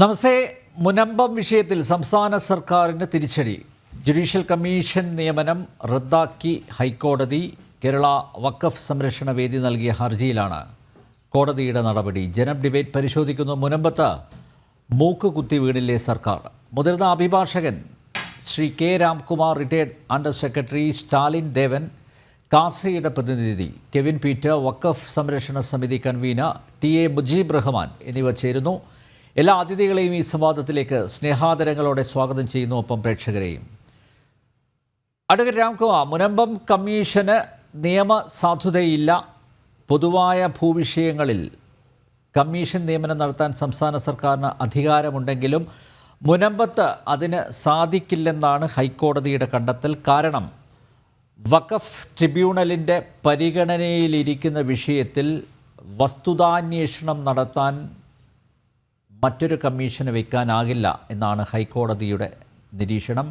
നമസ്തേ. മുനമ്പം വിഷയത്തിൽ സംസ്ഥാന സർക്കാരിന് തിരിച്ചടി. ജുഡീഷ്യൽ കമ്മീഷൻ നിയമനം റദ്ദാക്കി ഹൈക്കോടതി. കേരള വഖഫ് സംരക്ഷണ വേദി നൽകിയ ഹർജിയിലാണ് കോടതിയുടെ നടപടി. ജനം ഡിബേറ്റ് പരിശോധിക്കുന്നു. മുനമ്പത്ത് മൂക്ക് കുത്തി വീണില്ലേ സർക്കാർ? മുതിർന്ന അഭിഭാഷകൻ Shri K Ramkumar, retired under secretary Stalin Devan, കാസയുടെ പ്രതിനിധി കെവിൻ പീറ്റർ, വഖഫ് സംരക്ഷണ സമിതി convener T A Mujeeb Rahman എന്നിവർ ചേരുന്നു. എല്ലാ അതിഥികളെയും ഈ സംവാദത്തിലേക്ക് സ്നേഹാദരങ്ങളോടെ സ്വാഗതം ചെയ്യുന്നു. ഒപ്പം പ്രേക്ഷകരെയും. അഡ്വക്കേറ്റ് രാംകുമാർ, മുനമ്പം കമ്മീഷന് നിയമസാധുതയില്ല. പൊതുവായ ഭൂവിഷയങ്ങളിൽ കമ്മീഷൻ നിയമനം നടത്താൻ സംസ്ഥാന സർക്കാരിന് അധികാരമുണ്ടെങ്കിലും മുനമ്പത്ത് അതിന് സാധിക്കില്ലെന്നാണ് ഹൈക്കോടതിയുടെ കണ്ടെത്തൽ. കാരണം വഖഫ് ട്രിബ്യൂണലിൻ്റെ പരിഗണനയിലിരിക്കുന്ന വിഷയത്തിൽ വസ്തുതാന്വേഷണം നടത്താൻ മറ്റൊരു കമ്മീഷന് വയ്ക്കാനാകില്ല എന്നാണ് ഹൈക്കോടതിയുടെ നിരീക്ഷണം.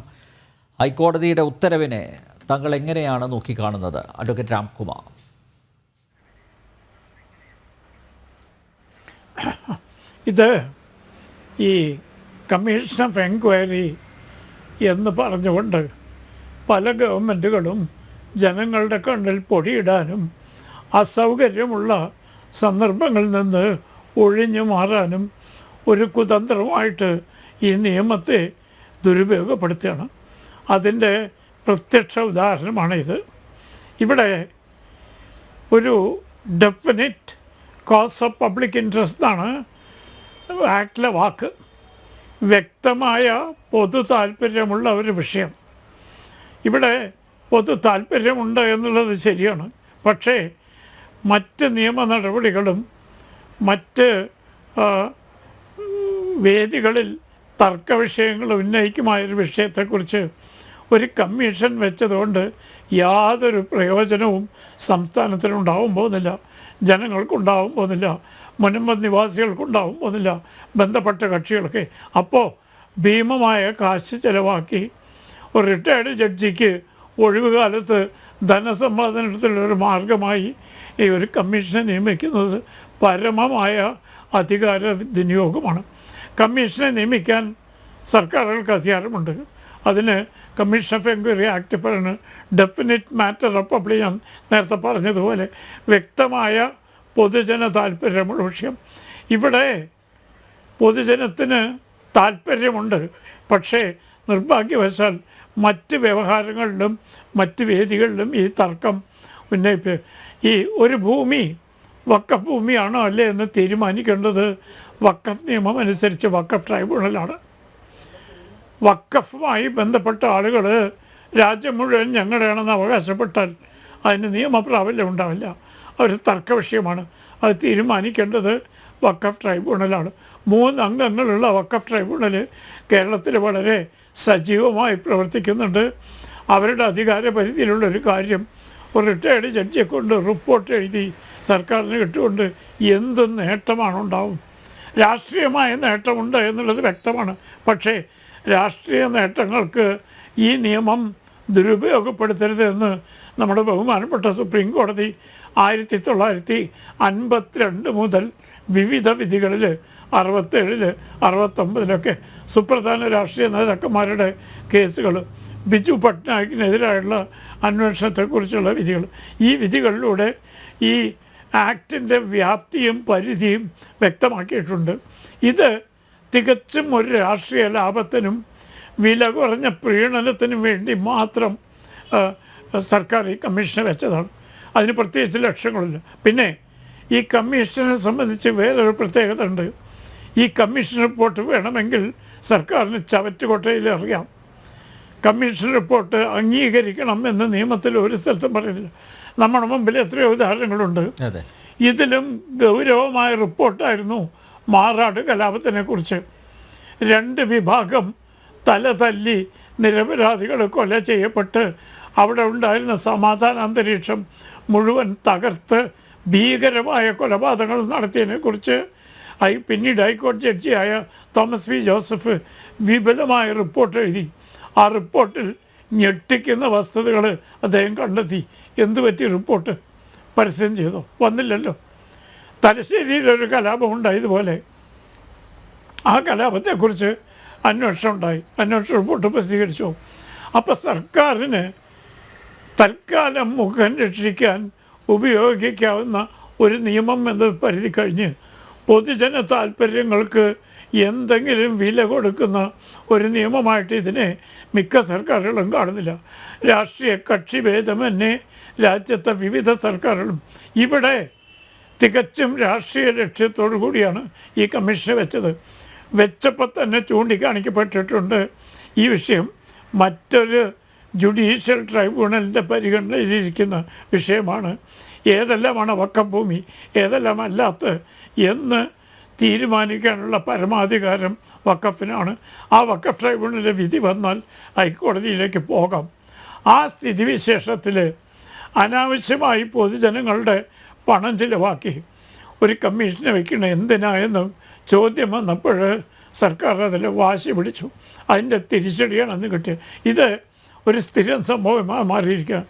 ഹൈക്കോടതിയുടെ ഉത്തരവിനെ താങ്കൾ എങ്ങനെയാണ് നോക്കിക്കാണുന്നത്, അഡ്വക്കേറ്റ് രാംകുമാർ? ഇത് ഈ കമ്മീഷൻ ഓഫ് എൻക്വയറി എന്ന് പറഞ്ഞുകൊണ്ട് പല ഗവൺമെൻറ്റുകളും ജനങ്ങളുടെ കണ്ണിൽ പൊടിയിടാനും അസൗകര്യമുള്ള സന്ദർഭങ്ങളിൽ നിന്ന് ഒഴിഞ്ഞു മാറാനും ഒരു കുതന്ത്രമായിട്ട് ഈ നിയമത്തെ ദുരുപയോഗപ്പെടുത്തുകയാണ്. അതിൻ്റെ പ്രത്യക്ഷ ഉദാഹരണമാണിത്. ഇവിടെ ഒരു definite cause of public interest എന്നാണ് ആക്ടിലെ വാക്ക്. വ്യക്തമായ പൊതു താല്പര്യമുള്ള ഒരു വിഷയം. ഇവിടെ പൊതു താല്പര്യമുണ്ട് എന്നുള്ളത് ശരിയാണ്. പക്ഷേ മറ്റ് നിയമ നടപടികളും മറ്റ് വേദികളിൽ തർക്ക വിഷയങ്ങൾ ഉന്നയിക്കുമായൊരു വിഷയത്തെക്കുറിച്ച് ഒരു കമ്മീഷൻ വെച്ചതുകൊണ്ട് യാതൊരു പ്രയോജനവും സംസ്ഥാനത്തിനുണ്ടാവും പോകുന്നില്ല, ജനങ്ങൾക്കുണ്ടാവും പോകുന്നില്ല, മുനമ്പം നിവാസികൾക്കുണ്ടാവും പോകുന്നില്ല, ബന്ധപ്പെട്ട കക്ഷികൾക്ക്. അപ്പോൾ ഭീമമായ കാശ് ചിലവാക്കി ഒരു റിട്ടയർഡ് ജഡ്ജിക്ക് ഒഴിവുകാലത്ത് ധനസമ്പാദനത്തിലൊരു മാർഗമായി ഈ ഒരു കമ്മീഷനെ നിയമിക്കുന്നത് പരമമായ അധികാര വിനിയോഗമാണ്. കമ്മീഷനെ നിയമിക്കാൻ സർക്കാരുകൾക്ക് അധികാരമുണ്ട്. അതിന് കമ്മീഷൻ ഓഫ് എൻക്വയറി ആക്ട് പറയുന്ന ഡെഫിനിറ്റ് മാറ്റർ ഓഫ് പബ്ലിക്, ഞാൻ നേരത്തെ പറഞ്ഞതുപോലെ വ്യക്തമായ പൊതുജന താല്പര്യമുള്ള വിഷയം. ഇവിടെ പൊതുജനത്തിന് താല്പര്യമുണ്ട്. പക്ഷേ നിർഭാഗ്യവശാൽ മറ്റ് വ്യവഹാരങ്ങളിലും മറ്റ് വേദികളിലും ഈ തർക്കം ഈ ഒരു ഭൂമി വഖഫ് ഭൂമിയാണോ അല്ലേ എന്ന് തീരുമാനിക്കേണ്ടത് വഖഫ് നിയമം അനുസരിച്ച് വഖഫ് ട്രൈബ്യൂണലാണ്. വഖഫുമായി ബന്ധപ്പെട്ട ആളുകൾ രാജ്യം മുഴുവൻ ഞങ്ങളുടെയാണെന്ന് അവകാശപ്പെട്ടാൽ അതിന് നിയമപ്രാബല്യം ഉണ്ടാവില്ല. ഒരു തർക്ക വിഷയമാണ്. അത് തീരുമാനിക്കേണ്ടത് വഖഫ് ട്രൈബ്യൂണലാണ്. 3 അംഗങ്ങളുള്ള വഖഫ് ട്രൈബ്യൂണൽ കേരളത്തിൽ വളരെ സജീവമായി പ്രവർത്തിക്കുന്നുണ്ട്. അവരുടെ അധികാര പരിധിയിലുള്ളൊരു കാര്യം ഒരു റിട്ടയർഡ് ജഡ്ജിയെ കൊണ്ട് റിപ്പോർട്ട് എഴുതി സർക്കാരിന് കിട്ടുകൊണ്ട് എന്ത് നേട്ടമാണുണ്ടാവും? രാഷ്ട്രീയമായ നേട്ടമുണ്ട് എന്നുള്ളത് വ്യക്തമാണ്. പക്ഷേ രാഷ്ട്രീയ നേട്ടങ്ങൾക്ക് ഈ നിയമം ദുരുപയോഗപ്പെടുത്തരുത് എന്ന് നമ്മുടെ ബഹുമാനപ്പെട്ട സുപ്രീം കോടതി 1952 മുതൽ വിവിധ വിധികളിൽ 67, 69 സുപ്രധാന രാഷ്ട്രീയ നേതാക്കന്മാരുടെ കേസുകൾ, ബിജു പട്നായിക്കിനെതിരായുള്ള അന്വേഷണത്തെക്കുറിച്ചുള്ള വിധികൾ, ഈ വിധികളിലൂടെ ഈ ആക്ടിൻ്റെ വ്യാപ്തിയും പരിധിയും വ്യക്തമാക്കിയിട്ടുണ്ട്. ഇത് തികച്ചും ഒരു രാഷ്ട്രീയ ലാഭത്തിനും വില കുറഞ്ഞ പ്രീണനത്തിനും വേണ്ടി മാത്രം സർക്കാർ ഈ കമ്മീഷനെ വെച്ചതാണ്. അതിന് പ്രത്യേകിച്ച് ലക്ഷ്യങ്ങളില്ല. പിന്നെ ഈ കമ്മീഷനെ സംബന്ധിച്ച് വേറൊരു പ്രത്യേകത ഉണ്ട്. ഈ കമ്മീഷൻ റിപ്പോർട്ട് വേണമെങ്കിൽ സർക്കാരിന് ചവറ്റുകൊട്ടയിൽ അറിയാം. കമ്മീഷൻ റിപ്പോർട്ട് അംഗീകരിക്കണം എന്ന് നിയമത്തിൽ ഒരു സ്ഥലത്തും പറയുന്നില്ല. നമ്മുടെ മുമ്പിൽ എത്രയോ ഉദാഹരണങ്ങളുണ്ട്. ഇതിലും ഗൗരവമായ റിപ്പോർട്ടായിരുന്നു മാറാട് കലാപത്തിനെ കുറിച്ച്. 2 വിഭാഗം തല തല്ലി നിരപരാധികൾ കൊല ചെയ്യപ്പെട്ട് അവിടെ ഉണ്ടായിരുന്ന സമാധാന അന്തരീക്ഷം മുഴുവൻ തകർത്ത് ഭീകരമായ കൊലപാതകങ്ങൾ നടത്തിയതിനെക്കുറിച്ച് പിന്നീട് ഹൈക്കോടതി ജഡ്ജിയായ തോമസ് വി ജോസഫ് വിപുലമായ റിപ്പോർട്ട് എഴുതി. ആ റിപ്പോർട്ടിൽ ഞെട്ടിക്കുന്ന വസ്തുതകൾ അദ്ദേഹം കണ്ടെത്തി. എന്തുപറ്റി? റിപ്പോർട്ട് പരസ്യം ചെയ്തോ? വന്നില്ലല്ലോ. തലശ്ശേരിയിലൊരു കലാപം ഉണ്ടായതുപോലെ ആ കലാപത്തെക്കുറിച്ച് അന്വേഷണം ഉണ്ടായി. അന്വേഷണ റിപ്പോർട്ട് പ്രസിദ്ധീകരിച്ചു. അപ്പോൾ സർക്കാരിന് തൽക്കാലം മുഖം രക്ഷിക്കാൻ ഉപയോഗിക്കാവുന്ന ഒരു നിയമം എന്ന പരിധി കഴിഞ്ഞ് പൊതുജന താല്പര്യങ്ങൾക്ക് എന്തെങ്കിലും വില കൊടുക്കുന്ന ഒരു നിയമമായിട്ട് ഇതിനെ മിക്ക സർക്കാരുകളും കാണുന്നില്ല. രാഷ്ട്രീയ കക്ഷി ഭേദമന്യേ രാജ്യത്തെ വിവിധ സർക്കാരുകളും ഇവിടെ തികച്ചും രാഷ്ട്രീയ ലക്ഷ്യത്തോടു കൂടിയാണ് ഈ കമ്മീഷനെ വെച്ചപ്പോൾ തന്നെ ചൂണ്ടിക്കാണിക്കപ്പെട്ടിട്ടുണ്ട് ഈ വിഷയം മറ്റൊരു ജുഡീഷ്യൽ ട്രൈബ്യൂണലിൻ്റെ പരിഗണനയിലിരിക്കുന്ന വിഷയമാണ്. ഏതെല്ലാമാണ് വഖഫ് ഭൂമി, ഏതെല്ലാം അല്ലാത്ത എന്ന് തീരുമാനിക്കാനുള്ള പരമാധികാരം വഖഫിനാണ്. ആ വഖഫ് ട്രൈബ്യൂണലിലെ വിധി വന്നാൽ ഹൈക്കോടതിയിലേക്ക് പോകാം. ആ സ്ഥിതിവിശേഷത്തിൽ അനാവശ്യമായി പൊതുജനങ്ങളുടെ പണം ചിലവാക്കി ഒരു കമ്മീഷനെ വയ്ക്കണം എന്തിനായെന്ന് ചോദ്യം വന്നപ്പോൾ സർക്കാർ അതിൽ വാശി പിടിച്ചു. അതിൻ്റെ തിരിച്ചടിയാണ് അന്ന് കിട്ടിയത്. ഇത് ഒരു സ്ഥിരം സംഭവമായി മാറിയിരിക്കുക.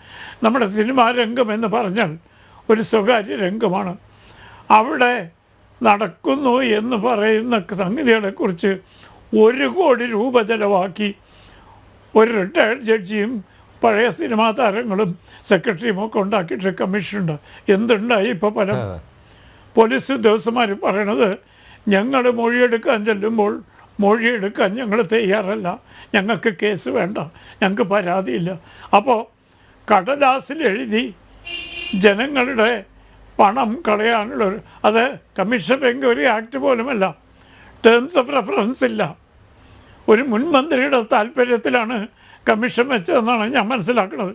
നമ്മുടെ സിനിമാ രംഗം എന്ന് പറഞ്ഞാൽ ഒരു സ്വകാര്യ രംഗമാണ്. അവിടെ നടക്കുന്നു എന്ന് പറയുന്ന സംഗതികളെക്കുറിച്ച് 1 കോടി രൂപ ചിലവാക്കി ഒരു റിട്ടയർഡ് ജഡ്ജിയും പഴയ സിനിമാ താരങ്ങളും സെക്രട്ടറിയും ഒക്കെ ഉണ്ടാക്കിയിട്ട് കമ്മീഷനുണ്ട്. എന്തുണ്ടായി ഇപ്പോൾ പല പോലീസ് ഉദ്യോഗസ്ഥന്മാർ പറയണത്, ഞങ്ങൾ മൊഴിയെടുക്കാൻ ചെല്ലുമ്പോൾ മൊഴിയെടുക്കാൻ ഞങ്ങൾ തയ്യാറല്ല, ഞങ്ങൾക്ക് കേസ് വേണ്ട, ഞങ്ങൾക്ക് പരാതിയില്ല. അപ്പോൾ കടലാസിൽ എഴുതി ജനങ്ങളുടെ പണം കളയാനുള്ള അത് കമ്മീഷൻ എൻക്വയറി ആക്ട് പോലുമല്ല, ടേംസ് ഓഫ് റെഫറൻസ് ഇല്ല. ഒരു മുൻ മന്ത്രിയുടെ താല്പര്യത്തിലാണ് കമ്മീഷൻ വെച്ചതെന്നാണ് ഞാൻ മനസ്സിലാക്കുന്നത്.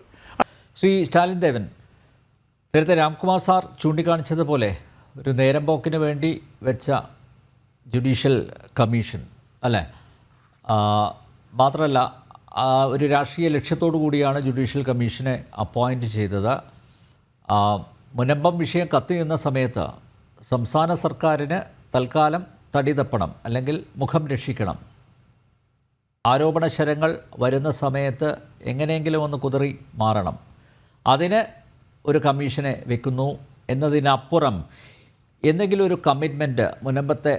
ശ്രീ സ്റ്റാലിൻ ദേവൻ, നേരത്തെ രാംകുമാർ സാർ ചൂണ്ടിക്കാണിച്ചതുപോലെ ഒരു നേരം പോക്കിന് വേണ്ടി വെച്ച ജുഡീഷ്യൽ കമ്മീഷൻ അല്ലേ? മാത്രമല്ല ഒരു രാഷ്ട്രീയ ലക്ഷ്യത്തോടു കൂടിയാണ് ജുഡീഷ്യൽ കമ്മീഷനെ അപ്പോയിൻറ്റ് ചെയ്തത്. മുനമ്പം വിഷയം കത്തി നിന്ന സമയത്ത് സംസ്ഥാന സർക്കാരിന് തൽക്കാലം തടി തപ്പണം, അല്ലെങ്കിൽ മുഖം രക്ഷിക്കണം. ആരോപണ ശരങ്ങൾ വരുന്ന സമയത്ത് എങ്ങനെയെങ്കിലും ഒന്ന് കുതറി മാറണം. അതിന് ഒരു കമ്മീഷനെ വെക്കുന്നു എന്നതിനപ്പുറം എന്തെങ്കിലും ഒരു കമ്മിറ്റ്മെൻറ്റ് മുനമ്പത്തെ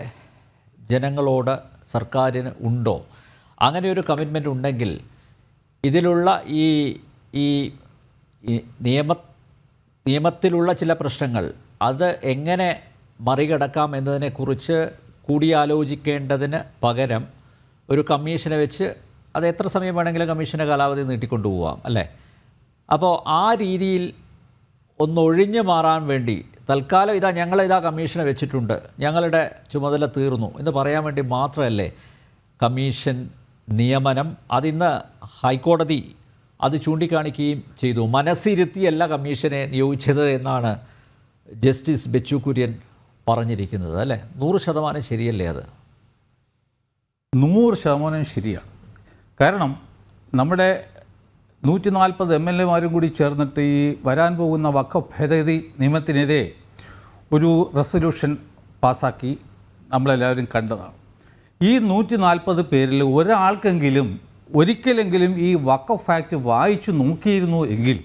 ജനങ്ങളോട് സർക്കാരിന് ഉണ്ടോ? അങ്ങനെ ഒരു കമ്മിറ്റ്മെൻ്റ് ഉണ്ടെങ്കിൽ ഇതിലുള്ള ഈ നിയമത്തിലുള്ള ചില പ്രശ്നങ്ങൾ അത് എങ്ങനെ മറികടക്കാം എന്നതിനെക്കുറിച്ച് കൂടിയാലോചിക്കേണ്ടതിന് പകരം ഒരു കമ്മീഷനെ വെച്ച് അത് എത്ര സമയം വേണമെങ്കിലും കമ്മീഷൻ്റെ കാലാവധി നീട്ടിക്കൊണ്ടുപോകാം അല്ലേ? അപ്പോൾ ആ രീതിയിൽ ഒന്നൊഴിഞ്ഞു മാറാൻ വേണ്ടി തൽക്കാലം ഞങ്ങളിതാ കമ്മീഷനെ വെച്ചിട്ടുണ്ട്, ഞങ്ങളുടെ ചുമതല തീർന്നു എന്ന് പറയാൻ വേണ്ടി മാത്രമല്ലേ കമ്മീഷൻ നിയമനം? അതിന്ന് ഹൈക്കോടതി അത് ചൂണ്ടിക്കാണിക്കുകയും ചെയ്തു. മനസ്സിരുത്തിയല്ല കമ്മീഷനെ നിയോഗിച്ചത് എന്നാണ് ജസ്റ്റിസ് ബെച്ചു കുര്യൻ പറഞ്ഞിരിക്കുന്നത് അല്ലേ? 100% ശരിയല്ലേ? അത് 100% ശരിയാണ്. കാരണം നമ്മുടെ 140 MLA-മാരും കൂടി ചേർന്നിട്ട് ഈ വരാൻ പോകുന്ന വഖഫ് ഭേദഗതി നിയമത്തിനെതിരെ ഒരു റെസൊല്യൂഷൻ പാസ്സാക്കി നമ്മളെല്ലാവരും കണ്ടതാണ്. ഈ 140 പേരിൽ ഒരാൾക്കെങ്കിലും ഒരിക്കലെങ്കിലും ഈ വഖഫ് ആക്ട് വായിച്ചു നോക്കിയിരുന്നു എങ്കിൽ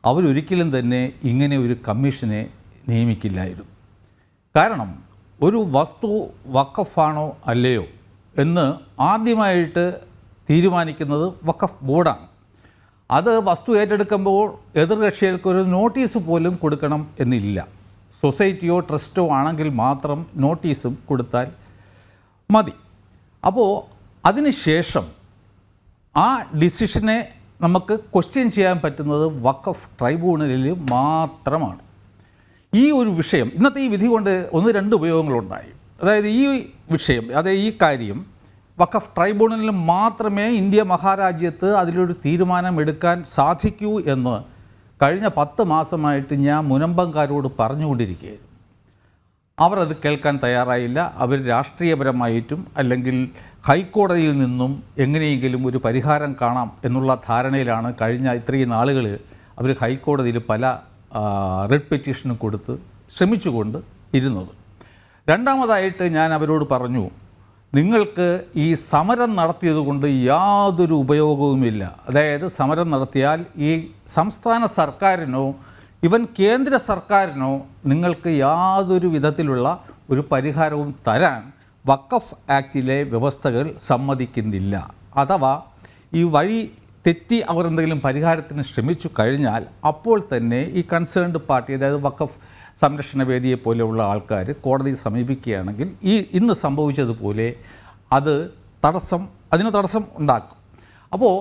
അവരൊരിക്കലും തന്നെ ഇങ്ങനെ ഒരു കമ്മീഷനെ നിയമിക്കില്ലായിരുന്നു. കാരണം ഒരു വസ്തു വഖഫാണോ അല്ലയോ എന്ന് ആദ്യമായിട്ട് തീരുമാനിക്കുന്നത് വഖഫ് ബോർഡാണ്. അത് വസ്തു ഏറ്റെടുക്കുമ്പോൾ എതിർകക്ഷികൾക്കൊരു നോട്ടീസ് പോലും കൊടുക്കണം എന്നില്ല. സൊസൈറ്റിയോ ട്രസ്റ്റോ ആണെങ്കിൽ മാത്രം നോട്ടീസും കൊടുത്താൽ മതി. അപ്പോൾ അതിനുശേഷം ആ ഡിസിഷനെ നമുക്ക് ക്വസ്റ്റ്യൻ ചെയ്യാൻ പറ്റുന്നത് വഖഫ് ട്രൈബ്യൂണലിൽ മാത്രമാണ്. ഈ ഒരു വിഷയം ഇന്നത്തെ ഈ വിധി കൊണ്ട് 1-2 ഉപയോഗങ്ങളുണ്ടായി. അതായത് ഈ വിഷയം, അതായത് ഈ കാര്യം വഖഫ് ട്രൈബ്യൂണലിന് മാത്രമേ ഇന്ത്യ മഹാരാജ്യത്ത് അതിലൊരു തീരുമാനമെടുക്കാൻ സാധിക്കൂ എന്ന് കഴിഞ്ഞ 10 മാസമായിട്ട് ഞാൻ മുനമ്പംകാരോട് പറഞ്ഞുകൊണ്ടിരിക്കുകയായിരുന്നു. അവർ അത് കേൾക്കാൻ തയ്യാറായില്ല. അവർ രാഷ്ട്രീയപരമായിട്ടും അല്ലെങ്കിൽ ഹൈക്കോടതിയിൽ നിന്നും എങ്ങനെയെങ്കിലും ഒരു പരിഹാരം കാണാം എന്നുള്ള ധാരണയിലാണ് കഴിഞ്ഞ ഇത്രയും നാളുകൾ അവർ ഹൈക്കോടതിയിൽ പല റിട്ട് പെറ്റീഷനും കൊടുത്ത് ശ്രമിച്ചുകൊണ്ട് ഇരുന്നത്. രണ്ടാമതായിട്ട് ഞാൻ അവരോട് പറഞ്ഞു, നിങ്ങൾക്ക് ഈ സമരം നടത്തിയത് കൊണ്ട് യാതൊരു ഉപയോഗവുമില്ല. അതായത് സമരം നടത്തിയാൽ ഈ സംസ്ഥാന സർക്കാരിനോ ഇവൻ കേന്ദ്ര സർക്കാരിനോ നിങ്ങൾക്ക് യാതൊരു വിധത്തിലുള്ള ഒരു പരിഹാരവും തരാൻ വഖഫ് ആക്റ്റിലെ വ്യവസ്ഥകൾ സമ്മതിക്കുന്നില്ല. അഥവാ ഈ വഴി തെറ്റി അവർ എന്തെങ്കിലും പരിഹാരത്തിന് ശ്രമിച്ചു കഴിഞ്ഞാൽ അപ്പോൾ തന്നെ ഈ കൺസേൺഡ് പാർട്ടി, അതായത് വഖഫ് സംരക്ഷണ വേദിയെ പോലെയുള്ള ആൾക്കാർ കോടതിയെ സമീപിക്കുകയാണെങ്കിൽ ഇന്ന് സംഭവിച്ചതുപോലെ അതിന് തടസ്സം ഉണ്ടാക്കും. അപ്പോൾ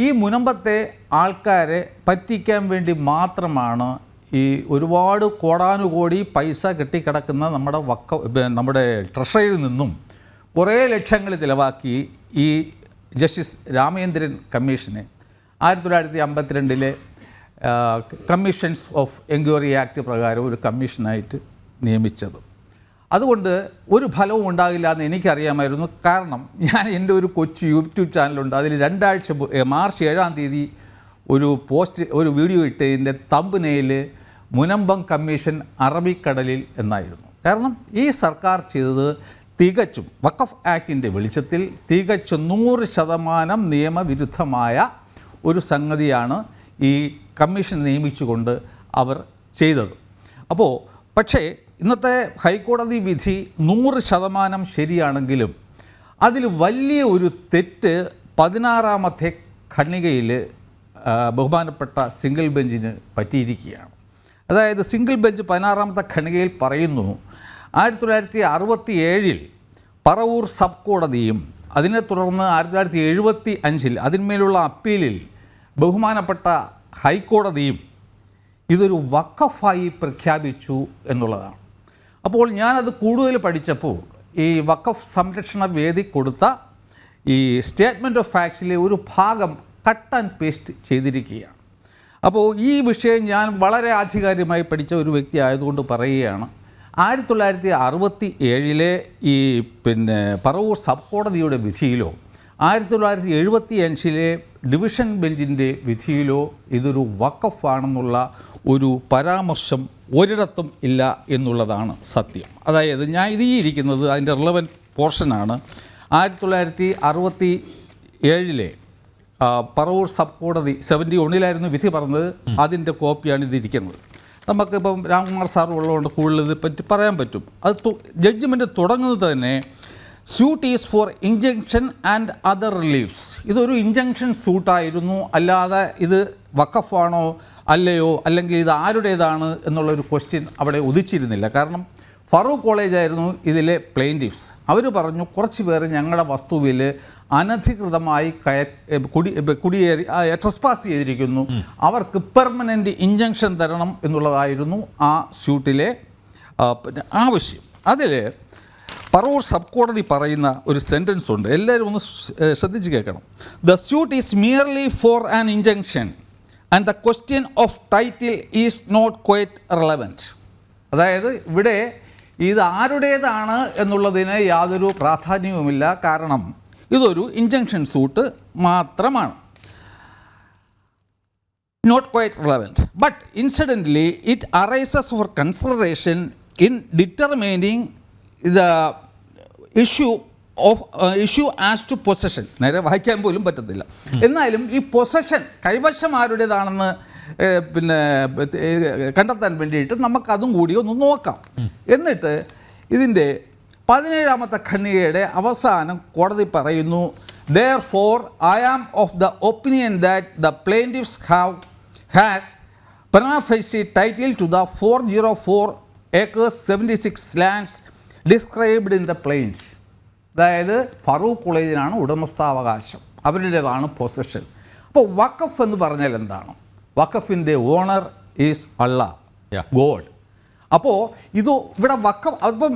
ഈ മുനമ്പത്തെ ആൾക്കാരെ പറ്റിക്കാൻ വേണ്ടി മാത്രമാണ് ഈ ഒരുപാട് കോടാനുകോടി പൈസ കെട്ടിക്കിടക്കുന്ന നമ്മുടെ ട്രഷറിയിൽ നിന്നും കുറേ ലക്ഷങ്ങൾ ചിലവാക്കി ഈ ജസ്റ്റിസ് രാമേന്ദ്രൻ കമ്മീഷനെ 1952 കമ്മീഷൻസ് ഓഫ് എൻക്വയറി ആക്ട് പ്രകാരം ഒരു കമ്മീഷനായിട്ട് നിയമിച്ചത്. അതുകൊണ്ട് ഒരു ഫലവും ഉണ്ടാകില്ല എന്ന് എനിക്കറിയാമായിരുന്നു. കാരണം ഞാൻ എൻ്റെ ഒരു കൊച്ചു യൂട്യൂബ് ചാനലുണ്ട്, അതിൽ മാർച്ച് 7-ാം തീയതി ഒരു വീഡിയോ ഇട്ടതിൻ്റെ തംബ്നെയിൽ മുനമ്പം കമ്മീഷൻ അറബിക്കടലിൽ എന്നായിരുന്നു. കാരണം ഈ സർക്കാർ ചെയ്തത് തികച്ചും വഖഫ് ആക്ടിൻ്റെ വെളിച്ചത്തിൽ തികച്ചും 100% നിയമവിരുദ്ധമായ ഒരു സംഗതിയാണ് ഈ കമ്മീഷൻ നിയമിച്ചുകൊണ്ട് അവർ ചെയ്തത്. പക്ഷേ ഇന്നത്തെ ഹൈക്കോടതി വിധി 100% ശരിയാണെങ്കിലും അതിൽ വലിയ ഒരു തെറ്റ് 16ാമത്തെ ഖണ്ഡികയിൽ ബഹുമാനപ്പെട്ട സിംഗിൾ ബെഞ്ചിന് പറ്റിയിരിക്കുകയാണ്. അതായത് സിംഗിൾ ബെഞ്ച് 16ാമത്തെ ഖണ്ഡികയിൽ പറയുന്നു, 1967 പറവൂർ സബ് കോടതിയും അതിനെ തുടർന്ന് 1975 അതിന്മേലുള്ള അപ്പീലിൽ ബഹുമാനപ്പെട്ട ഹൈക്കോടതിയും ഇതൊരു വഖഫായി പ്രഖ്യാപിച്ചു എന്നുള്ളതാണ്. അപ്പോൾ ഞാനത് കൂടുതൽ പഠിച്ചപ്പോൾ ഈ വഖഫ് സംരക്ഷണ വേദി കൊടുത്ത ഈ സ്റ്റേറ്റ്മെൻറ്റ് ഓഫ് ഫാക്ട്സിലെ ഒരു ഭാഗം കട്ട് ആൻഡ് പേസ്റ്റ് ചെയ്തിരിക്കുകയാണ്. അപ്പോൾ ഈ വിഷയം ഞാൻ വളരെ ആധികാരികമായി പഠിച്ച ഒരു വ്യക്തി ആയതുകൊണ്ട് പറയുകയാണ്. 1967 ഈ പറവൂർ സബ് കോടതിയുടെ വിധിയിലോ 1975 ഡിവിഷൻ ബെഞ്ചിൻ്റെ വിധിയിലോ ഇതൊരു വഖഫാണെന്നുള്ള ഒരു പരാമർശം ഒരിടത്തും ഇല്ല എന്നുള്ളതാണ് സത്യം. അതായത് ഞാൻ ഇരിക്കുന്നത് അതിൻ്റെ റിലവൻറ്റ് പോർഷനാണ്. 1967 പറവൂർ സബ് കോടതി 71 വിധി പറഞ്ഞത്. അതിൻ്റെ കോപ്പിയാണ് ഇതിരിക്കുന്നത്. നമുക്കിപ്പം രാംകുമാർ സാർ ഉള്ളതുകൊണ്ട് കൂടുതൽ ഇതേപ്പറ്റി പറയാൻ പറ്റും. ജഡ്ജ്മെൻറ്റ് തുടങ്ങുന്നത് തന്നെ suit is for injunction and other reliefs. ഇതൊരു ഇൻജങ്ഷൻ സൂട്ടായിരുന്നു, അല്ലാതെ ഇത് വഖഫാണോ അല്ലയോ അല്ലെങ്കിൽ ഇത് ആരുടേതാണ് എന്നുള്ളൊരു ക്വസ്റ്റ്യൻ അവിടെ ഉദിച്ചിരുന്നില്ല. കാരണം ഫറൂഖ് കോളേജായിരുന്നു ഇതിലെ പ്ലെയിൻറ്റിഫ്സ്. അവർ പറഞ്ഞു കുറച്ച് പേര് ഞങ്ങളുടെ വസ്തുവിൽ അനധികൃതമായി കുടിയേറി ട്രസ്പാസ് ചെയ്തിരിക്കുന്നു, അവർക്ക് പെർമനൻ്റ് ഇൻജങ്ഷൻ തരണം എന്നുള്ളതായിരുന്നു ആ സ്യൂട്ടിലെ ആവശ്യം. അതിൽ പറവൂർ സബ് കോടതി പറയുന്ന ഒരു സെൻറ്റൻസ് ഉണ്ട്, എല്ലാവരും ഒന്ന് ശ്രദ്ധിച്ച് കേൾക്കണം. The suit is merely for an injunction and the question of title is not quite relevant. അതായത് ഇവിടെ ഇത് ആരുടേതാണ് എന്നുള്ളതിന് യാതൊരു പ്രാധാന്യവുമില്ല, കാരണം ഇതൊരു ഇൻജങ്ഷൻ സൂട്ട് മാത്രമാണ്. Not quite relevant but incidentally it arises for consideration in determining the issue as to possession. നേരെ വായിക്കാൻ പോലും പറ്റത്തില്ല. എന്നാലും ഈ പൊസഷൻ കൈവശം ആരുടേതാണെന്ന് കണ്ടെത്താൻ വേണ്ടിയിട്ട് നമുക്കതും കൂടി ഒന്ന് നോക്കാം. എന്നിട്ട് ഇതിൻ്റെ 17ാമത്തെ ഖണ്ഡികയുടെ അവസാനം കോടതി പറയുന്നു, therefore I am of the opinion that the plaintiffs has prima facie title to the 404 acres 76 lands described in the plains. അതായത് ഫറൂഖ് കോളേജിനാണ് ഉടമസ്ഥാവകാശം, അവരുടേതാണ് പൊസഷൻ. അപ്പോൾ വഖഫ് എന്ന് പറഞ്ഞാൽ എന്താണ്? വഖഫിൻ്റെ ഓണർ ഈസ് അള്ളാഹ്, ഗോഡ്. അപ്പോൾ ഇവിടെ വഖഫ് അപ്പം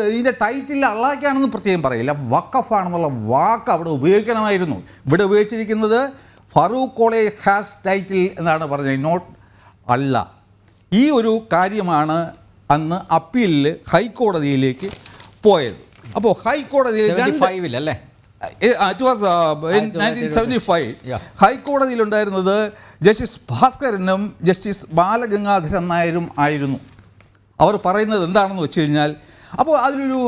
ഇതിൻ്റെ ടൈറ്റിൽ അള്ളാഹ്ക്കാണെന്ന് പ്രത്യേകം പറയില്ല, വഖഫാണെന്നുള്ള വാക്ക് അവിടെ ഉപയോഗിക്കണമായിരുന്നു. ഇവിടെ ഉപയോഗിച്ചിരിക്കുന്നത് ഫറൂഖ് കോളേജ് ഹാസ് ടൈറ്റിൽ എന്നാണ് പറഞ്ഞത്, നോട്ട് അള്ളാഹ്. ഈ ഒരു കാര്യമാണ് അന്ന് അപ്പീലിൽ ഹൈക്കോടതിയിലേക്ക് പോയത്. അപ്പോൾ ഹൈക്കോടതിയിൽ 1975 ഹൈക്കോടതിയിലുണ്ടായിരുന്നത് ജസ്റ്റിസ് ഭാസ്കരനും ജസ്റ്റിസ് ബാലഗംഗാധരൻ നായരും ആയിരുന്നു. അവർ പറയുന്നത് എന്താണെന്ന് വെച്ച് കഴിഞ്ഞാൽ, അപ്പോൾ അതിലൊരു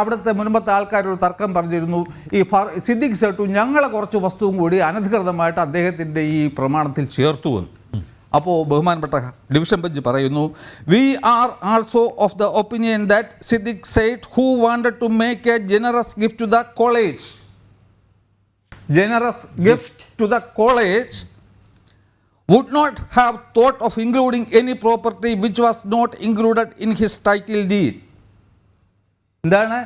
അവിടുത്തെ മുൻപത്തെ ആൾക്കാരൊരു തർക്കം പറഞ്ഞിരുന്നു, ഈ സിദ്ദിഖ് സേട്ടു ഞങ്ങളെ കുറച്ച് വസ്തുവും കൂടി അനധികൃതമായിട്ട് അദ്ദേഹത്തിൻ്റെ ഈ പ്രമാണത്തിൽ ചേർത്തു എന്ന്. അപ്പോൾ ബഹുമാനപ്പെട്ട ഡിവിഷൻ ബെഞ്ച് പറയുന്നു, we are also of the opinion that Siddique Sait who wanted to make a generous gift to the college would not have thought of including any property which was not included in his title deed. എന്താണ്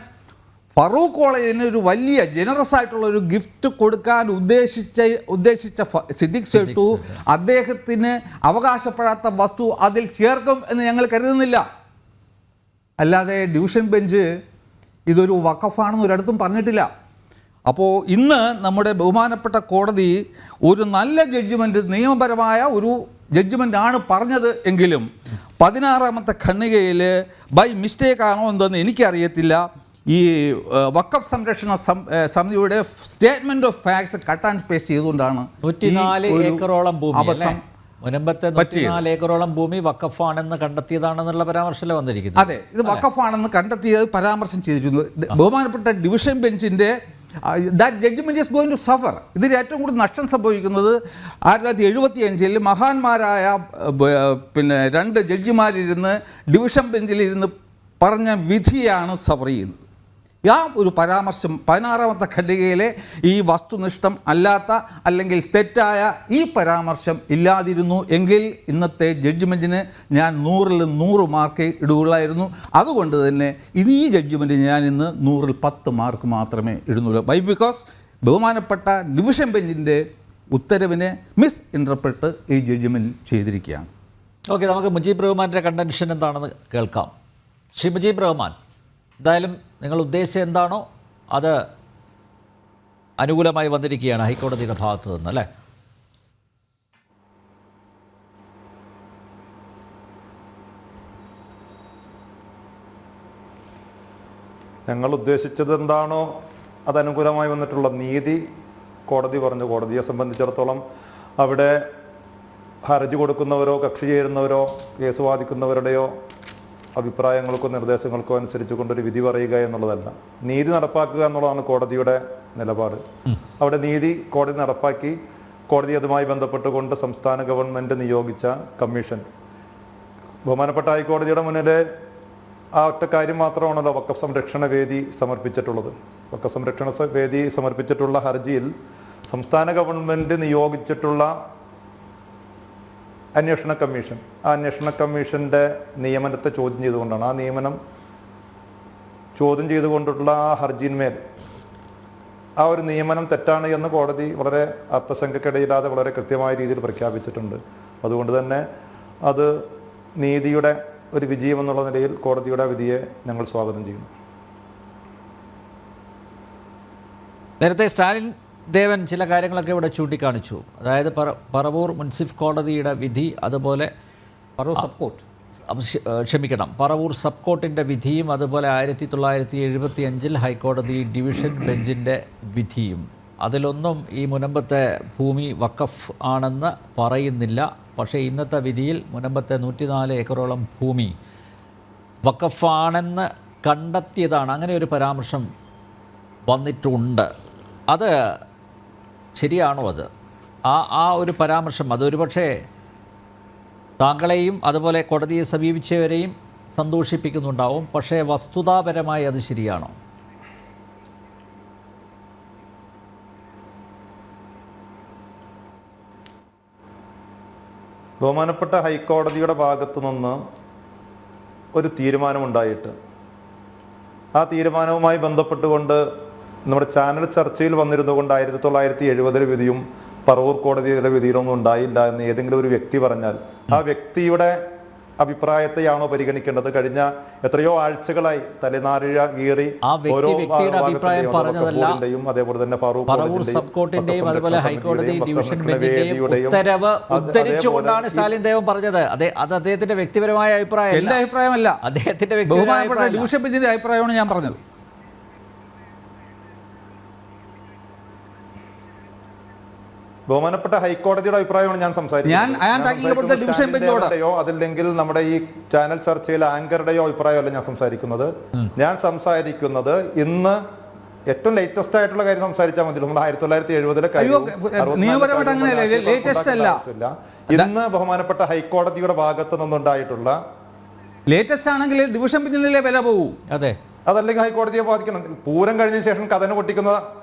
ഫറൂഖ് കോളേജിന് ഒരു വലിയ generous ആയിട്ടുള്ള ഒരു gift കൊടുക്കാൻ ഉദ്ദേശിച്ച സിദ്ദിഖ് സേട്ടു അദ്ദേഹത്തിന് അവകാശപ്പെടാത്ത വസ്തു അതിൽ ചേർക്കും എന്ന് ഞങ്ങൾ കരുതുന്നില്ല. അല്ലാതെ ഡിവിഷൻ ബെഞ്ച് ഇതൊരു വഖഫാണെന്ന് ഒരിടത്തും പറഞ്ഞിട്ടില്ല. അപ്പോൾ ഇന്ന് നമ്മുടെ ബഹുമാനപ്പെട്ട കോടതി ഒരു നല്ല ജഡ്ജ്മെൻറ്റ്, നിയമപരമായ ഒരു ജഡ്ജ്മെൻ്റാണ് പറഞ്ഞത് എങ്കിലും 16ാമത്തെ ഖണ്ഡികയിൽ ബൈ മിസ്റ്റേക്ക് ആണോ എന്തെന്ന് എനിക്കറിയത്തില്ല, ഈ വഖഫ് സംരക്ഷണ സമിതിയുടെ statement of facts cut and paste ചെയ്തുകൊണ്ടാണ് 104 ഏക്കറോളം ഭൂമി അല്ലേ? മുൻപത്തെ 104 ഏക്കറോളം ഭൂമി വഖഫാണെന്ന് കണ്ടെത്തിയതാണെന്നുള്ള പരാമർശമല്ലേ വന്നിരിക്കുന്നത്? അതെ, ഇത് വഖഫാണെന്ന് കണ്ടെത്തിയത് പരാമർശം ചെയ്തിരുന്നു. ബഹുമാനപ്പെട്ട ഡിവിഷൻ ബെഞ്ചിൻ്റെ that judgement is going to suffer. ഇതിൽ ഏറ്റവും കൂടുതൽ നഷ്ടം സംഭവിക്കുന്നത് 1975 മഹാന്മാരായ രണ്ട് ജഡ്ജിമാരിരുന്ന് ഡിവിഷൻ ബെഞ്ചിലിരുന്ന് പറഞ്ഞ വിധിയാണ് സഫർ ചെയ്യുന്നത്. ആ ഒരു പരാമർശം 16ാമത്തെ ഖണ്ഡികയിലെ ഈ വസ്തുനിഷ്ഠം അല്ലാത്ത അല്ലെങ്കിൽ തെറ്റായ ഈ പരാമർശം ഇല്ലാതിരുന്നു എങ്കിൽ ഇന്നത്തെ ജഡ്ജ്മെൻറ്റിന് ഞാൻ 100ൽ 100 മാർക്ക് ഇടുകയുള്ളായിരുന്നു. അതുകൊണ്ട് തന്നെ ഈ ജഡ്ജ്മെൻറ്റ് ഞാൻ ഇന്ന് 100ൽ 10 മാർക്ക് മാത്രമേ ഇടുന്നുള്ളൂ. ബിക്കോസ് ബഹുമാനപ്പെട്ട ഡിവിഷൻ ബെഞ്ചിൻ്റെ ഉത്തരവിനെ മിസ് ഇൻ്റർപ്രറ്റ് ഈ ജഡ്ജ്മെൻറ്റ് ചെയ്തിരിക്കുകയാണ്. ഓക്കെ, നമുക്ക് മുജീബ് റഹ്മാൻ്റെ കണ്ടൻഷൻ എന്താണെന്ന് കേൾക്കാം. ശ്രീ മുജീബ് റഹ്മാൻ, എന്തായാലും നിങ്ങൾ ഉദ്ദേശിച്ചത് എന്താണോ അത് അനുകൂലമായി വന്നിരിക്കുകയാണ് ഹൈക്കോടതിയുടെ ഭാഗത്തു നിന്ന്, അല്ലേ? ഞങ്ങൾ ഉദ്ദേശിച്ചത് എന്താണോ അത് അനുകൂലമായി വന്നിട്ടുള്ള നീതി കോടതി പറഞ്ഞു. കോടതിയെ സംബന്ധിച്ചിടത്തോളം അവിടെ ഹർജി കൊടുക്കുന്നവരോ കക്ഷി ചേരുന്നവരോ കേസ് വാദിക്കുന്നവരുടെയോ അഭിപ്രായങ്ങൾക്കോ നിർദ്ദേശങ്ങൾക്കോ അനുസരിച്ച് കൊണ്ടൊരു വിധി പറയുക എന്നുള്ളതല്ല, നീതി നടപ്പാക്കുക എന്നുള്ളതാണ് കോടതിയുടെ നിലപാട്. അവിടെ നീതി കോടതി നടപ്പാക്കി. കോടതി അതുമായി ബന്ധപ്പെട്ടുകൊണ്ട് സംസ്ഥാന ഗവൺമെൻറ് നിയോഗിച്ച കമ്മീഷൻ ബഹുമാനപ്പെട്ട ഹൈക്കോടതിയുടെ മുന്നിൽ ആ ഒറ്റ കാര്യം മാത്രമാണല്ലോ വഖഫ് സംരക്ഷണ വേദി സമർപ്പിച്ചിട്ടുള്ളത്. വഖഫ് സംരക്ഷണ വേദി സമർപ്പിച്ചിട്ടുള്ള ഹർജിയിൽ സംസ്ഥാന ഗവൺമെൻറ് നിയോഗിച്ചിട്ടുള്ള അന്വേഷണ കമ്മീഷൻ, ആ അന്വേഷണ കമ്മീഷൻ്റെ നിയമനത്തെ ചോദ്യം ചെയ്തുകൊണ്ടാണ്, ആ നിയമനം ചോദ്യം ചെയ്തുകൊണ്ടുള്ള ആ ഹർജിന്മേൽ ആ ഒരു നിയമനം തെറ്റാണ് എന്ന് കോടതി വളരെ അർത്ഥശങ്കക്കിടയില്ലാതെ വളരെ കൃത്യമായ രീതിയിൽ പ്രഖ്യാപിച്ചിട്ടുണ്ട്. അതുകൊണ്ട് തന്നെ അത് നീതിയുടെ ഒരു വിജയം എന്നുള്ള നിലയിൽ കോടതിയുടെ വിധിയെ ഞങ്ങൾ സ്വാഗതം ചെയ്യുന്നു. നേരത്തെ സ്റ്റാലിൻ ദേവൻ ചില കാര്യങ്ങളൊക്കെ ഇവിടെ ചൂണ്ടിക്കാണിച്ചു. അതായത് പറവൂർ മുൻസിഫ് കോടതിയുടെ വിധി, അതുപോലെ പറവൂർ സബ് കോർട്ടിൻ്റെ വിധിയും, അതുപോലെ 1975 ഹൈക്കോടതി ഡിവിഷൻ ബെഞ്ചിൻ്റെ വിധിയും, അതിലൊന്നും ഈ മുനമ്പത്തെ ഭൂമി വഖഫ് ആണെന്ന് പറയുന്നില്ല. പക്ഷേ ഇന്നത്തെ വിധിയിൽ മുനമ്പത്തെ 104 ഏക്കറോളം ഭൂമി വഖഫാണെന്ന് കണ്ടെത്തിയതാണ്. അങ്ങനെ ഒരു പരാമർശം വന്നിട്ടുണ്ട്. അത് ശരിയാണോ? അത് ആ ഒരു പരാമർശം അതൊരു പക്ഷേ താങ്കളെയും അതുപോലെ കോടതിയെ സമീപിച്ചവരെയും സന്തോഷിപ്പിക്കുന്നുണ്ടാവും. പക്ഷേ വസ്തുതാപരമായി അത് ശരിയാണോ? ബഹുമാനപ്പെട്ട ഹൈക്കോടതിയുടെ ഭാഗത്തു നിന്ന് ഒരു തീരുമാനമുണ്ടായിട്ട് ആ തീരുമാനവുമായി ബന്ധപ്പെട്ടുകൊണ്ട് നമ്മുടെ ചാനൽ ചർച്ചയിൽ വന്നിരുന്നുകൊണ്ട് 1970 വിധിയും പറവൂർ കോടതിയുടെ വിധിയിലൊന്നും ഉണ്ടായില്ല എന്ന് ഏതെങ്കിലും ഒരു വ്യക്തി പറഞ്ഞാൽ ആ വ്യക്തിയുടെ അഭിപ്രായത്തെയാണോ പരിഗണിക്കേണ്ടത്? കഴിഞ്ഞ എത്രയോ ആഴ്ചകളായി തലനാരിഴ കീറി ഓരോ അതേപോലെ തന്നെ പറവൂർ സബ് കോർട്ടിന്റെയും അതുപോലെ ഹൈക്കോടതി ഡിവിഷൻ ബെഞ്ചിന്റെയും ഉത്തരവ് ഉദ്ധരിച്ചുകൊണ്ടാണ് സ്റ്റാലിൻ ദേവൻ പറഞ്ഞത്. അത് അദ്ദേഹത്തിന്റെ വ്യക്തിപരമായ അഭിപ്രായം, എന്റെ അഭിപ്രായമല്ല, അദ്ദേഹത്തിന്റെ വ്യക്തിപരമായ ഡിവിഷൻ ബെഞ്ചിന്റെ അഭിപ്രായമാണ് ഞാൻ പറഞ്ഞത്. ബഹുമാനപ്പെട്ട ഹൈക്കോടതിയുടെ അഭിപ്രായമാണ് ഞാൻ സംസാരിക്കുന്നത്. അതല്ലെങ്കിൽ നമ്മുടെ ഈ ചാനൽ ചർച്ചയിലെ ആങ്കറുടെയോ അഭിപ്രായമല്ല ഞാൻ സംസാരിക്കുന്നത്. ഞാൻ സംസാരിക്കുന്നത് ഇന്ന് ഏറ്റവും ലേറ്റസ്റ്റ് ആയിട്ടുള്ള കാര്യം സംസാരിച്ചാൽ മതി. നമ്മൾ 1970 അയ്യോ, നിയമപരമായിട്ട് അങ്ങനെയല്ല, ലേറ്റസ്റ്റ് അല്ല. ഇന്ന് ബഹുമാനപ്പെട്ട ഹൈക്കോടതിയുടെ ഭാഗത്ത് നിന്നുണ്ടായിട്ടുള്ള ലേറ്റസ്റ്റ് ആണെങ്കിൽ ഡിവിഷൻ ബെഞ്ചിലെ വില പോകും. അതെ, അതല്ലെങ്കിൽ ഹൈക്കോടതിയെ ബാധിക്കണം. പൂരം കഴിഞ്ഞ ശേഷം കഥന പൊട്ടിക്കുന്ന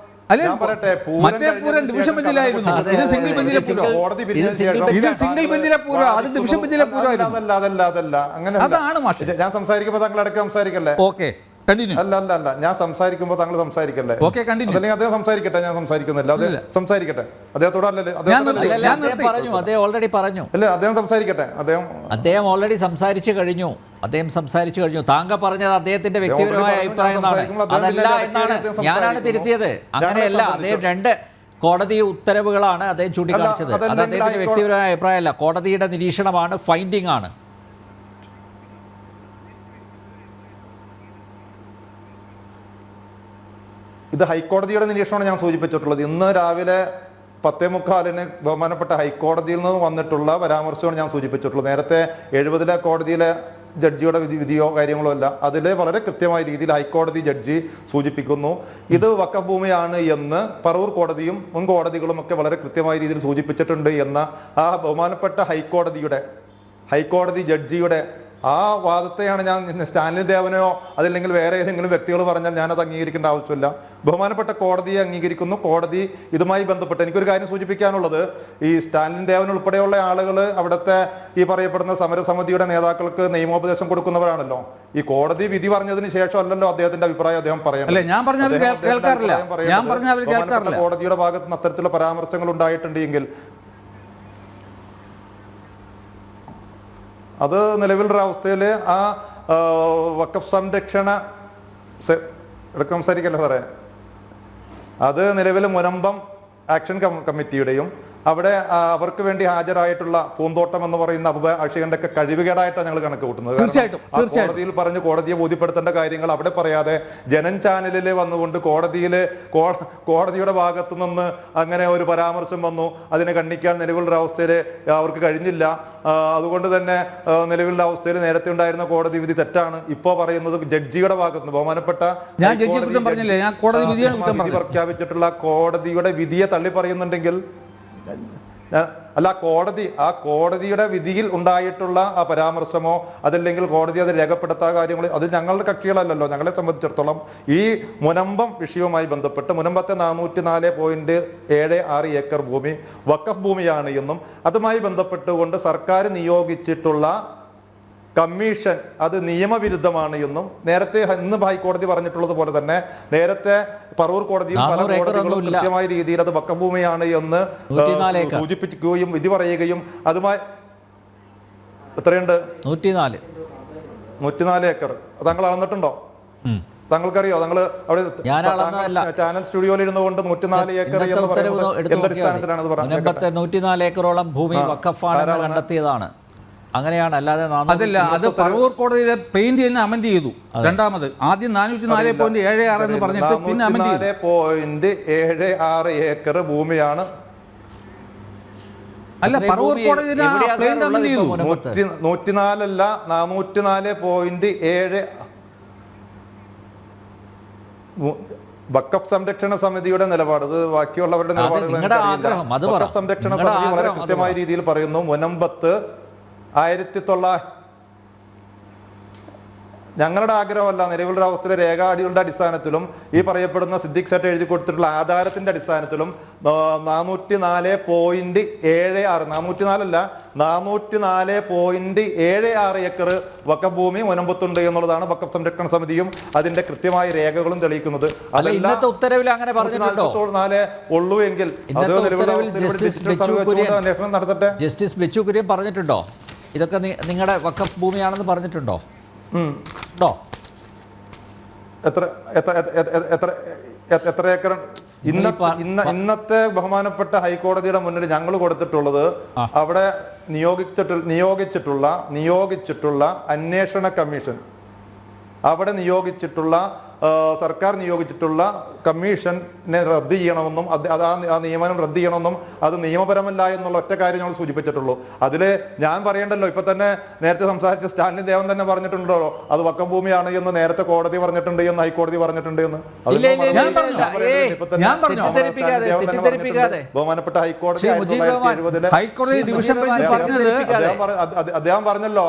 അല്ലെ, ഞാൻ പറയട്ടെ, മറ്റേ പൂരം ഡിവിഷൻ ബെഞ്ചിലായിരുന്നു, ഇത് സിംഗിൾ ബെഞ്ചിലെ പൂരം. കോടതി പിരിഞ്ഞതിന് ശേഷം ഇത് സിംഗിൾ ബെഞ്ചിലെ പൂരം, അത് ഡിവിഷൻ ബെഞ്ചിലെ പൂരമായിരുന്നു. അതല്ല അങ്ങനെ അതാണ് മാഷ്. ഞാൻ സംസാരിക്കുമ്പോൾ താങ്കൾ ഇടയ്ക്ക് സംസാരിക്കല്ലേ? Okay, continue. അല്ല ഞാൻ സംസാരിക്കുമ്പോൾ താങ്കൾ സംസാരിക്കല്ലേ? Okay, continue. അല്ലെങ്കിൽ അദ്ദേഹം സംസാരിക്കട്ടെ, ഞാൻ സംസാരിക്കുന്നില്ല. അദ്ദേഹം സംസാരിക്കട്ടെ, അദ്ദേഹത്തോട് അല്ലല്ലേ? അദ്ദേഹം പറഞ്ഞു, അദ്ദേഹം ഓൾറെഡി പറഞ്ഞു. അല്ല, അദ്ദേഹം സംസാരിക്കട്ടെ. അദ്ദേഹം ഓൾറെഡി സംസാരിച്ചു കഴിഞ്ഞു. താങ്കൾ പറഞ്ഞത് അദ്ദേഹത്തിന്റെ വ്യക്തിപരമായ അഭിപ്രായം എന്നാണ്, അതല്ല എന്നാണ് ഞാനാണ് തിരുത്തിയത്. അങ്ങനെയല്ല, അദ്ദേഹം 2 കോടതി ഉത്തരവുകളാണ് അദ്ദേഹം ചൂണ്ടിക്കാണിച്ചത്. അത് അദ്ദേഹത്തിന്റെ വ്യക്തിപരമായ അഭിപ്രായമല്ല, കോടതിയുടെ നിരീക്ഷണമാണ്, ഫൈൻഡിംഗ് ആണ്. ഇത് ഹൈക്കോടതിയുടെ നിരീക്ഷണമാണ് ഞാൻ സൂചിപ്പിച്ചിട്ടുള്ളത്. ഇന്ന് രാവിലെ 10:45 ബഹുമാനപ്പെട്ട ഹൈക്കോടതിയിൽ നിന്ന് വന്നിട്ടുള്ള പരാമർശമാണ് ഞാൻ സൂചിപ്പിച്ചിട്ടുള്ളത്. നേരത്തെ 70 കോടതിയിലെ ജഡ്ജിയുടെ വിധിയോ കാര്യങ്ങളോ അല്ല. അതിൽ വളരെ കൃത്യമായ രീതിയിൽ ഹൈക്കോടതി ജഡ്ജി സൂചിപ്പിക്കുന്നു, ഇത് വഖഫ് ഭൂമിയാണ് എന്ന് പറവൂർ കോടതിയും മുൻ കോടതികളും ഒക്കെ വളരെ കൃത്യമായ രീതിയിൽ സൂചിപ്പിച്ചിട്ടുണ്ട് എന്ന ആ ബഹുമാനപ്പെട്ട ഹൈക്കോടതി ജഡ്ജിയുടെ ആ വാദത്തെയാണ് ഞാൻ സ്റ്റാൻലി ദേവനെയോ അതല്ലെങ്കിൽ വേറെ ഏതെങ്കിലും വ്യക്തികൾ പറഞ്ഞാൽ ഞാനത് അംഗീകരിക്കേണ്ട ആവശ്യമില്ല. ബഹുമാനപ്പെട്ട കോടതിയെ അംഗീകരിക്കുന്നു. കോടതി ഇതുമായി ബന്ധപ്പെട്ട് എനിക്കൊരു കാര്യം സൂചിപ്പിക്കാനുള്ളത്, ഈ സ്റ്റാൻലി ദേവൻ ഉൾപ്പെടെയുള്ള ആളുകൾ അവിടുത്തെ ഈ പറയപ്പെടുന്ന സമരസമിതിയുടെ നേതാക്കൾക്ക് നിയമോപദേശം കൊടുക്കുന്നവരാണല്ലോ. ഈ കോടതി വിധി പറഞ്ഞതിന് ശേഷം അല്ലല്ലോ അദ്ദേഹത്തിന്റെ അഭിപ്രായം അദ്ദേഹം പറയണം. കോടതിയുടെ ഭാഗത്ത് നിന്ന് അത്തരത്തിലുള്ള പരാമർശങ്ങൾ ഉണ്ടായിട്ടുണ്ട് എങ്കിൽ അത് നിലവിലുള്ള അവസ്ഥയിൽ ആ വഖഫ് സംരക്ഷണ സംസാരിക്കല്ലോ സാറേ, അത് നിലവിൽ മുനമ്പം ആക്ഷൻ കമ്മിറ്റിയുടെയും അവിടെ അവർക്ക് വേണ്ടി ഹാജരായിട്ടുള്ള പൂന്തോട്ടം എന്ന് പറയുന്ന അഭിഭാഷകന്റെ ഒക്കെ കഴിവുകേടായിട്ടാണ് ഞങ്ങൾ കണക്ക് കൂട്ടുന്നത്. കോടതിയിൽ പറഞ്ഞ് കോടതിയെ ബോധ്യപ്പെടുത്തേണ്ട കാര്യങ്ങൾ അവിടെ പറയാതെ ജനൻ ചാനലിൽ വന്നുകൊണ്ട് കോടതിയുടെ ഭാഗത്തു നിന്ന് അങ്ങനെ ഒരു പരാമർശം വന്നു, അതിനെ ഖണ്ഡിക്കാൻ നിലവിലുള്ള അവസ്ഥയിൽ അവർക്ക് കഴിഞ്ഞില്ല. അതുകൊണ്ട് തന്നെ നിലവിലുള്ള അവസ്ഥയിൽ നേരത്തെ ഉണ്ടായിരുന്ന കോടതി വിധി തെറ്റാണ്. ഇപ്പോ പറയുന്നത് ജഡ്ജിയുടെ ഭാഗത്ത് നിന്ന് ബഹുമാനപ്പെട്ട പ്രഖ്യാപിച്ചിട്ടുള്ള കോടതിയുടെ വിധിയെ തള്ളി പറയുന്നുണ്ടെങ്കിൽ അല്ല, ആ കോടതിയുടെ വിധിയിൽ ഉണ്ടായിട്ടുള്ള ആ പരാമർശമോ അതല്ലെങ്കിൽ കോടതി അത് രേഖപ്പെടുത്താത്ത കാര്യങ്ങൾ അത് ഞങ്ങളുടെ കക്ഷികളല്ലല്ലോ. ഞങ്ങളെ സംബന്ധിച്ചിടത്തോളം ഈ മുനമ്പം വിഷയവുമായി ബന്ധപ്പെട്ട് മുനമ്പത്തെ 404.76 ഏക്കർ ഭൂമി വഖഫ് ഭൂമിയാണ് എന്നും അതുമായി ബന്ധപ്പെട്ടുകൊണ്ട് സർക്കാർ നിയോഗിച്ചിട്ടുള്ള കമ്മീഷൻ അത് നിയമവിരുദ്ധമാണ് എന്നും നേരത്തെ ഇന്ന് ഹൈക്കോടതി പറഞ്ഞിട്ടുള്ളത് പോലെ തന്നെ നേരത്തെ പറവൂർ കോടതിയും പല കോടതികളും കൃത്യമായ രീതിയിൽ അത് വഖഫ് ഭൂമിയാണ് എന്ന് സൂചിപ്പിക്കുകയും വിധി പറയുകയും അതുമായി എത്രയുണ്ട് 104 ഏക്കർ താങ്കൾ അളന്നിട്ടുണ്ടോ? താങ്കൾക്കറിയോ? താങ്കൾ അവിടെ ചാനൽ സ്റ്റുഡിയോയിൽ ഇരുന്നുകൊണ്ട് 104 ഏക്കർ എന്ന് പറയുന്നത് എന്തടിസ്ഥാനത്തിലാണ് അത് പറഞ്ഞത്? 104 ഏക്കറോളം ഭൂമി വഖഫാണെന്ന് കണ്ടെത്തിയതാണ്. അങ്ങനെയാണ്, അല്ലാതെ അതല്ല. അത് പറവൂർ കോടതിയിലെ പെയിന്റ് തന്നെ അമെന്റ് ചെയ്തു. രണ്ടാമത് ആദ്യം 404.76 എന്ന് പറഞ്ഞിട്ട് പിന്നെ അമെന്റ് ചെയ്തു. 404.76 ഏക്കർ ഭൂമിയാണ്. അല്ല, പറവൂർ കോടതി 104 അല്ല, 404.7 വഖഫ് സംരക്ഷണ സമിതിയുടെ നിലപാട്. ഇത് ബാക്കിയുള്ളവരുടെ നിലപാടുകൾ വഖഫ് സംരക്ഷണ സമിതി വളരെ കൃത്യമായ രീതിയിൽ പറയുന്നു. മുനമ്പത്ത് 1900 ഞങ്ങളുടെ ആഗ്രഹമല്ല, നിലവിലുള്ള അവസ്ഥയിലെ രേഖാടികളുടെ അടിസ്ഥാനത്തിലും ഈ പറയപ്പെടുന്ന സിദ്ദിഖ് സെറ്റ് എഴുതി കൊടുത്തിട്ടുള്ള ആധാരത്തിന്റെ അടിസ്ഥാനത്തിലും 404.76 404.76 ഏക്കർ വഖഫ് ഭൂമി മുനമ്പത്തുണ്ട് എന്നുള്ളതാണ് വഖഫ് സംരക്ഷണ സമിതിയും അതിന്റെ കൃത്യമായ രേഖകളും തെളിയിക്കുന്നത്. ഉത്തരവിൽ അങ്ങനെ പറഞ്ഞിട്ടുണ്ടോ? 4 ഉള്ളൂ എങ്കിൽ അന്വേഷണം നടത്തട്ടെ. ജസ്റ്റിസ് ബെച്ചു കുര്യൻ പറഞ്ഞിട്ടുണ്ടോ ഇതൊക്കെ നിങ്ങളുടെ വഖഫ് ഭൂമിയാണെന്ന് പറഞ്ഞിട്ടുണ്ടോ? എത്ര ഏക്കർ ഇന്നത്തെ ബഹുമാനപ്പെട്ട ഹൈക്കോടതിയുടെ മുന്നിൽ ഞങ്ങൾ കൊടുത്തിട്ടുള്ളത് അവിടെ നിയോഗിച്ചിട്ടുള്ള അന്വേഷണ കമ്മീഷൻ അവിടെ നിയോഗിച്ചിട്ടുള്ള സർക്കാർ നിയോഗിച്ചിട്ടുള്ള കമ്മീഷനെ റദ്ദ് ചെയ്യണമെന്നും ആ നിയമനം റദ്ദ് ചെയ്യണമെന്നും അത് നിയമപരമല്ല എന്നുള്ള ഒറ്റ കാര്യം ഞങ്ങൾ സൂചിപ്പിച്ചിട്ടുള്ളൂ. അതിൽ ഞാൻ പറയണ്ടല്ലോ, ഇപ്പൊ തന്നെ നേരത്തെ സംസാരിച്ച സ്റ്റാലിൻ ദേവൻ തന്നെ പറഞ്ഞിട്ടുണ്ടോ അത് വക്കം ഭൂമിയാണ് എന്ന് നേരത്തെ കോടതി പറഞ്ഞിട്ടുണ്ട് എന്ന് ഹൈക്കോടതി പറഞ്ഞിട്ടുണ്ട് എന്ന്. ബഹുമാനപ്പെട്ട ഹൈക്കോടതി അദ്ദേഹം പറഞ്ഞല്ലോ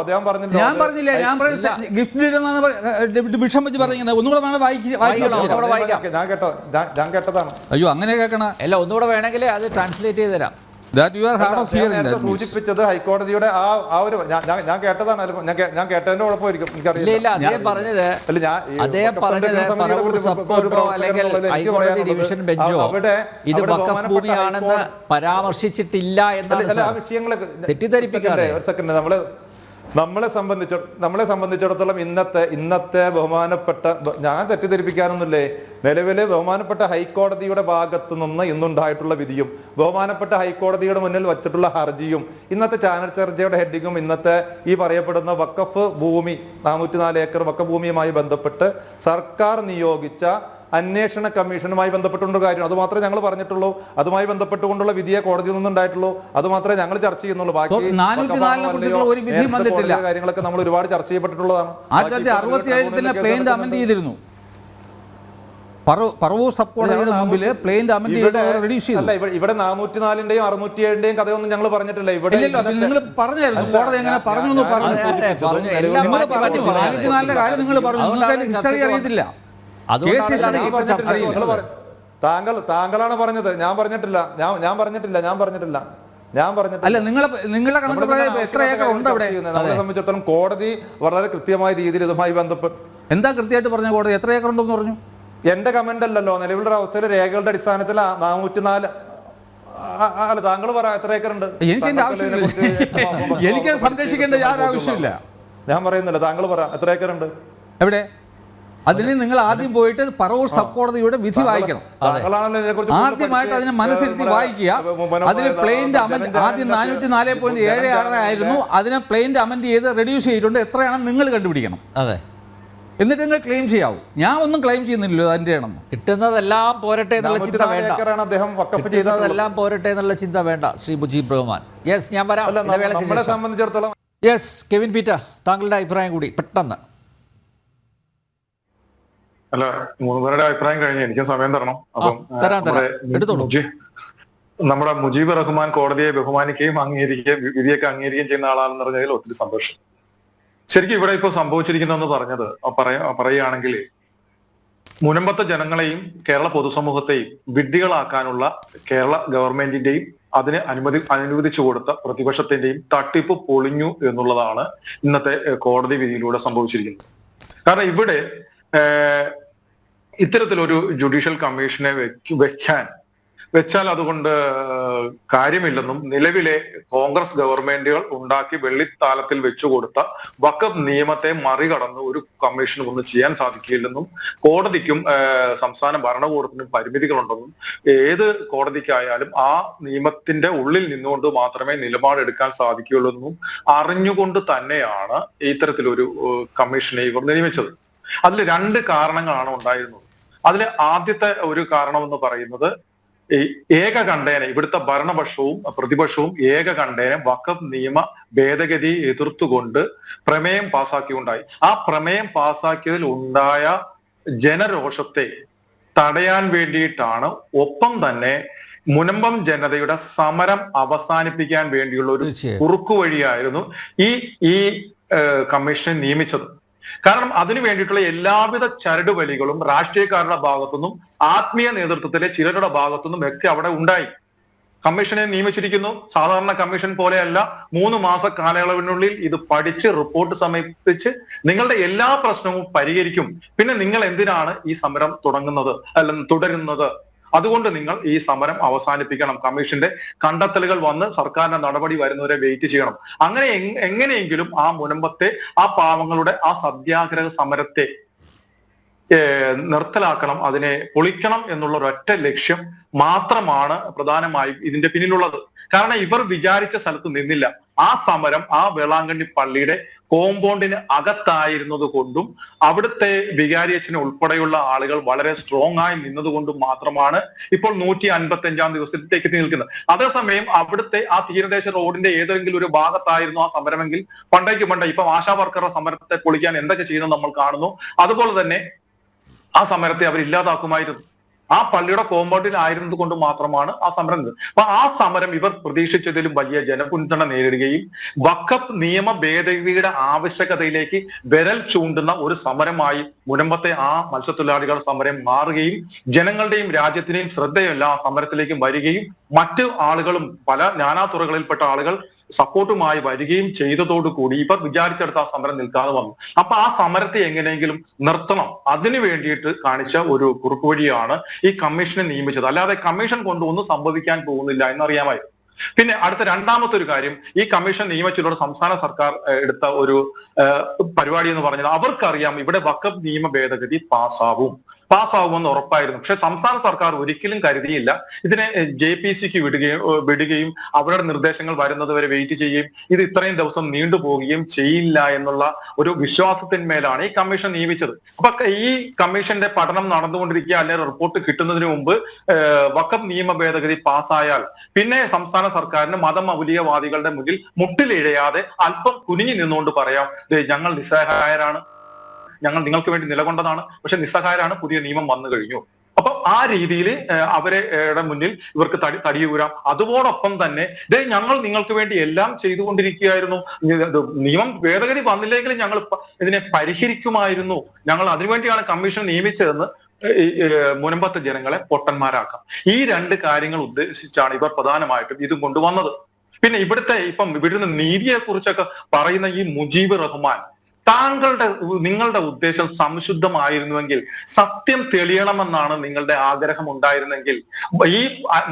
ഞാൻ കേട്ടതാണ്. അയ്യോ അങ്ങനെ കേൾക്കണ അല്ല, ഒന്നുകൂടെ വേണമെങ്കിൽ അത് ട്രാൻസ്ലേറ്റ് ചെയ്ത് തരാം. സൂചിപ്പിച്ചത് ഹൈക്കോടതിയുടെ ആ ഒരു ഞാൻ കേട്ടതാണ്. ഞാൻ കേട്ടതിന്റെ കുഴപ്പമായിരിക്കും, ഇല്ല, അദ്ദേഹം പറഞ്ഞത് പറവൂർ സബ് കോർട്ടോ അല്ലെങ്കിൽ ഹൈക്കോടതി ഡിവിഷൻ ബെഞ്ചോ ഇത് വഖഫ് ഭൂമിയാണെന്ന് പരാമർശിച്ചിട്ടില്ല എന്നാണ്. തെറ്റിദ്ധരിപ്പിക്കാതെ ഒരു സെക്കൻഡ്, നമ്മളെ സംബന്ധിച്ചിടത്തോളം ഇന്നത്തെ ബഹുമാനപ്പെട്ട, ഞാൻ തെറ്റിദ്ധരിപ്പിക്കാനൊന്നുമില്ലേ, നിലവിലെ ബഹുമാനപ്പെട്ട ഹൈക്കോടതിയുടെ ഭാഗത്ത് നിന്ന് ഇന്നുണ്ടായിട്ടുള്ള വിധിയും ബഹുമാനപ്പെട്ട ഹൈക്കോടതിയുടെ മുന്നിൽ വച്ചിട്ടുള്ള ഹർജിയും ഇന്നത്തെ ചാനൽ ചർച്ചയുടെ ഹെഡിങ്ങും ഇന്നത്തെ ഈ പറയപ്പെടുന്ന വഖഫ് ഭൂമി 404 ഏക്കർ വഖഫ് ഭൂമിയുമായി ബന്ധപ്പെട്ട് സർക്കാർ നിയോഗിച്ച അന്വേഷണ കമ്മീഷനുമായി ബന്ധപ്പെട്ടുള്ള കാര്യം അത് മാത്രമേ ഞങ്ങൾ പറഞ്ഞിട്ടുള്ളൂ. അതുമായി ബന്ധപ്പെട്ടുകൊണ്ടുള്ള വിധിയെ കോടതിയിൽ നിന്നുണ്ടായിട്ടുള്ളൂ. അത് മാത്രമേ ഞങ്ങൾ ചർച്ച ചെയ്യുന്നുള്ളൂ. ബാക്കി കാര്യങ്ങളൊക്കെ നമ്മൾ ഒരുപാട് ചർച്ച ചെയ്യപ്പെട്ടിട്ടുള്ളതാണ്. 1967 പ്ലെയിൻ അമെൻഡ് ചെയ്തിരുന്നു. പറവൂർ സബ് കോടതിയുടെ മുമ്പിൽ പ്ലെയിൻ അമെൻഡ് ചെയ്ത് റിഡ്യൂസ് ചെയ്തു. അല്ല, ഇവിടെ 404-ന്റെയും 607-ന്റെയും കഥയൊന്നും ഞങ്ങൾ പറഞ്ഞിട്ടില്ല. ഇവിടെ നിങ്ങൾ പറഞ്ഞായിരുന്നു കോടതി എങ്ങനെ പറഞ്ഞു എന്ന് പറഞ്ഞു. നിങ്ങൾ പറഞ്ഞു 404 കാര്യം നിങ്ങൾ പറഞ്ഞു. നിങ്ങൾക്ക് ഹിസ്റ്ററി അറിയത്തില്ല. താങ്കളാണ് പറഞ്ഞത്, ഞാൻ പറഞ്ഞിട്ടില്ല. അല്ല, നിങ്ങളുടെ കണക്ക് പ്രകാരം എത്ര ഏക്കർ ഉണ്ട് അവിടെ? നമ്മളെ സംബന്ധിച്ചിടത്തോളം കോടതി വളരെ കൃത്യമായ രീതിയിൽ ഇതുമായി ബന്ധപ്പെട്ട് എന്താ കൃത്യമായിട്ട് പറഞ്ഞ കോടതി എത്ര ഏക്കർ ഉണ്ടെന്ന് പറഞ്ഞു? എന്റെ കമന്റ് അല്ലല്ലോ, നിലവിലുള്ള അവസ്ഥയിലെ രേഖകളുടെ അടിസ്ഥാനത്തിൽ 404. അല്ല, താങ്കൾ പറ എത്ര ഏക്കർ ഉണ്ട്? എനിക്ക് സംരക്ഷിക്കേണ്ട യാതൊരു ആവശ്യമില്ല. ഞാൻ പറയുന്നില്ല, താങ്കൾ പറ എത്ര ഏക്കർ ഉണ്ട് എവിടെ? അതിന് നിങ്ങൾ ആദ്യം പോയിട്ട് പറവൂർ സബ് കോടതിയുടെ വിധി വായിക്കണം. ആദ്യമായിട്ട് അതിനെ മനസ്സിരുത്തി വായിക്കുക. അതിന് പ്ലെയിൻ്റെ അമെൻഡ് ആദ്യം 404.76 ആയിരുന്നു. അതിനെ പ്ലെയിൻ്റെ അമെൻഡ് ചെയ്ത് റെഡ്യൂസ് ചെയ്തിട്ടുണ്ട്. എത്രയാണെന്ന് നിങ്ങൾ കണ്ടുപിടിക്കണം. അതെ, എന്നിട്ട് നിങ്ങൾ ക്ലെയിം ചെയ്യാവൂ. ഞാൻ ഒന്നും ക്ലെയിം ചെയ്യുന്നില്ലല്ലോ അതിൻ്റെ ആണെന്ന്. കിട്ടുന്നതെല്ലാം പോരട്ടെ എന്നുള്ള ചിന്ത വേണ്ട. കിട്ടുന്നതെല്ലാം പോരട്ടെ എന്നുള്ള ചിന്ത വേണ്ട. ശ്രീ മുജീബ് റഹ്മാൻ. യെസ്, ഞാൻ വരാം. സംബന്ധിച്ചിടത്തോളം യെസ്, കെവിൻ പീറ്റർ, താങ്കളുടെ അഭിപ്രായം കൂടി പെട്ടെന്ന്. അല്ല, മൂന്ന് പേരുടെ അഭിപ്രായം കഴിഞ്ഞ് എനിക്കും സമയം തരണം. അപ്പം നമ്മുടെ മുജീബ് റഹ്മാൻ കോടതിയെ ബഹുമാനിക്കുകയും അംഗീകരിക്കുകയും വിധിയൊക്കെ അംഗീകരിക്കുകയും ചെയ്യുന്ന ആളാണെന്ന് പറഞ്ഞതിൽ ഒത്തിരി സന്തോഷം. ശരിക്കും ഇവിടെ ഇപ്പോൾ സംഭവിച്ചിരിക്കുന്നതെന്ന് പറഞ്ഞത് പറയുകയാണെങ്കിൽ മുനമ്പത്തെ ജനങ്ങളെയും കേരള പൊതുസമൂഹത്തെയും വിഡ്ഢികളാക്കാനുള്ള കേരള ഗവൺമെന്റിന്റെയും അതിന് അനുവദിച്ചു കൊടുത്ത പ്രതിപക്ഷത്തിന്റെയും തട്ടിപ്പ് പൊളിഞ്ഞു എന്നുള്ളതാണ് ഇന്നത്തെ കോടതി വിധിയിലൂടെ സംഭവിച്ചിരിക്കുന്നത്. കാരണം ഇവിടെ ഇത്തരത്തിലൊരു ജുഡീഷ്യൽ കമ്മീഷനെ വെച്ചാൽ അതുകൊണ്ട് കാര്യമില്ലെന്നും നിലവിലെ കോൺഗ്രസ് ഗവൺമെന്റുകൾ ഉണ്ടാക്കി വെള്ളിത്താലത്തിൽ വെച്ചുകൊടുത്ത വഖഫ് നിയമത്തെ മറികടന്ന് ഒരു കമ്മീഷനും ഒന്നും ചെയ്യാൻ സാധിക്കില്ലെന്നും കോടതിക്കും സംസ്ഥാന ഭരണകൂടത്തിനും പരിമിതികളുണ്ടെന്നും ഏത് കോടതിക്കായാലും ആ നിയമത്തിന്റെ ഉള്ളിൽ നിന്നുകൊണ്ട് മാത്രമേ നിലപാടെടുക്കാൻ സാധിക്കുകയുള്ളൂ എന്നും അറിഞ്ഞുകൊണ്ട് തന്നെയാണ് ഇത്തരത്തിലൊരു കമ്മീഷനെ ഇവർ നിയമിച്ചത്. അതിൽ രണ്ട് കാരണങ്ങളാണ് ഉണ്ടായിരുന്നത്. അതിൽ ആദ്യത്തെ ഒരു കാരണം എന്ന് പറയുന്നത് ഏകകണ്ഠേന ഇവിടുത്തെ ഭരണപക്ഷവും പ്രതിപക്ഷവും ഏകകണ്ഠേന വഖഫ് നിയമ ഭേദഗതി എതിർത്തുകൊണ്ട് പ്രമേയം പാസാക്കിയുണ്ടായി. ആ പ്രമേയം പാസാക്കിയതിൽ ഉണ്ടായ ജനരോഷത്തെ തടയാൻ വേണ്ടിയിട്ടാണ്, ഒപ്പം തന്നെ മുനമ്പം ജനതയുടെ സമരം അവസാനിപ്പിക്കാൻ വേണ്ടിയുള്ള ഒരു കുറുക്കുവഴിയായിരുന്നു ഈ കമ്മീഷനെ നിയമിച്ചത്. കാരണം അതിനു വേണ്ടിയിട്ടുള്ള എല്ലാവിധ ചരടുവലികളും രാഷ്ട്രീയക്കാരുടെ ഭാഗത്തുനിന്നും ആത്മീയ നേതൃത്വത്തിലെ ചിലരുടെ ഭാഗത്തുനിന്നും ഒക്കെ അവിടെ ഉണ്ടായി. കമ്മീഷനെ നിയമിച്ചിരിക്കുന്നു. സാധാരണ കമ്മീഷൻ പോലെയല്ല, 3 മാസ കാലയളവിനുള്ളിൽ ഇത് പഠിച്ച് റിപ്പോർട്ട് സമർപ്പിച്ച് നിങ്ങളുടെ എല്ലാ പ്രശ്നവും പരിഹരിക്കും. പിന്നെ നിങ്ങൾ എന്തിനാണ് ഈ സമരം തുടരുന്നത്? അതുകൊണ്ട് നിങ്ങൾ ഈ സമരം അവസാനിപ്പിക്കണം. കമ്മീഷന്റെ കണ്ടെത്തലുകൾ വന്ന് സർക്കാരിന്റെ നടപടി വരുന്നവരെ വെയിറ്റ് ചെയ്യണം. അങ്ങനെ എങ്ങനെയെങ്കിലും ആ മുനമ്പത്തെ ആ പാവങ്ങളുടെ ആ സത്യാഗ്രഹ സമരത്തെ നിർത്തലാക്കണം, അതിനെ പൊളിക്കണം എന്നുള്ള ഒരൊറ്റ ലക്ഷ്യം മാത്രമാണ് പ്രധാനമായും ഇതിന്റെ പിന്നിലുള്ളത്. കാരണം ഇവർ വിചാരിച്ച സ്ഥലത്ത് നിന്നില്ല. ആ സമരം ആ വേളാങ്കണ്ണി പള്ളിയുടെ കോമ്പൗണ്ടിന് അകത്തായിരുന്നത് കൊണ്ടും അവിടുത്തെ വികാരിയച്ഛനെ ഉൾപ്പെടെയുള്ള ആളുകൾ വളരെ സ്ട്രോങ് ആയി നിന്നതുകൊണ്ടും മാത്രമാണ് ഇപ്പോൾ 155 ദിവസത്തേക്ക് നിൽക്കുന്നത്. അതേസമയം അവിടുത്തെ ആ തീരദേശ റോഡിന്റെ ഏതെങ്കിലും ഒരു ഭാഗത്തായിരുന്നു ആ സമരമെങ്കിൽ പണ്ടേക്ക് ഇപ്പം ആശാ വർക്കറുടെ സമരത്തെ പൊളിക്കാൻ എന്തൊക്കെ ചെയ്യുന്നത് നമ്മൾ കാണുന്നു. അതുപോലെ തന്നെ ആ സമരത്തെ അവർ ഇല്ലാതാക്കുമായിരുന്നു. ആ പള്ളിയുടെ കോമ്പൗണ്ടിൽ ആയിരുന്നത് കൊണ്ട് മാത്രമാണ് ആ സമരം. അപ്പൊ ആ സമരം ഇവർ പ്രതീക്ഷിച്ചതിലും വലിയ ജനപിന്തുണ നേരിടുകയും വഖഫ് നിയമ ഭേദഗതിയുടെ ആവശ്യകതയിലേക്ക് വിരൽ ചൂണ്ടുന്ന ഒരു സമരമായി മുനമ്പത്തെ ആ മത്സ്യത്തൊഴിലാളികളുടെ സമരം മാറുകയും ജനങ്ങളുടെയും രാജ്യത്തിന്റെയും ശ്രദ്ധയെല്ലാം ആ സമരത്തിലേക്ക് വരികയും മറ്റു ആളുകളും പല നാനാതുറകളിൽപ്പെട്ട ആളുകൾ സപ്പോർട്ടുമായി വരികയും ചെയ്തതോടുകൂടി ഇവർ വിചാരിച്ചെടുത്ത് ആ സമരം നിൽക്കാതെ വന്നു. അപ്പൊ ആ സമരത്തെ എങ്ങനെയെങ്കിലും നിർത്തണം, അതിനു വേണ്ടിയിട്ട് കാണിച്ച ഒരു കുറുക്കുവഴിയാണ് ഈ കമ്മീഷനെ നിയമിച്ചത്. അല്ലാതെ കമ്മീഷൻ കൊണ്ട് ഒന്നും സംഭവിക്കാൻ പോകുന്നില്ല എന്നറിയാമായിരുന്നു. പിന്നെ അടുത്ത രണ്ടാമത്തെ ഒരു കാര്യം, ഈ കമ്മീഷൻ നിയമിച്ചതിലൂടെ സംസ്ഥാന സർക്കാർ എടുത്ത ഒരു പരിപാടി എന്ന് പറഞ്ഞത് അവർക്കറിയാം ഇവിടെ വഖഫ് നിയമ ഭേദഗതി പാസ്സാവുമെന്ന് ഉറപ്പായിരുന്നു. പക്ഷെ സംസ്ഥാന സർക്കാർ ഒരിക്കലും കരുതിയില്ല ഇതിനെ JPCക്ക് വിടുകയും അവരുടെ നിർദ്ദേശങ്ങൾ വരുന്നത് വരെ വെയിറ്റ് ചെയ്യുകയും ഇത് ഇത്രയും ദിവസം നീണ്ടുപോവുകയും ചെയ്യില്ല എന്നുള്ള ഒരു വിശ്വാസത്തിന്മേലാണ് ഈ കമ്മീഷൻ നിയമിച്ചത്. അപ്പൊ ഈ കമ്മീഷന്റെ പഠനം നടന്നുകൊണ്ടിരിക്കുക, അല്ലെങ്കിൽ റിപ്പോർട്ട് കിട്ടുന്നതിന് മുമ്പ് വഖഫ് നിയമ ഭേദഗതി പാസ്സായാൽ പിന്നെ സംസ്ഥാന സർക്കാരിന് മതമൗലികവാദികളുടെ മുന്നിൽ മുട്ടിലിഴയാതെ അല്പം കുനിഞ്ഞു നിന്നുകൊണ്ട് പറയാം, ഞങ്ങൾ നിസ്സഹായരാണ്, ഞങ്ങൾ നിങ്ങൾക്ക് വേണ്ടി നിലകൊണ്ടതാണ്, പക്ഷെ നിസ്സഹായരാണ്, പുതിയ നിയമം വന്നു കഴിഞ്ഞു. അപ്പൊ ആ രീതിയിൽ അവരുടെ മുന്നിൽ ഇവർക്ക് തടിയൂരാം. അതോടൊപ്പം തന്നെ ഞങ്ങൾ നിങ്ങൾക്ക് വേണ്ടി എല്ലാം ചെയ്തുകൊണ്ടിരിക്കുകയായിരുന്നു, നിയമം ഭേദഗതി വന്നില്ലെങ്കിലും ഞങ്ങൾ ഇതിനെ പരിഹരിക്കുമായിരുന്നു, ഞങ്ങൾ അതിനുവേണ്ടിയാണ് കമ്മീഷൻ നിയമിച്ചതെന്ന് മുനമ്പത്തെ ജനങ്ങളെ പൊട്ടന്മാരാക്കാം. ഈ രണ്ട് കാര്യങ്ങൾ ഉദ്ദേശിച്ചാണ് ഇവർ പ്രധാനമായിട്ടും ഇത് കൊണ്ടുവന്നത്. പിന്നെ ഇവിടുന്ന് നീതിയെ കുറിച്ചൊക്കെ പറയുന്ന ഈ മുജീബ് റഹ്മാൻ, നിങ്ങളുടെ ഉദ്ദേശം സംശുദ്ധമായിരുന്നുവെങ്കിൽ, സത്യം തെളിയണമെന്നാണ് നിങ്ങളുടെ ആഗ്രഹം ഉണ്ടായിരുന്നെങ്കിൽ, ഈ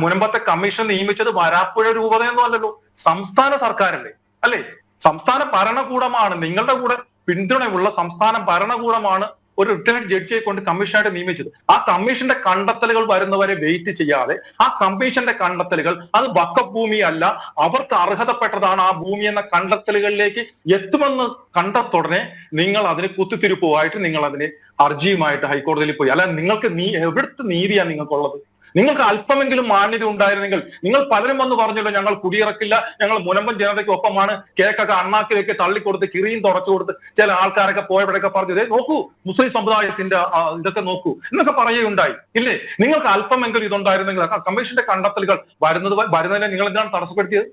മുനമ്പത്തെ കമ്മീഷൻ നിയമിച്ചത് വരാപ്പുഴ രൂപതയൊന്നും അല്ലല്ലോ, സംസ്ഥാന സർക്കാരല്ലേ, അല്ലെ? സംസ്ഥാന ഭരണകൂടമാണ്, നിങ്ങളുടെ കൂടെ പിന്തുണയുള്ള സംസ്ഥാന ഭരണകൂടമാണ് ഒരു റിട്ടയർഡ് ജഡ്ജിയെ കൊണ്ട് കമ്മീഷനായിട്ട് നിയമിച്ചത്. ആ കമ്മീഷന്റെ കണ്ടെത്തലുകൾ വരുന്നവരെ വെയിറ്റ് ചെയ്യാതെ ആ കമ്മീഷന്റെ കണ്ടെത്തലുകൾ അത് വഖഫ് ഭൂമി അല്ല, അവർക്ക് അർഹതപ്പെട്ടതാണ് ആ ഭൂമി എന്ന കണ്ടെത്തലുകളിലേക്ക് എത്തുമെന്ന് കണ്ടെത്തുടനെ നിങ്ങൾ അതിന് കുത്തിത്തിരിപ്പുമായിട്ട് നിങ്ങൾ അതിന് അർജിയുമായിട്ട് ഹൈക്കോടതിയിൽ പോയി. അല്ല, നിങ്ങൾക്ക് എവിടുത്തെ നീതിയാണ് നിങ്ങൾക്കുള്ളത്? നിങ്ങൾക്ക് അല്പമെങ്കിലും മാന്യത ഉണ്ടായിരുന്നെങ്കിൽ, നിങ്ങൾ പലരും വന്ന് പറഞ്ഞല്ലോ ഞങ്ങൾ കുടിയിറക്കില്ല, ഞങ്ങൾ മുനമ്പൻ ജനതയ്ക്ക് ഒപ്പമാണ്, കേക്കൊക്കെ അണ്ണാക്കിലേക്ക് തള്ളിക്കൊടുത്ത് കിറിയും തുടച്ചു കൊടുത്ത് ചില ആൾക്കാരൊക്കെ പോയപ്പോഴൊക്കെ പറഞ്ഞു, നോക്കൂ മുസ്ലിം സമുദായത്തിന്റെ ഇതൊക്കെ നോക്കൂ എന്നൊക്കെ പറയുകയുണ്ടായി, ഇല്ലേ? നിങ്ങൾക്ക് അല്പമെങ്കിലും ഇതുണ്ടായിരുന്നെങ്കിൽ കമ്മീഷന്റെ കണ്ടെത്തലുകൾ വരുന്നതിനെ നിങ്ങൾ എന്താണ് തടസ്സപ്പെടുത്തിയത്?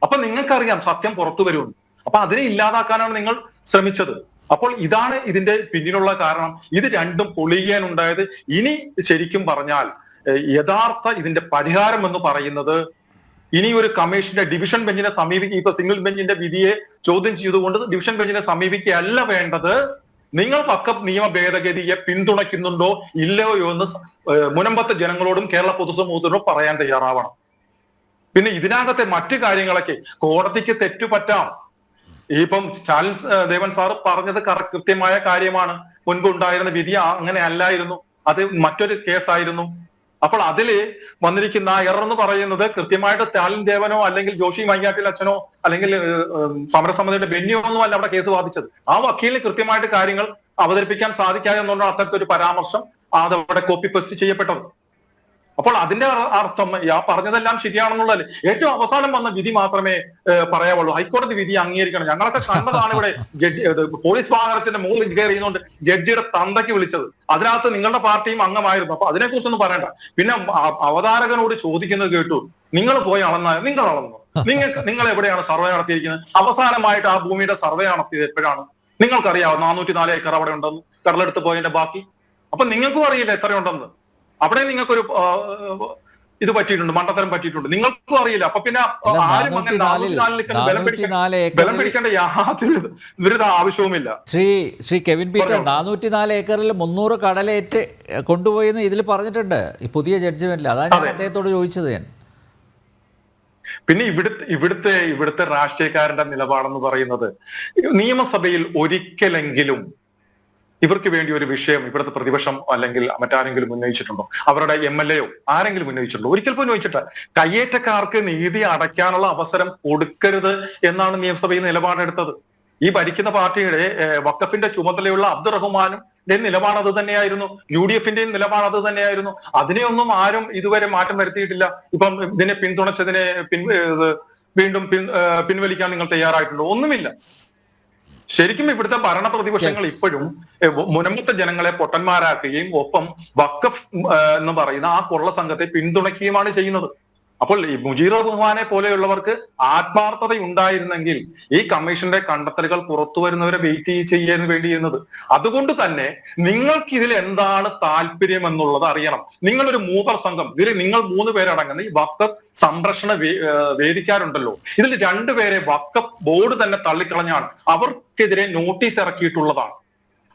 അപ്പൊ നിങ്ങൾക്കറിയാം സത്യം പുറത്തു വരുമെന്ന്. അപ്പൊ അതിനെ ഇല്ലാതാക്കാനാണ് നിങ്ങൾ ശ്രമിച്ചത്. അപ്പോൾ ഇതാണ് ഇതിന്റെ പിന്നിലുള്ള കാരണം. ഇത് രണ്ടും പൊളിയാനുണ്ടായത്. ഇനി ശരിക്കും പറഞ്ഞാൽ യഥാർത്ഥ ഇതിന്റെ പരിഹാരം എന്ന് പറയുന്നത് ഇനി ഒരു കമ്മീഷന്റെ ഡിവിഷൻ ബെഞ്ചിനെ സമീപിക്കുക, ഇപ്പൊ സിംഗിൾ ബെഞ്ചിന്റെ വിധിയെ ചോദ്യം ചെയ്തുകൊണ്ട് ഡിവിഷൻ ബെഞ്ചിനെ സമീപിക്കുകയല്ല വേണ്ടത്. നിങ്ങൾ വഖഫ് നിയമ ഭേദഗതിയെ പിന്തുണയ്ക്കുന്നുണ്ടോ ഇല്ലയോ എന്ന് മുനമ്പത്തെ ജനങ്ങളോടും കേരള പൊതുസമൂഹത്തിനോടും പറയാൻ തയ്യാറാവണം. പിന്നെ ഇതിനകത്തെ മറ്റു കാര്യങ്ങളൊക്കെ കോടതിക്ക് തെറ്റുപറ്റാം. ഇപ്പം ചാൾസ് ദേവൻ സാറ് പറഞ്ഞത് കൃത്യമായ കാര്യമാണ്. മുൻപ് ഉണ്ടായിരുന്ന വിധി അങ്ങനെ അല്ലായിരുന്നു, അത് മറ്റൊരു കേസായിരുന്നു. അപ്പോൾ അതില് വന്നിരിക്കുന്ന എറർ എന്ന് പറയുന്നത് കൃത്യമായിട്ട് സ്റ്റാലിൻ ദേവനോ അല്ലെങ്കിൽ ജോഷി മയ്യാട്ടിൽ അച്ഛനോ അല്ലെങ്കിൽ സമരസമിതിയുടെ ബെന്നിയോ ഒന്നും അല്ല അവിടെ കേസ് വാദിച്ചത്. ആ വക്കീലിന് കൃത്യമായിട്ട് കാര്യങ്ങൾ അവതരിപ്പിക്കാൻ സാധിക്കാതെ എന്നുകൊണ്ടാണ് അത്തരത്തിലൊരു പരാമർശം അതവിടെ കോപ്പി പേസ്റ്റ് ചെയ്യപ്പെട്ടത്. അപ്പോൾ അതിന്റെ അർത്ഥം പറഞ്ഞതെല്ലാം ശരിയാണെന്നുള്ളതല്ലേ. ഏറ്റവും അവസാനം വന്ന വിധി മാത്രമേ പറയാവുള്ളൂ. ഹൈക്കോടതി വിധി അംഗീകരിക്കണം. ഞങ്ങളൊക്കെ കണ്ടതാണ് ഇവിടെ പോലീസ് വാഹനത്തിന്റെ മുകളിൽ കയറിയുന്നുണ്ട് ജഡ്ജിയുടെ തന്തയ്ക്ക് വിളിച്ചത്. അതിനകത്ത് നിങ്ങളുടെ പാർട്ടിയും അംഗമായിരുന്നു. അപ്പൊ അതിനെക്കുറിച്ചൊന്നും പറയണ്ട. പിന്നെ അവതാരകനോട് ചോദിക്കുന്നത് കേട്ടു, നിങ്ങൾ പോയി അളന്നാൽ നിങ്ങൾ അളന്നു, നിങ്ങൾ എവിടെയാണ് സർവേ നടത്തിയിരിക്കുന്നത്? അവസാനമായിട്ട് ആ ഭൂമിയുടെ സർവേ നടത്തിയത് എപ്പോഴാണ്? നിങ്ങൾക്കറിയാവും 404 ഏക്കർ അവിടെ ഉണ്ടെന്ന്, കടലെടുത്ത് പോയതിന്റെ ബാക്കി. അപ്പൊ നിങ്ങൾക്കും അറിയില്ല എത്രയുണ്ടെന്ന്. അവിടെ നിങ്ങൾക്കൊരു ഇത് പറ്റിയിട്ടുണ്ട്, മണ്ടത്തരം പറ്റിയിട്ടുണ്ട്, നിങ്ങൾക്കും അറിയില്ല. അപ്പൊ പിന്നെ ആരും അങ്ങനെ 404 ബലം പിടിക്കേണ്ട യാതൊരു ആവശ്യവുമില്ല. ശ്രീ കെവിൻ പീറ്റർ, 404 ഏക്കറിൽ 300 കടലേറ്റ് കൊണ്ടുപോയെന്ന് ഇതിൽ പറഞ്ഞിട്ടുണ്ട് ഈ പുതിയ ജഡ്ജ്മെന്റിൽ. അതാണ് ഞാൻ അദ്ദേഹത്തോട് ചോദിച്ചത്. ഞാൻ പിന്നെ ഇവിടുത്തെ രാഷ്ട്രീയക്കാരന്റെ നിലപാടെന്ന് പറയുന്നത്, നിയമസഭയിൽ ഒരിക്കലെങ്കിലും ഇവർക്ക് വേണ്ടി ഒരു വിഷയം ഇവിടുത്തെ പ്രതിപക്ഷം അല്ലെങ്കിൽ മറ്റാരെങ്കിലും ഉന്നയിച്ചിട്ടുണ്ടോ? അവരുടെ MLA ആരെങ്കിലും ഉന്നയിച്ചിട്ടുണ്ടോ? ഒരിക്കൽ പോലും ഉന്നയിച്ചിട്ട് കയ്യേറ്റക്കാർക്ക് നീതി അടയ്ക്കാനുള്ള അവസരം കൊടുക്കരുത് എന്നാണ് നിയമസഭയിൽ നിലപാടെടുത്തത്. ഈ ഭരിക്കുന്ന പാർട്ടിയുടെ വഖഫിന്റെ ചുമതലയുള്ള അബ്ദുറഹ്മാനും നിലപാട് അത് തന്നെയായിരുന്നു, UDFന്റെയും നിലപാട് അത് തന്നെയായിരുന്നു. അതിനെയൊന്നും ആരും ഇതുവരെ മാറ്റം വരുത്തിയിട്ടില്ല. ഇപ്പം ഇതിനെ പിന്തുണച്ചതിനെ വീണ്ടും പിൻവലിക്കാൻ നിങ്ങൾ തയ്യാറായിട്ടുണ്ടോ? ഒന്നുമില്ല. ശരിക്കും ഇവിടുത്തെ ഭരണ പ്രതിപക്ഷങ്ങൾ ഇപ്പോഴും മുനമ്പത്തെ ജനങ്ങളെ പൊട്ടന്മാരാക്കുകയും ഒപ്പം വഖഫ് എന്ന് പറയുന്ന ആ കൊള്ള സംഘത്തെ പിന്തുണയ്ക്കുകയുമാണ് ചെയ്യുന്നത്. അപ്പോൾ ഈ മുജീർ റഹ്മാനെ പോലെയുള്ളവർക്ക് ആത്മാർത്ഥത ഉണ്ടായിരുന്നെങ്കിൽ ഈ കമ്മീഷന്റെ കണ്ടെത്തലുകൾ പുറത്തു വരുന്നവരെ വെയിറ്റ് ചെയ്യാൻ വേണ്ടിയിരുന്നത്. അതുകൊണ്ട് തന്നെ നിങ്ങൾക്ക് ഇതിൽ എന്താണ് താല്പര്യം എന്നുള്ളത് അറിയണം. നിങ്ങളൊരു മൂവർ സംഘം, ഇതിൽ നിങ്ങൾ 3 പേരടങ്ങുന്ന ഈ വഖഫ് സംരക്ഷണ വേദിക്കാരുണ്ടല്ലോ, ഇതിൽ 2 പേരെ വഖഫ് ബോർഡ് തന്നെ തള്ളിക്കളഞ്ഞാണ്, അവർക്കെതിരെ നോട്ടീസ് ഇറക്കിയിട്ടുള്ളതാണ്.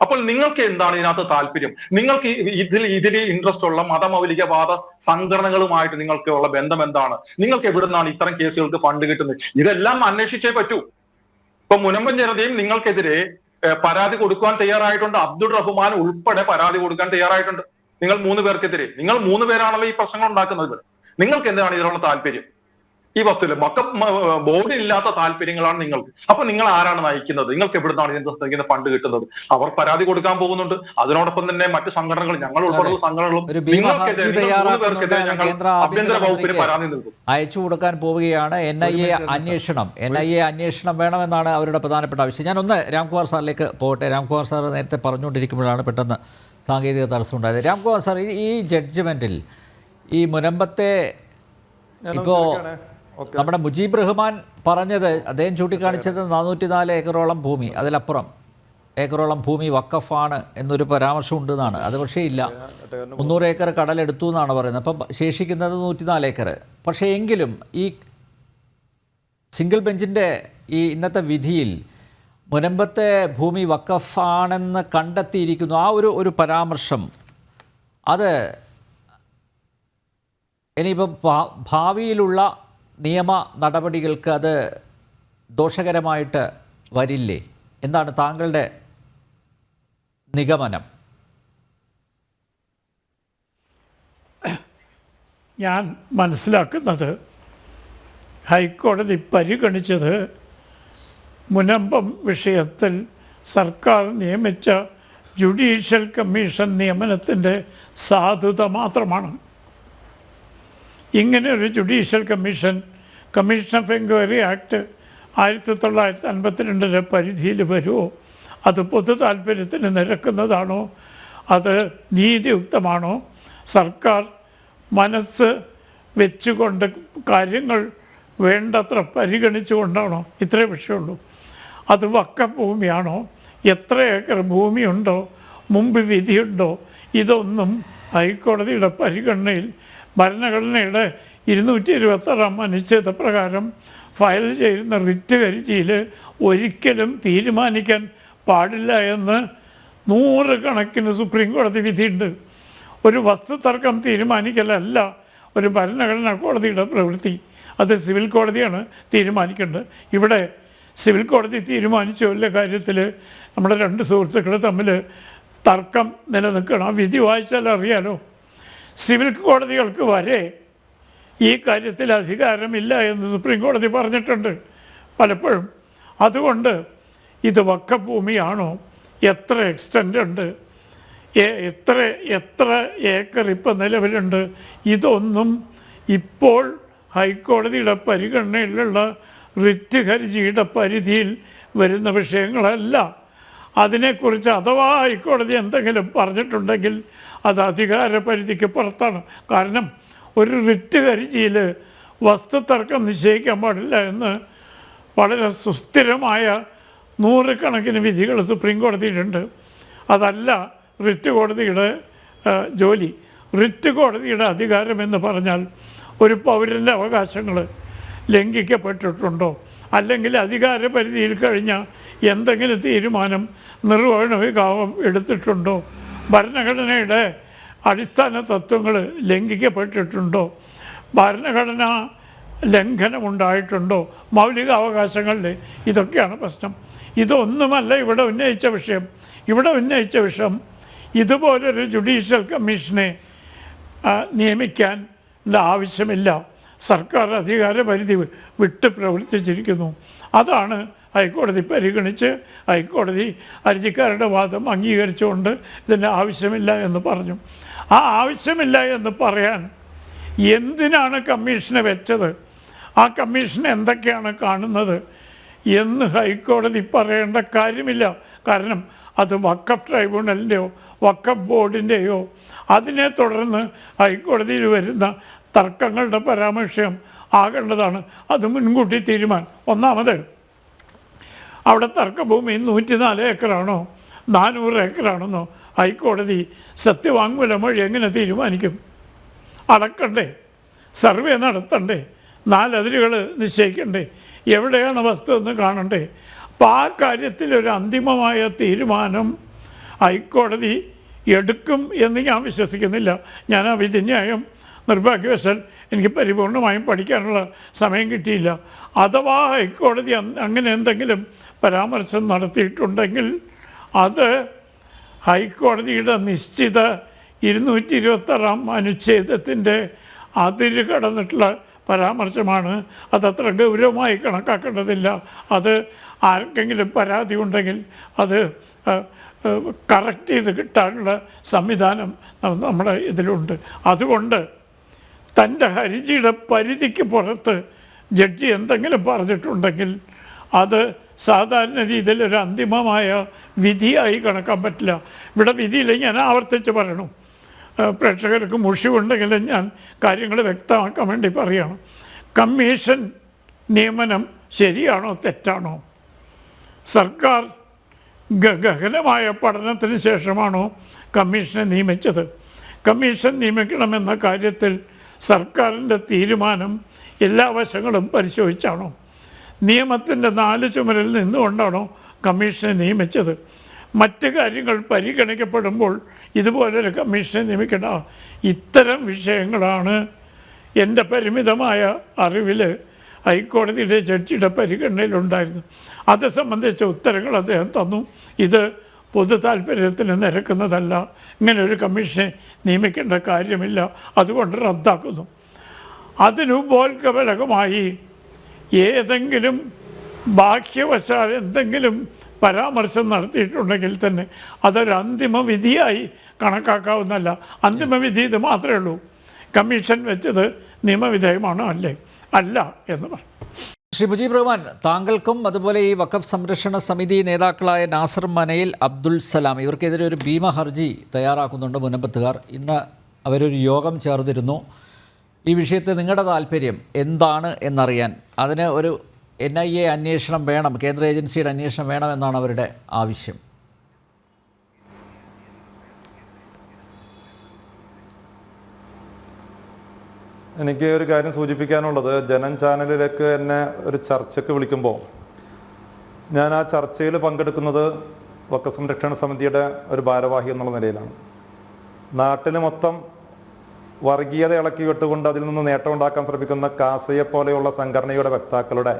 അപ്പോൾ നിങ്ങൾക്ക് എന്താണ് ഇതിനകത്ത് താല്പര്യം? നിങ്ങൾക്ക് ഇതിൽ ഇൻട്രസ്റ്റ് ഉള്ള മതമൗലികവാദ സംഘടനകളുമായിട്ട് നിങ്ങൾക്ക് ഉള്ള ബന്ധം എന്താണ്? നിങ്ങൾക്ക് എവിടുന്നാണ് ഇത്തരം കേസുകൾക്ക് ഫണ്ട് കിട്ടുന്നത്? ഇതെല്ലാം അന്വേഷിച്ചേ പറ്റൂ. ഇപ്പൊ മുനമ്പൻ ജനതയും നിങ്ങൾക്കെതിരെ പരാതി കൊടുക്കാൻ തയ്യാറായിട്ടുണ്ട്. അബ്ദുൾ റഹ്മാൻ ഉൾപ്പെടെ പരാതി കൊടുക്കാൻ തയ്യാറായിട്ടുണ്ട്. നിങ്ങൾ 3 പേർക്കെതിരെ. നിങ്ങൾ 3 പേരാണല്ലോ ഈ പ്രശ്നങ്ങൾ ഉണ്ടാക്കുന്നത്. നിങ്ങൾക്ക് എന്താണ് ഇതിനുള്ള താല്പര്യം? ഈ വസ്തുവിൽ ബോർഡിലില്ലാത്ത താല്പര്യങ്ങളാണ് നിങ്ങൾക്ക്. അപ്പൊ നിങ്ങൾ ആരാണ് നയിക്കുന്നത്? നിങ്ങൾക്ക് എവിടുന്നാണ് ഇതിന്റെ ഫണ്ട് കിട്ടുന്നത്? അവർ പരാതി കൊടുക്കാൻ പോകുന്നുണ്ട്. അതിനോടൊപ്പം തന്നെ മറ്റു സംഘടനകൾ, ഞങ്ങൾ ഉൾപ്പെടുന്ന സംഘടനകളും ആഭ്യന്തര വകുപ്പിന് പരാതി നൽകും, അയച്ചു കൊടുക്കാൻ പോവുകയാണ്. NIA അന്വേഷണം വേണമെന്നാണ് അവരുടെ പ്രധാനപ്പെട്ട ആവശ്യം. ഞാനൊന്ന് രാംകുമാർ സാറിലേക്ക് പോകട്ടെ. രാംകുമാർ സാർ നേരത്തെ പറഞ്ഞുകൊണ്ടിരിക്കുമ്പോഴാണ് പെട്ടെന്ന് സാങ്കേതിക തടസ്സമുണ്ടായത്. രാംകുമാർ സാർ, ഈ ജഡ്ജ്മെന്റിൽ ഈ മുനമ്പത്തെ ഇപ്പോൾ നമ്മുടെ മുജീബ് റഹ്മാൻ പറഞ്ഞത്, അദ്ദേഹം ചൂണ്ടിക്കാണിച്ചത് 404 ഏക്കറോളം ഭൂമി, അതിലപ്പുറം ഏക്കറോളം ഭൂമി വഖഫാണ് എന്നൊരു പരാമർശം ഉണ്ടെന്നാണ്. അത് പക്ഷേ ഇല്ല, 300 ഏക്കർ കടലെടുത്തു എന്നാണ് പറയുന്നത്. അപ്പം ശേഷിക്കുന്നത് 104 ഏക്കർ. പക്ഷേ എങ്കിലും ഈ സിംഗിൾ ബെഞ്ചിൻ്റെ ഈ ഇന്നത്തെ വിധിയിൽ മുനമ്പത്തെ ഭൂമി വഖഫാണെന്ന് കണ്ടെത്തിയിരിക്കുന്നു. ആ ഒരു പരാമർശം അത് ഇനിയിപ്പം ഭാവിയിലുള്ള നിയമ നടപടികൾക്ക് അത് ദോഷകരമായിട്ട് വരില്ലേ? എന്താണ് താങ്കളുടെ നിഗമനം? ഞാൻ മനസ്സിലാക്കുന്നത് ഹൈക്കോടതി പരിഗണിച്ചത് മുനമ്പം വിഷയത്തിൽ സർക്കാർ നിയമിച്ച ജുഡീഷ്യൽ കമ്മീഷൻ നിയമനത്തിൻ്റെ സാധുത മാത്രമാണ്. ഇങ്ങനെ ഒരു judicial commission of enquiry act 1952 പരിധിയിൽ വരുമോ? അത് പൊതു താല്പര്യത്തിന് നിരക്കുന്നതാണോ? അത് നീതിയുക്തമാണോ? സർക്കാർ മനസ്സ് വെച്ചുകൊണ്ട് കാര്യങ്ങൾ വേണ്ടത്ര പരിഗണിച്ചുകൊണ്ടാണോ? ഇത്രേ വിഷയമുള്ളൂ. അത് വഖഫ് ഭൂമിയാണോ? എത്ര ഏക്കർ ഭൂമിയുണ്ടോ? മുമ്പ് വിധിയുണ്ടോ? ഇതൊന്നും ഹൈക്കോടതിയുടെ പരിഗണനയിൽ ഭരണഘടനയുടെ 226 അനുച്ഛേദ പ്രകാരം ഫയൽ ചെയ്യുന്ന റിറ്റ് ഹർജിയിൽ ഒരിക്കലും തീരുമാനിക്കാൻ പാടില്ല എന്ന് 100 കണക്കിന് സുപ്രീം കോടതി വിധിയുണ്ട്. ഒരു വസ്തുതർക്കം തീരുമാനിക്കലല്ല ഒരു ഭരണഘടനാ കോടതിയുടെ പ്രവൃത്തി. അത് സിവിൽ കോടതിയാണ് തീരുമാനിക്കേണ്ടത്. ഇവിടെ സിവിൽ കോടതി തീരുമാനിച്ച വല്ല കാര്യത്തിൽ നമ്മുടെ 2 സുഹൃത്തുക്കൾ തമ്മിൽ തർക്കം നിലനിൽക്കണം. ആ വിധി വായിച്ചാൽ അറിയാലോ. സിവിൽ കോടതികൾക്ക് വരെ ഈ കാര്യത്തിൽ അധികാരമില്ല എന്ന് സുപ്രീം കോടതി പറഞ്ഞിട്ടുണ്ട് പലപ്പോഴും. അതുകൊണ്ട് ഇത് വഖഫ് ഭൂമിയാണോ? എത്ര എക്സ്റ്റൻ്റ് ഉണ്ട്? എത്ര ഏക്കർ ഇപ്പം നിലവിലുണ്ട്? ഇതൊന്നും ഇപ്പോൾ ഹൈക്കോടതിയുടെ പരിഗണനയിലുള്ള റിറ്റ് ഹർജിയുടെ പരിധിയിൽ വരുന്ന വിഷയങ്ങളല്ല. അതിനെക്കുറിച്ച് അഥവാ ഹൈക്കോടതി എന്തെങ്കിലും പറഞ്ഞിട്ടുണ്ടെങ്കിൽ അത് അധികാര പരിധിക്ക് പുറത്താണ്. കാരണം ഒരു റിറ്റ് ഹർജിയിൽ വസ്തുതർക്കം നിശ്ചയിക്കാൻ പാടില്ല എന്ന് വളരെ സുസ്ഥിരമായ 100 കണക്കിന് വിധികൾ സുപ്രീം കോടതിയിലുണ്ട്. അതല്ല റിറ്റ് കോടതിയുടെ ജോലി. റിറ്റ് കോടതിയുടെ അധികാരമെന്ന് പറഞ്ഞാൽ ഒരു പൗരൻ്റെ അവകാശങ്ങൾ ലംഘിക്കപ്പെട്ടിട്ടുണ്ടോ, അല്ലെങ്കിൽ അധികാര പരിധിയിൽ കഴിഞ്ഞ എന്തെങ്കിലും തീരുമാനം നിർവഹണ വിഭാഗം എടുത്തിട്ടുണ്ടോ, ഭരണഘടനയുടെ അടിസ്ഥാന തത്വങ്ങൾ ലംഘിക്കപ്പെട്ടിട്ടുണ്ടോ, ഭരണഘടനാ ലംഘനമുണ്ടായിട്ടുണ്ടോ, മൗലികാവകാശങ്ങളിൽ, ഇതൊക്കെയാണ് പ്രശ്നം. ഇതൊന്നുമല്ല ഇവിടെ ഉന്നയിച്ച വിഷയം. ഇവിടെ ഉന്നയിച്ച വിഷയം ഇതുപോലൊരു ജുഡീഷ്യൽ കമ്മീഷനെ നിയമിക്കാൻ ആവശ്യമില്ല, സർക്കാർ അധികാര പരിധി വിട്ട് പ്രവർത്തിച്ചിരിക്കുന്നു. അതാണ് ഹൈക്കോടതി പരിഗണിച്ച് ഹൈക്കോടതി ഹർജിക്കാരുടെ വാദം അംഗീകരിച്ചുകൊണ്ട് ഇതിൻ്റെ ആവശ്യമില്ല എന്ന് പറഞ്ഞു. ആ ആവശ്യമില്ല എന്ന് പറയാൻ എന്തിനാണ് കമ്മീഷനെ വെച്ചത്, ആ കമ്മീഷൻ എന്തൊക്കെയാണ് കാണുന്നത് എന്ന് ഹൈക്കോടതി പറയേണ്ട കാര്യമില്ല. കാരണം അത് വഖഫ് ട്രൈബ്യൂണലിൻ്റെയോ വഖഫ് ബോർഡിൻ്റെയോ അതിനെ തുടർന്ന് ഹൈക്കോടതിയിൽ വരുന്ന തർക്കങ്ങളുടെ പരാമർശം ആകേണ്ടതാണ്. അത് മുൻകൂട്ടി തീരുമാനം. ഒന്നാമത്, അവിടെ തർക്കഭൂമി 104 ഏക്കറാണോ 400 ഏക്കറാണെന്നോ ഹൈക്കോടതി സത്യവാങ്മൂലം വഴി എങ്ങനെ തീരുമാനിക്കും? അളക്കണ്ടേ, സർവേ നടത്തണ്ടേ, 4 അതിരുകൾ നിശ്ചയിക്കണ്ടേ, എവിടെയാണ് വസ്തു എന്ന് കാണണ്ടേ? അപ്പോൾ ആ കാര്യത്തിൽ ഒരു അന്തിമമായ തീരുമാനം ഹൈക്കോടതി എടുക്കും എന്ന് ഞാൻ വിശ്വസിക്കുന്നില്ല. ഞാൻ ആ വിധിന്യായം നിർഭാഗ്യവശാൽ എനിക്ക് പരിപൂർണമായും പഠിക്കാനുള്ള സമയം കിട്ടിയില്ല. അഥവാ ഹൈക്കോടതി അങ്ങനെ എന്തെങ്കിലും പരാമർശം നടത്തിയിട്ടുണ്ടെങ്കിൽ അത് ഹൈക്കോടതിയുടെ നിശ്ചിത 226 അനുച്ഛേദത്തിൻ്റെ അതിര് കടന്നിട്ടുള്ള പരാമർശമാണ്. അതത്ര ഗൗരവമായി കണക്കാക്കേണ്ടതില്ല. അത് ആർക്കെങ്കിലും പരാതി ഉണ്ടെങ്കിൽ അത് കറക്റ്റ് ചെയ്ത് കിട്ടാനുള്ള സംവിധാനം നമ്മുടെ ഇതിലുണ്ട്. അതുകൊണ്ട് തൻ്റെ ഹർജിയുടെ പരിധിക്ക് പുറത്ത് ജഡ്ജി എന്തെങ്കിലും പറഞ്ഞിട്ടുണ്ടെങ്കിൽ അത് സാധാരണ രീതിയിൽ ഒരു അന്തിമമായ വിധിയായി കണക്കാൻ പറ്റില്ല. ഇവിടെ വിധിയില്ല. ഞാൻ ആവർത്തിച്ച് പറയണം, പ്രേക്ഷകർക്ക് മുഷിവുണ്ടെങ്കിലും ഞാൻ കാര്യങ്ങൾ വ്യക്തമാക്കാൻ വേണ്ടി പറയണം. കമ്മീഷൻ നിയമനം ശരിയാണോ തെറ്റാണോ? സർക്കാർ ഗഹനമായ പഠനത്തിന് ശേഷമാണോ കമ്മീഷനെ നിയമിച്ചത്? കമ്മീഷൻ നിയമിക്കണമെന്ന കാര്യത്തിൽ സർക്കാരിൻ്റെ തീരുമാനം എല്ലാ വശങ്ങളും പരിശോധിച്ചാണോ? നിയമത്തിൻ്റെ 4 ചുമരിൽ നിന്നുകൊണ്ടാണോ കമ്മീഷനെ നിയമിച്ചത്? മറ്റ് കാര്യങ്ങൾ പരിഗണിക്കപ്പെടുമ്പോൾ ഇതുപോലൊരു കമ്മീഷനെ നിയമിക്കേണ്ട. ഇത്തരം വിഷയങ്ങളാണ് എൻ്റെ പരിമിതമായ അറിവിൽ ഹൈക്കോടതിയിലെ ജഡ്ജിയുടെ പരിഗണനയിലുണ്ടായിരുന്നു. അത് സംബന്ധിച്ച ഉത്തരങ്ങൾ അദ്ദേഹം തന്നു. ഇത് പൊതു താല്പര്യത്തിന് നിരക്കുന്നതല്ല, ഇങ്ങനെ ഒരു കമ്മീഷനെ നിയമിക്കേണ്ട കാര്യമില്ല, അതുകൊണ്ട് റദ്ദാക്കുന്നു. അതിനുപോൽക്കബലകമായി ഏതെങ്കിലും ബാഹ്യവശാൽ എന്തെങ്കിലും പരാമർശം നടത്തിയിട്ടുണ്ടെങ്കിൽ തന്നെ അതൊരു അന്തിമ വിധിയായി കണക്കാക്കാവുന്നതല്ല. അന്തിമ വിധി ഇത് മാത്രമേ ഉള്ളൂ. കമ്മീഷൻ വെച്ചത് നിയമവിധേയമാണോ അല്ല എന്ന് പറയും. ശ്രീ മുജീബ് റഹ്മാൻ, താങ്കൾക്കും അതുപോലെ ഈ വഖഫ് സംരക്ഷണ സമിതി നേതാക്കളായ നാസർ മനയിൽ, അബ്ദുൽ സലാം ഇവർക്കെതിരെ ഒരു ഭീമ ഹർജി തയ്യാറാക്കുന്നുണ്ട് മുനമ്പത്തുകാർ. ഇന്ന് അവരൊരു യോഗം ചേർന്നിരുന്നു. ഈ വിഷയത്തിൽ നിങ്ങളുടെ താല്പര്യം എന്താണ് എന്നറിയാൻ, അതിന് ഒരു NIA അന്വേഷണം വേണം, കേന്ദ്ര ഏജൻസിയുടെ അന്വേഷണം വേണമെന്നാണ് അവരുടെ ആവശ്യം. എനിക്ക് ഒരു കാര്യം സൂചിപ്പിക്കാനുള്ളത്, ജനം ചാനലിലേക്ക് എന്നെ ഒരു ചർച്ചയ്ക്ക് വിളിക്കുമ്പോൾ ഞാൻ ആ ചർച്ചയിൽ പങ്കെടുക്കുന്നത് വഖഫ് സംരക്ഷണ സമിതിയുടെ ഒരു ഭാരവാഹി എന്നുള്ള നിലയിലാണ്. നാട്ടിൽ മൊത്തം വർഗീയത ഇളക്കി വിട്ടുകൊണ്ട് അതിൽ നിന്ന് നേട്ടമുണ്ടാക്കാൻ ശ്രമിക്കുന്ന കാസയെ പോലെയുള്ള സംഘടനയുടെ വക്താക്കളുടെ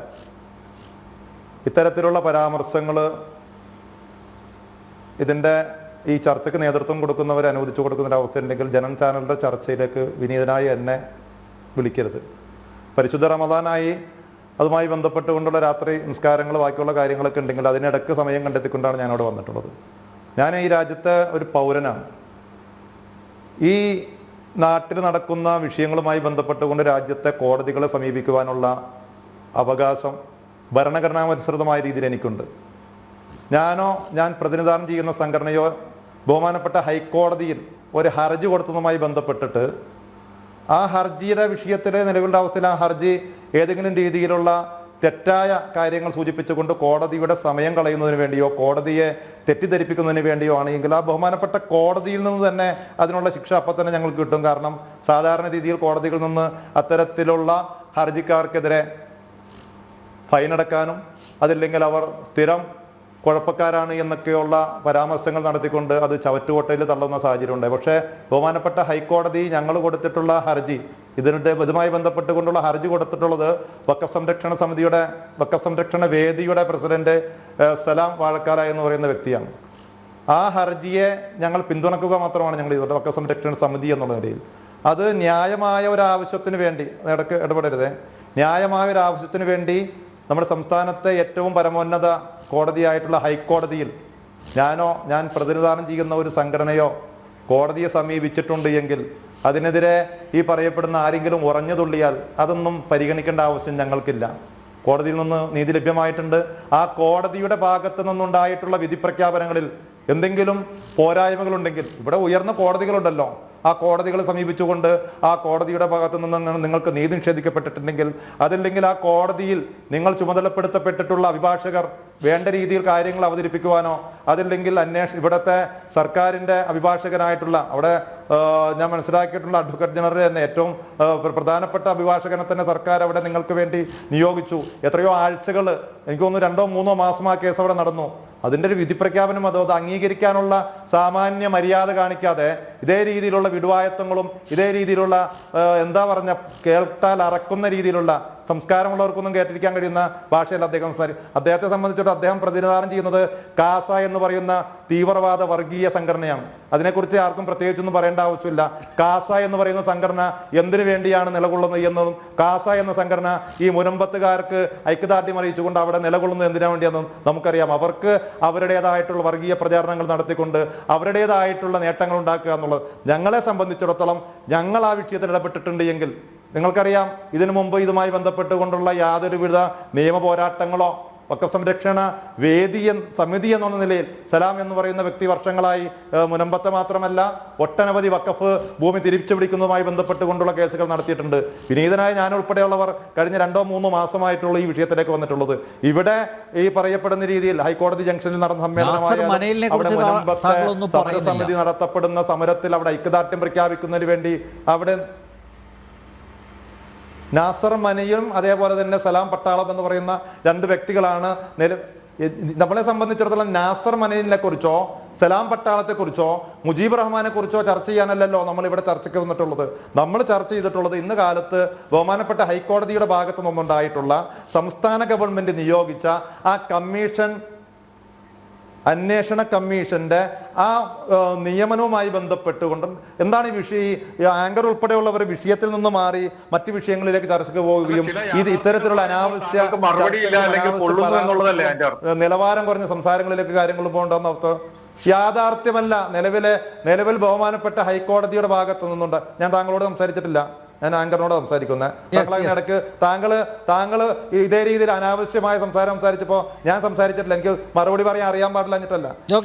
ഇത്തരത്തിലുള്ള പരാമർശങ്ങൾ ഇതിൻ്റെ ഈ ചർച്ചയ്ക്ക് നേതൃത്വം കൊടുക്കുന്നവരെ അനുവദിച്ചു കൊടുക്കുന്നൊരവസ്ഥ ഉണ്ടെങ്കിൽ ജനം ചാനലിൻ്റെ ചർച്ചയിലേക്ക് വിനീതനായി എന്നെ വിളിക്കരുത്. പരിശുദ്ധ റമദാനായി അതുമായി ബന്ധപ്പെട്ടുകൊണ്ടുള്ള രാത്രി നിസ്കാരങ്ങൾ ബാക്കിയുള്ള കാര്യങ്ങളൊക്കെ ഉണ്ടെങ്കിൽ അതിനിടയ്ക്ക് സമയം കണ്ടെത്തിക്കൊണ്ടാണ് ഞാനവിടെ വന്നിട്ടുള്ളത്. ഞാൻ ഈ രാജ്യത്തെ ഒരു പൗരനാണ്. ഈ നാട്ടിൽ നടക്കുന്ന വിഷയങ്ങളുമായി ബന്ധപ്പെട്ടുകൊണ്ട് രാജ്യത്തെ കോടതികളെ സമീപിക്കുവാനുള്ള അവകാശം ഭരണഘടനാനുസൃതമായ രീതിയിൽ എനിക്കുണ്ട്. ഞാൻ പ്രതിനിധാനം ചെയ്യുന്ന സംഘടനയോ ബഹുമാനപ്പെട്ട ഹൈക്കോടതിയിൽ ഒരു ഹർജി കൊടുത്തതുമായി ബന്ധപ്പെട്ടിട്ട് ആ ഹർജിയുടെ വിഷയത്തിലെ നിലവിലുള്ള അവസ്ഥയിൽ ആ ഹർജി ഏതെങ്കിലും രീതിയിലുള്ള തെറ്റായ കാര്യങ്ങൾ സൂചിപ്പിച്ചുകൊണ്ട് കോടതിയുടെ സമയം കളയുന്നതിന് വേണ്ടിയോ കോടതിയെ തെറ്റിദ്ധരിപ്പിക്കുന്നതിന് വേണ്ടിയോ ആണെങ്കിൽ ആ ബഹുമാനപ്പെട്ട കോടതിയിൽ നിന്ന് തന്നെ അതിനുള്ള ശിക്ഷ അപ്പം തന്നെ ഞങ്ങൾക്ക് കിട്ടും. കാരണം സാധാരണ രീതിയിൽ കോടതികളിൽ നിന്ന് അത്തരത്തിലുള്ള ഹർജിക്കാർക്കെതിരെ ഫൈനടക്കാനും അതില്ലെങ്കിൽ അവർ സ്ഥിരം കുഴപ്പക്കാരാണ് എന്നൊക്കെയുള്ള പരാമർശങ്ങൾ നടത്തിക്കൊണ്ട് അത് ചവറ്റുകൊട്ടയിൽ തള്ളുന്ന സാഹചര്യം ഉണ്ടായി. പക്ഷേ ബഹുമാനപ്പെട്ട ഹൈക്കോടതി ഞങ്ങൾ കൊടുത്തിട്ടുള്ള ഹർജി ഇതുമായി ബന്ധപ്പെട്ടുകൊണ്ടുള്ള ഹർജി കൊടുത്തിട്ടുള്ളത് വഖഫ് സംരക്ഷണ വേദിയുടെ പ്രസിഡന്റ് സലാം വാഴക്കാല എന്ന് പറയുന്ന വ്യക്തിയാണ്. ആ ഹർജിയെ ഞങ്ങൾ പിന്തുണക്കുക മാത്രമാണ് ഞങ്ങൾ ചെയ്തത് വഖഫ് സംരക്ഷണ സമിതി എന്നുള്ള നിലയിൽ. അത് ന്യായമായ ഒരു ആവശ്യത്തിന് വേണ്ടി, ഇടയ്ക്ക് ഇടപെടരുത്, ന്യായമായ ഒരു ആവശ്യത്തിന് വേണ്ടി നമ്മുടെ സംസ്ഥാനത്തെ ഏറ്റവും പരമോന്നത കോടതിയായിട്ടുള്ള ഹൈക്കോടതിയിൽ ഞാൻ പ്രതിനിധാനം ചെയ്യുന്ന ഒരു സംഘടനയോ കോടതിയെ സമീപിച്ചിട്ടുണ്ട് എങ്കിൽ അതിനെതിരെ ഈ പറയപ്പെടുന്ന ആരെങ്കിലും ഉറഞ്ഞു തുള്ളിയാൽ അതൊന്നും പരിഗണിക്കേണ്ട ആവശ്യം ഞങ്ങൾക്കില്ല. കോടതിയിൽ നിന്ന് നീതി ലഭ്യമായിട്ടുണ്ട്. ആ കോടതിയുടെ ഭാഗത്ത് നിന്നുണ്ടായിട്ടുള്ള വിധി പ്രഖ്യാപനങ്ങളിൽ എന്തെങ്കിലും പോരായ്മകളുണ്ടെങ്കിൽ ഇവിടെ ഉയർന്ന കോടതികളുണ്ടല്ലോ, ആ കോടതികളെ സമീപിച്ചുകൊണ്ട് ആ കോടതിയുടെ ഭാഗത്തു നിന്ന് നിങ്ങൾക്ക് നീതി നിഷേധിക്കപ്പെട്ടിട്ടുണ്ടെങ്കിൽ അതല്ലെങ്കിൽ ആ കോടതിയിൽ നിങ്ങൾ ചുമതലപ്പെടുത്തപ്പെട്ടിട്ടുള്ള അഭിഭാഷകർ വേണ്ട രീതിയിൽ കാര്യങ്ങൾ അവതരിപ്പിക്കുവാനോ അതല്ലെങ്കിൽ ഇവിടുത്തെ സർക്കാരിൻ്റെ അഭിഭാഷകനായിട്ടുള്ള അവിടെ ഞാൻ മനസ്സിലാക്കിയിട്ടുള്ള അഡ്വക്കേറ്റ് ജനറൽ തന്നെ ഏറ്റവും പ്രധാനപ്പെട്ട അഭിഭാഷകനെ തന്നെ സർക്കാർ അവിടെ നിങ്ങൾക്ക് വേണ്ടി നിയോഗിച്ചു. എത്രയോ ആഴ്ചകൾ, എനിക്ക് തോന്നുന്നു 2-3 മാസം ആ കേസ് അവിടെ നടന്നു. അതിൻ്റെ ഒരു വിധി പ്രഖ്യാപനം അത് അംഗീകരിക്കാനുള്ള സാമാന്യ മര്യാദ കാണിക്കാതെ ഇതേ രീതിയിലുള്ള വിടുവായത്വങ്ങളും ഇതേ രീതിയിലുള്ള കേട്ടാൽ അറക്കുന്ന രീതിയിലുള്ള സംസ്കാരമുള്ളവർക്കൊന്നും കേട്ടിരിക്കാൻ കഴിയുന്ന ഭാഷയല്ല അദ്ദേഹത്തെ സംബന്ധിച്ചിടത്തോളം അദ്ദേഹം പ്രതിനിധാനം ചെയ്യുന്നത് കാസ എന്ന് പറയുന്ന തീവ്രവാദ വർഗീയ സംഘടനയാണ്. അതിനെക്കുറിച്ച് ആർക്കും പ്രത്യേകിച്ചൊന്നും പറയേണ്ട ആവശ്യമില്ല. കാസ എന്ന് പറയുന്ന സംഘടന എന്തിനു വേണ്ടിയാണ് നിലകൊള്ളുന്നത് എന്നതും കാസ എന്ന സംഘടന ഈ മുനമ്പത്തുകാർക്ക് ഐക്യദാർഢ്യം അറിയിച്ചുകൊണ്ട് അവിടെ നിലകൊള്ളുന്നത് എന്തിനു വേണ്ടിയെന്നും നമുക്കറിയാം. അവർക്ക് അവരുടേതായിട്ടുള്ള വർഗീയ പ്രചാരണങ്ങൾ നടത്തിക്കൊണ്ട് അവരുടേതായിട്ടുള്ള നേട്ടങ്ങൾ ഉണ്ടാക്കുക എന്നുള്ളത്. ഞങ്ങളെ സംബന്ധിച്ചിടത്തോളം ഞങ്ങൾ ആ വിഷയത്തിൽ ഇടപെട്ടിട്ടുണ്ട് എങ്കിൽ നിങ്ങൾക്കറിയാം, ഇതിനു മുമ്പ് ഇതുമായി ബന്ധപ്പെട്ടുകൊണ്ടുള്ള യാതൊരുവിധ നിയമ പോരാട്ടങ്ങളോ വഖഫ് സംരക്ഷണ സമിതി എന്ന നിലയിൽ സലാം എന്ന് പറയുന്ന വ്യക്തി വർഷങ്ങളായി മുനമ്പത്തെ മാത്രമല്ല ഒട്ടനവധി വഖഫ് ഭൂമി തിരിച്ചു പിടിക്കുന്നതുമായി ബന്ധപ്പെട്ടുകൊണ്ടുള്ള കേസുകൾ നടത്തിയിട്ടുണ്ട്. വിനീതനായ ഞാൻ ഉൾപ്പെടെയുള്ളവർ കഴിഞ്ഞ 2-3 മാസമായിട്ടുള്ള ഈ വിഷയത്തിലേക്ക് വന്നിട്ടുള്ളത്. ഇവിടെ ഈ പറയപ്പെടുന്ന രീതിയിൽ ഹൈക്കോടതി ജംഗ്ഷനിൽ നടന്ന സമ്മേളനമായ അവിടെ മുനമ്പത്തെ സമരസമിതി നടത്തപ്പെടുന്ന സമരത്തിൽ അവിടെ ഐക്യദാർഢ്യം പ്രഖ്യാപിക്കുന്നതിന് വേണ്ടി അവിടെ നാസർ മനയും അതേപോലെ തന്നെ സലാം പട്ടാളം എന്ന് പറയുന്ന 2 വ്യക്തികളാണ് നമ്മളെ സംബന്ധിച്ചിടത്തോളം നാസർ മനയിനെ കുറിച്ചോ സലാം പട്ടാളത്തെ കുറിച്ചോ മുജീബ് റഹ്മാനെ കുറിച്ചോ ചർച്ച ചെയ്യാനല്ലല്ലോ നമ്മൾ ഇവിടെ ചർച്ചയ്ക്ക് വന്നിട്ടുള്ളത്. നമ്മൾ ചർച്ച ചെയ്തിട്ടുള്ളത് ഇന്ന് കാലത്ത് ബഹുമാനപ്പെട്ട ഹൈക്കോടതിയുടെ ഭാഗത്തു നിന്നുണ്ടായിട്ടുള്ള സംസ്ഥാന ഗവൺമെന്റ് നിയോഗിച്ച ആ അന്വേഷണ കമ്മീഷന്റെ ആ നിയമനവുമായി ബന്ധപ്പെട്ടുകൊണ്ട് എന്താണ് ഈ വിഷയം ആങ്കർ ഉൾപ്പെടെയുള്ളവർ വിഷയത്തിൽ നിന്ന് മാറി മറ്റു വിഷയങ്ങളിലേക്ക് ചർച്ചയ്ക്ക് പോവുകയും ഇത്തരത്തിലുള്ള അനാവശ്യ നിലവാരം കുറഞ്ഞ സംസാരങ്ങളിലേക്ക് കാര്യങ്ങൾ പോകേണ്ടെന്ന അവസ്ഥ യാഥാർത്ഥ്യമല്ല. നിലവിൽ ബഹുമാനപ്പെട്ട ഹൈക്കോടതിയുടെ ഭാഗത്തു നിന്നുണ്ട്. ഞാൻ താങ്കളോട് സംസാരിച്ചിട്ടില്ല, ഞാൻ ആങ്കറിനോട് സംസാരിക്കുന്നത്. അതിനിടയ്ക്ക് താങ്കൾ ഇതേ രീതിയിൽ അനാവശ്യമായ സംസാരിച്ചപ്പോ ഞാൻ സംസാരിച്ചിട്ടില്ല. എനിക്ക് മറുപടി പറയാൻ അറിയാൻ പാടില്ല എന്നിട്ടല്ല,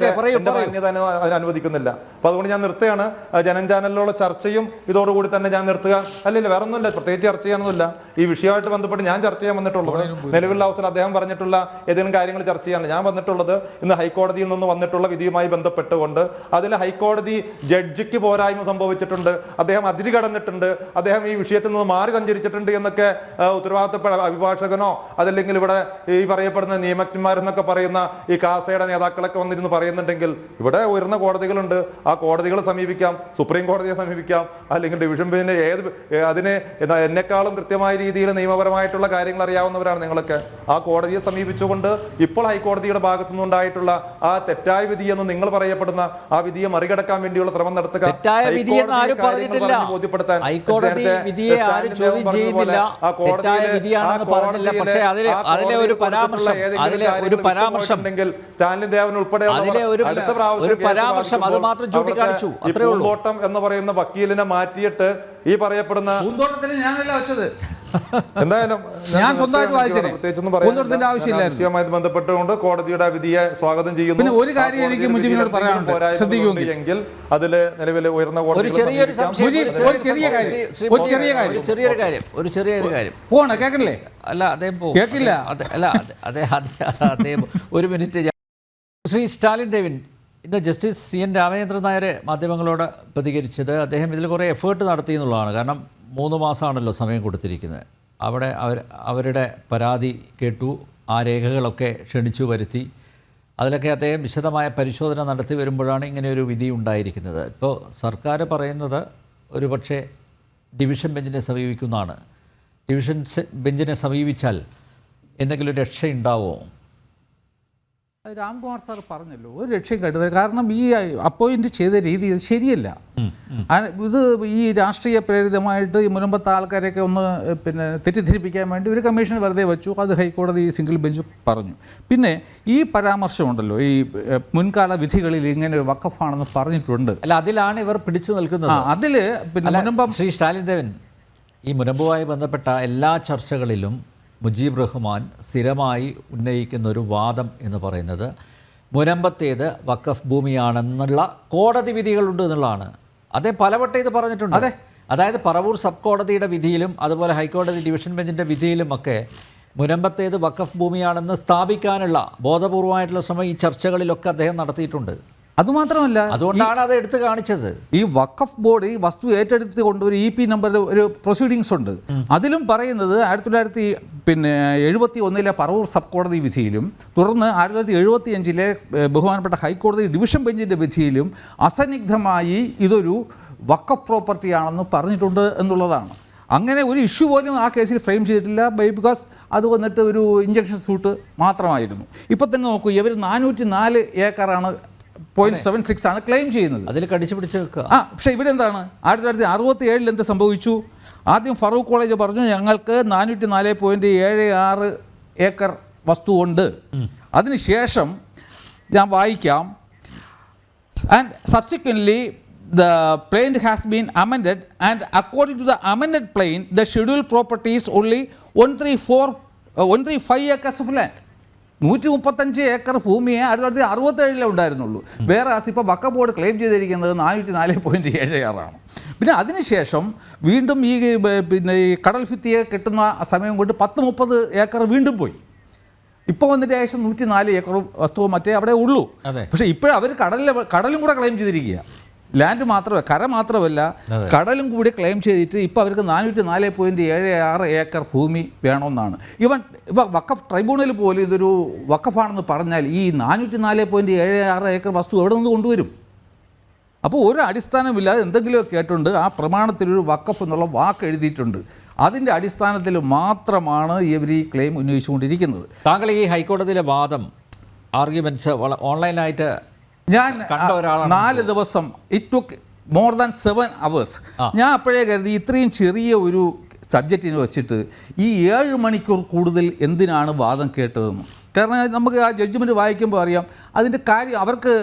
എന്റെ മാന്യത അതിന് അനുവദിക്കുന്നില്ല. അപ്പൊ അതുകൊണ്ട് ഞാൻ നിർത്തുകയാണ്. ജനം ചാനലിലുള്ള ചർച്ചയും ഇതോടുകൂടി തന്നെ ഞാൻ നിർത്തുക. അല്ലല്ല, വേറെ ഒന്നുമില്ല, പ്രത്യേകിച്ച് ചർച്ച ചെയ്യാനൊന്നുമില്ല. ഈ വിഷയമായിട്ട് ബന്ധപ്പെട്ട് ഞാൻ ചർച്ച ചെയ്യാൻ വന്നിട്ടുള്ളത് നിലവിലുള്ള അവസരം അദ്ദേഹം പറഞ്ഞിട്ടുള്ള ഏതെങ്കിലും കാര്യങ്ങൾ ചർച്ച ചെയ്യാൻ ഞാൻ വന്നിട്ടുള്ളത് ഇന്ന് ഹൈക്കോടതിയിൽ നിന്ന് വന്നിട്ടുള്ള വിധിയുമായി ബന്ധപ്പെട്ടുകൊണ്ട് അതിൽ ഹൈക്കോടതി ജഡ്ജിക്ക് പോരായ്മ സംഭവിച്ചിട്ടുണ്ട്, അദ്ദേഹം അതിര് കടന്നിട്ടുണ്ട്, അദ്ദേഹം ഈ വിഷയത്തിൽ നിന്ന് മാറി സഞ്ചരിച്ചിട്ടുണ്ട് എന്നൊക്കെ ഉത്തരവാദിത്തപ്പെട്ട അഭിഭാഷകനോ അതല്ലെങ്കിൽ ഇവിടെ ഈ പറയപ്പെടുന്ന നിയമജ്ഞന്മാരെന്നൊക്കെ പറയുന്ന ഈ കാസയുടെ നേതാക്കളൊക്കെ വന്നിരുന്ന് പറയുന്നുണ്ടെങ്കിൽ ഇവിടെ ഉയർന്ന കോടതികളുണ്ട്. ആ കോടതികളെ സമീപിക്കാം, സുപ്രീം കോടതിയെ സമീപിക്കാം, അല്ലെങ്കിൽ ഡിവിഷൻ ബെഞ്ചിനെ അതിന് എന്നെക്കാളും കൃത്യമായ രീതിയിൽ നിയമപരമായിട്ടുള്ള കാര്യങ്ങൾ അറിയാവുന്നവരാണ് നിങ്ങളൊക്കെ. ആ കോടതിയെ സമീപിച്ചുകൊണ്ട് ഇപ്പോൾ ഹൈക്കോടതിയുടെ ഭാഗത്തു നിന്നുണ്ടായിട്ടുള്ള ആ തെറ്റായ വിധിയെന്ന് നിങ്ങൾ പറയപ്പെടുന്ന ആ വിധിയെ മറികടക്കാൻ വേണ്ടിയുള്ള ശ്രമം നടത്തുക. ബോധ്യപ്പെടുത്താൻ വിധിയെ ആരും ചോദ്യം ചെയ്യുന്നില്ല, തെറ്റായ വിധിയാണെന്ന് പറഞ്ഞില്ല. പക്ഷേ അതിലെ ഒരു പരാമർശം സ്റ്റാലിൻ ദേവൻ ഉൾപ്പെടെ അത് മാത്രം ചൂണ്ടിക്കാണിച്ചു. അത്രേ ഉള്ളൂ. പൂന്തോട്ടം എന്ന് പറയുന്ന വക്കീലിനെ മാറ്റിയിട്ട് ഈ പറയപ്പെടുന്ന പൂന്തോട്ടത്തിൽ ഞാനല്ല വെച്ചത്, എന്തായാലും ഞാൻ സ്വന്തമായിട്ട് വായിച്ചത്. പൂന്തോട്ടത്തിന്റെ ആവശ്യമില്ലായിരുന്നു. ബന്ധപ്പെട്ടുകൊണ്ട് കോടതിയുടെ വിധിയെ സ്വാഗതം ചെയ്യുന്നു. പിന്നെ ഒരു കാര്യം എനിക്ക് മുജീബിനോട് പറയാനുണ്ട്, എങ്കിൽ അതില് നിലവിൽ ഉയർന്ന ഒരു ചെറിയൊരു കാര്യം പോണ കേക്കല്ലേ? അല്ല, അദ്ദേഹം കേക്കില്ല. അല്ല, അദ്ദേഹം ഒരു മിനിറ്റ്. ശ്രീ സ്റ്റാലിൻ ദേവൻ, ഇന്ന് ജസ്റ്റിസ് CN രാമചന്ദ്രൻ നായർ മാധ്യമങ്ങളോട് പ്രതികരിച്ചത് അദ്ദേഹം ഇതിൽ കുറേ എഫേർട്ട് നടത്തി എന്നുള്ളതാണ്. കാരണം 3 മാസമാണല്ലോ സമയം കൊടുത്തിരിക്കുന്നത്. അവിടെ അവരുടെ പരാതി കേട്ടു, ആ രേഖകളൊക്കെ ക്ഷണിച്ചു വരുത്തി, അതിലൊക്കെ അദ്ദേഹം വിശദമായ പരിശോധന നടത്തി വരുമ്പോഴാണ് ഇങ്ങനെയൊരു വിധി ഉണ്ടായിരിക്കുന്നത്. ഇപ്പോൾ സർക്കാർ പറയുന്നത് ഒരുപക്ഷെ ഡിവിഷൻ ബെഞ്ചിനെ സമീപിക്കുന്നതാണ്. ഡിവിഷൻ ബെഞ്ചിനെ സമീപിച്ചാൽ എന്തെങ്കിലും രക്ഷയുണ്ടാവുമോ? രാംകുമാർ സാർ പറഞ്ഞല്ലോ, ഒരു രക്ഷയും കരുതരുത്. കാരണം ഈ അപ്പോയിൻറ്റ് ചെയ്ത രീതി ഇത് ശരിയല്ല. ഇത് ഈ രാഷ്ട്രീയ പ്രേരിതമായിട്ട് ഈ മുൻപത്തെ ആൾക്കാരെയൊക്കെ ഒന്ന് തെറ്റിദ്ധരിപ്പിക്കാൻ വേണ്ടി ഒരു കമ്മീഷൻ വെറുതെ വെച്ചു. അത് ഹൈക്കോടതി സിംഗിൾ ബെഞ്ച് പറഞ്ഞു. പിന്നെ ഈ പരാമർശമുണ്ടല്ലോ, ഈ മുൻകാല വിധികളിൽ ഇങ്ങനെ വഖഫാണെന്ന് പറഞ്ഞിട്ടുണ്ട്. അല്ല, അതിലാണ് ഇവർ പിടിച്ചു നിൽക്കുന്നത്. അതിൽ മുൻപം ശ്രീ സ്റ്റാലിൻ ദേവൻ, ഈ മുനമ്പുമായി ബന്ധപ്പെട്ട എല്ലാ ചർച്ചകളിലും മുജീബ് റഹ്മാൻ സ്ഥിരമായി ഉന്നയിക്കുന്ന ഒരു വാദം എന്ന് പറയുന്നത് മുനമ്പത്തേത് വഖഫ് ഭൂമിയാണെന്നുള്ള കോടതി വിധികളുണ്ട് എന്നുള്ളതാണ്. അതേ പലവട്ടം ഇത് പറഞ്ഞിട്ടുണ്ട്. അതെ, അതായത് പറവൂർ സബ് കോടതിയുടെ വിധിയിലും അതുപോലെ ഹൈക്കോടതി ഡിവിഷൻ ബെഞ്ചിൻ്റെ വിധിയിലുമൊക്കെ മുനമ്പത്തേത് വഖഫ് ഭൂമിയാണെന്ന് സ്ഥാപിക്കാനുള്ള ബോധപൂർവമായിട്ടുള്ള ശ്രമം ഈ ചർച്ചകളിലൊക്കെ അദ്ദേഹം നടത്തിയിട്ടുണ്ട്. അതുമാത്രമല്ല, അതുകൊണ്ടാണ് അത് എടുത്തു കാണിച്ചത്. ഈ വഖഫ് ബോർഡ് ഈ വസ്തു ഏറ്റെടുത്ത് കൊണ്ട് ഒരു EP നമ്പർ ഒരു പ്രൊസീഡിങ്സ് ഉണ്ട്. അതിലും പറയുന്നത് 1971 പറവൂർ സബ് കോടതി വിധിയിലും തുടർന്ന് 1975 ബഹുമാനപ്പെട്ട ഹൈക്കോടതി ഡിവിഷൻ ബെഞ്ചിൻ്റെ വിധിയിലും അസന്നിഗ്ധമായി ഇതൊരു വഖഫ് പ്രോപ്പർട്ടിയാണെന്ന് പറഞ്ഞിട്ടുണ്ട് എന്നുള്ളതാണ്. അങ്ങനെ ഒരു ഇഷ്യൂ പോലും ആ കേസിൽ ഫ്രെയിം ചെയ്തിട്ടില്ല. ബിക്കോസ് അത് വന്നിട്ട് ഒരു ഇഞ്ചക്ഷൻ സൂട്ട് മാത്രമായിരുന്നു. ഇപ്പം തന്നെ നോക്കൂ, ഇവർ 404 ഏക്കറാണ് 0.76 ആണ് ക്ലെയിം ചെയ്യുന്നത്. അതിൽ കടിച്ചു പിടിച്ച് വെക്കുക. പക്ഷേ ഇവിടെ എന്താണ് 1967 എന്ത് സംഭവിച്ചു? ആദ്യം ഫറൂഖ് കോളേജ് പറഞ്ഞു ഞങ്ങൾക്ക് 404.76 ഏക്കർ വസ്തു ഉണ്ട്. അതിനുശേഷം ഞാൻ വായിക്കാം, and subsequently the plan has been amended and according to the amended plan the scheduled property is only 135 acres of land. 135 acre ഭൂമിയെ 1967 ഉണ്ടായിരുന്നുള്ളൂ. വേറെ ഇപ്പോൾ വഖഫ് ബോർഡ് ക്ലെയിം ചെയ്തിരിക്കുന്നത് 404.76 ആണ്. പിന്നെ അതിനുശേഷം വീണ്ടും ഈ കടൽ ഭിത്തിയെ കെട്ടുന്ന സമയം കൊണ്ട് 10-30 ഏക്കർ വീണ്ടും പോയി. ഇപ്പോൾ വന്നിട്ട് ഏകദേശം 104 ഏക്കർ വസ്തുവും മറ്റേ അവിടെ ഉള്ളൂ. പക്ഷേ ഇപ്പോഴും അവർ കടലും കൂടെ ക്ലെയിം ചെയ്തിരിക്കുക. ലാൻഡ് മാത്രമല്ല, കര മാത്രമല്ല, കടലും കൂടി ക്ലെയിം ചെയ്തിട്ട് ഇപ്പോൾ അവർക്ക് 404.76 ഏക്കർ ഭൂമി വേണമെന്നാണ്. ഇപ്പം വഖഫ് ട്രൈബ്യൂണൽ പോലും ഇതൊരു വഖഫാണെന്ന് പറഞ്ഞാൽ ഈ 404.76 ഏക്കർ വസ്തു എവിടെ നിന്ന് കൊണ്ടുവരും? അപ്പോൾ ഒരു അടിസ്ഥാനമില്ലാതെ എന്തെങ്കിലുമൊക്കെ കേട്ടുണ്ട് ആ പ്രമാണത്തിലൊരു വഖഫ് എന്നുള്ള വാക്ക് എഴുതിയിട്ടുണ്ട്. അതിൻ്റെ അടിസ്ഥാനത്തിൽ മാത്രമാണ് ഇവർ ഈ ക്ലെയിം ഉന്നയിച്ചുകൊണ്ടിരിക്കുന്നത്. താങ്കൾ ഈ ഹൈക്കോടതിയിലെ വാദം ആർഗ്യുമെൻറ്റ്സ് ഓൺലൈനായിട്ട് ഞാൻ 4 ദിവസം, it took more than 7 hours. ഞാൻ അപ്പോഴേ കരുതി ഇത്രയും ചെറിയ ഒരു സബ്ജക്റ്റിനെ വെച്ചിട്ട് ഈ 7 മണിക്കൂർ കൂടുതൽ എന്തിനാണ് വാദം കേട്ടതെന്ന്. കാരണം നമുക്ക് ആ ജഡ്ജ്മെൻറ്റ് വായിക്കുമ്പോൾ അറിയാം അതിൻ്റെ കാര്യം. അവർക്ക്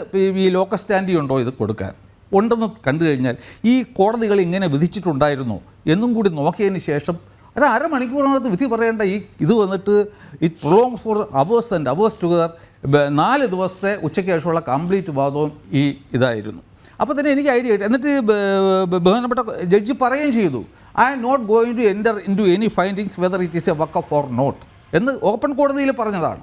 ഈ ലോക്കൽ സ്റ്റാൻഡി ഉണ്ടോ ഇത് കൊടുക്കാൻ? ഉണ്ടെന്ന് കണ്ടു കഴിഞ്ഞാൽ ഈ കോടതികൾ ഇങ്ങനെ വിധിച്ചിട്ടുണ്ടായിരുന്നു എന്നും കൂടി നോക്കിയതിന് ശേഷം ഒരു അരമണിക്കൂറിനകത്ത് വിധി പറയേണ്ട ഇത് വന്നിട്ട് it prolong for hours and hours together. 4 ദിവസത്തെ ഉച്ചയ്ക്ക് ശേഷമുള്ള കംപ്ലീറ്റ് വാദവും ഇതായിരുന്നു. അപ്പോൾ തന്നെ എനിക്ക് ഐഡിയ കിട്ടി. എന്നിട്ട് ബഹുമാനപ്പെട്ട ജഡ്ജി പറയുകയും ചെയ്തു, I am not going to enter into any findings whether it is a waqf or not എന്ന് ഓപ്പൺ കോടതിയിൽ പറഞ്ഞതാണ്.